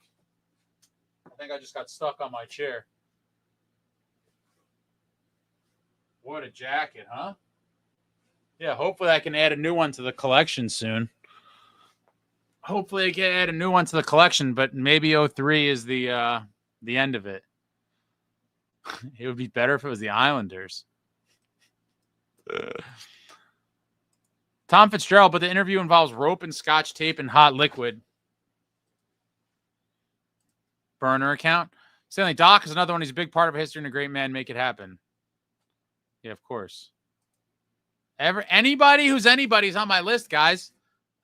I think I just got stuck on my chair. What a jacket, huh? Yeah, hopefully I can add a new one to the collection soon. Hopefully I can add a new one to the collection, but maybe 03 is the end of it. It would be better if it was the Islanders. Tom Fitzgerald, but the interview involves rope and scotch tape and hot liquid. Burner account. Stanley, Doc is another one. He's a big part of history and a great man. Make it happen. Yeah, of course. Anybody who's anybody's on my list, guys.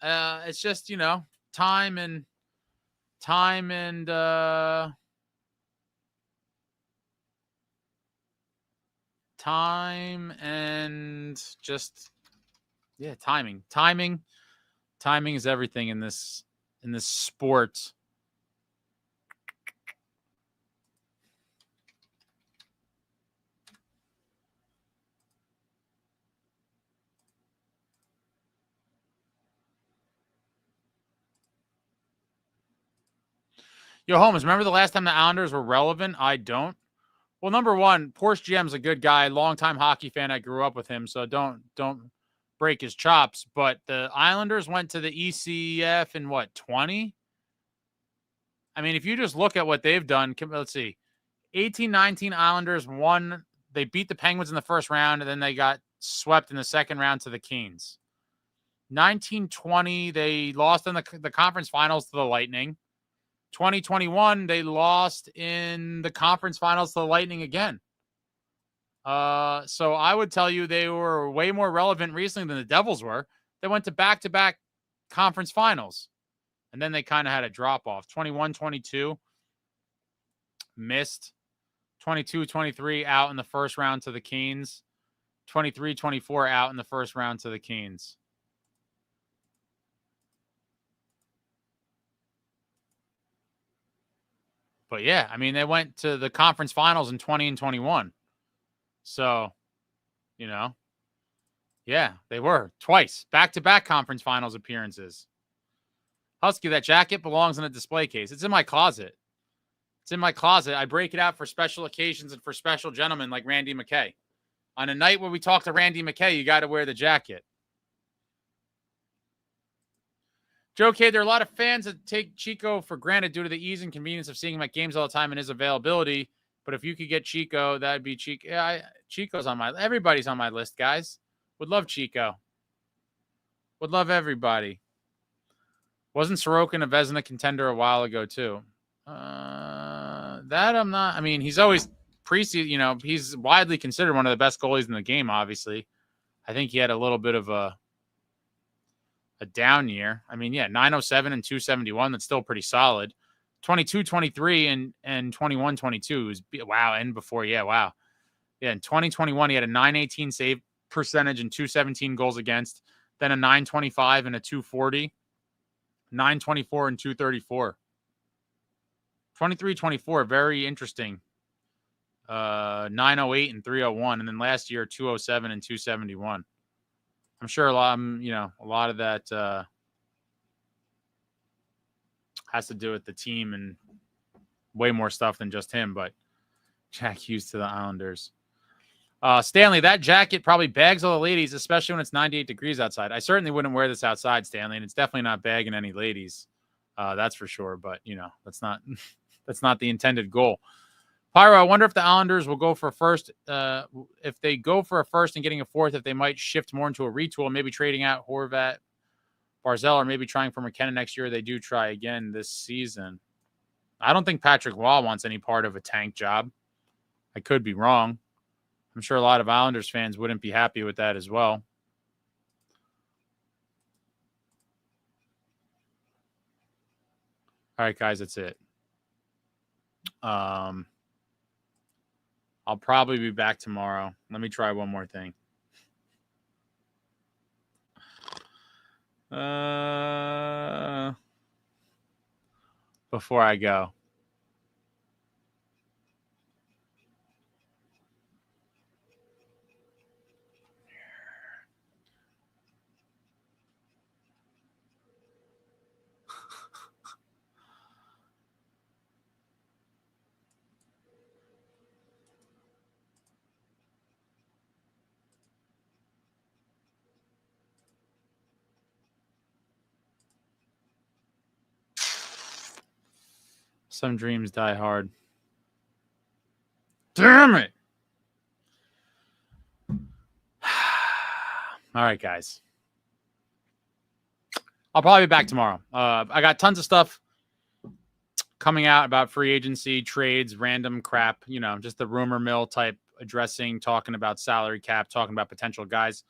It's just, time and just, yeah, timing. Timing is everything in this sport. Yo, Holmes, remember the last time the Islanders were relevant? I don't. Well, number one, Porsche GM's a good guy, longtime hockey fan. I grew up with him, so don't break his chops. But the Islanders went to the ECF in what, 20? I mean, if you just look at what they've done, let's see. 18-19 Islanders won. They beat the Penguins in the first round, and then they got swept in the second round to the Canes. 19-20, they lost in the conference finals to the Lightning. 2021, they lost in the conference finals to the Lightning again. So I would tell you they were way more relevant recently than the Devils were. They went to back-to-back conference finals. And then they kind of had a drop-off. 21-22, missed. 22-23, out in the first round to the Canes. 23-24, out in the first round to the Canes. But yeah, I mean, they went to the conference finals in 20 and 21. So, you know, yeah, they were twice back-to-back conference finals appearances. Husky, that jacket belongs in a display case. It's in my closet. It's in my closet. I break it out for special occasions and for special gentlemen like Randy McKay. On a night where we talk to Randy McKay, you got to wear the jacket. Joe K, there are a lot of fans that take Chico for granted due to the ease and convenience of seeing him at games all the time and his availability. But if you could get Chico, that'd be Chico. Yeah, Chico's on everybody's on my list, guys. Would love Chico. Would love everybody. Wasn't Sorokin a Vezina contender a while ago, too? That I'm not. I mean, he's always preseason, he's widely considered one of the best goalies in the game, obviously. I think he had a little bit of a down year. I mean, yeah, 907 and 271. That's still pretty solid. 22-23 and 21-22 was wow. And before, yeah, wow. Yeah, in 2021, he had a 918 save percentage and 217 goals against, then a 925 and a 240, 924 and 234. 23-24, very interesting. 908 and 301, and then last year 207 and 271. I'm sure a lot of that has to do with the team and way more stuff than just him. But Jack Hughes to the Islanders. Stanley, that jacket probably bags all the ladies, especially when it's 98 degrees outside. I certainly wouldn't wear this outside, Stanley, and it's definitely not bagging any ladies. That's for sure. But that's not that's not the intended goal. Pyro, I wonder if the Islanders will go for a first. If they go for a first and getting a fourth, if they might shift more into a retool, maybe trading out Horvat, Barzell, or maybe trying for McKenna next year. They do try again this season. I don't think Patrick Waugh wants any part of a tank job. I could be wrong. I'm sure a lot of Islanders fans wouldn't be happy with that as well. All right, guys, that's it. I'll probably be back tomorrow. Let me try one more thing. Before I go. Some dreams die hard. Damn it. All right, guys. I'll probably be back tomorrow. I got tons of stuff coming out about free agency, trades, random crap, just the rumor mill type addressing, talking about salary cap, talking about potential guys.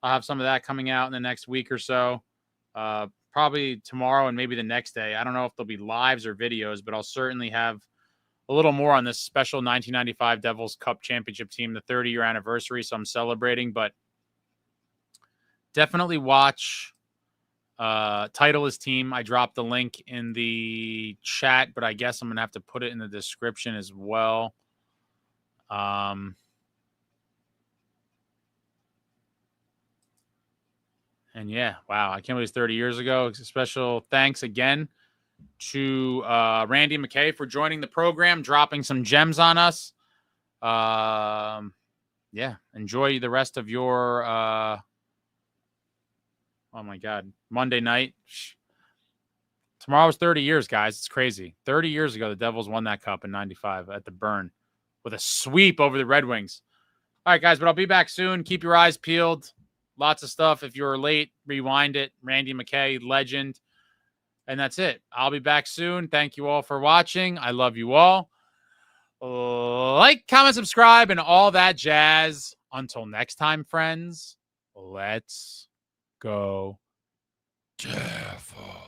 I'll have some of that coming out in the next week or so. Probably tomorrow and maybe the next day. I don't know if there'll be lives or videos, but I'll certainly have a little more on this special 1995 Devils Cup Championship team, the 30-year anniversary. So I'm celebrating, but definitely watch Title is Team. I dropped the link in the chat, but I guess I'm going to have to put it in the description as well. And yeah, wow, I can't believe it's 30 years ago. Special thanks again to Randy McKay for joining the program, dropping some gems on us. Yeah, enjoy the rest of your oh my God, Monday night. Tomorrow was 30 years, guys. It's crazy. 30 years ago, the Devils won that cup in 95 at the Burn with a sweep over the Red Wings. All right, guys, but I'll be back soon. Keep your eyes peeled. Lots of stuff. If you're late, rewind it. Randy McKay, legend. And that's it. I'll be back soon. Thank you all for watching. I love you all. Like, comment, subscribe, and all that jazz. Until next time, friends, let's go Devils.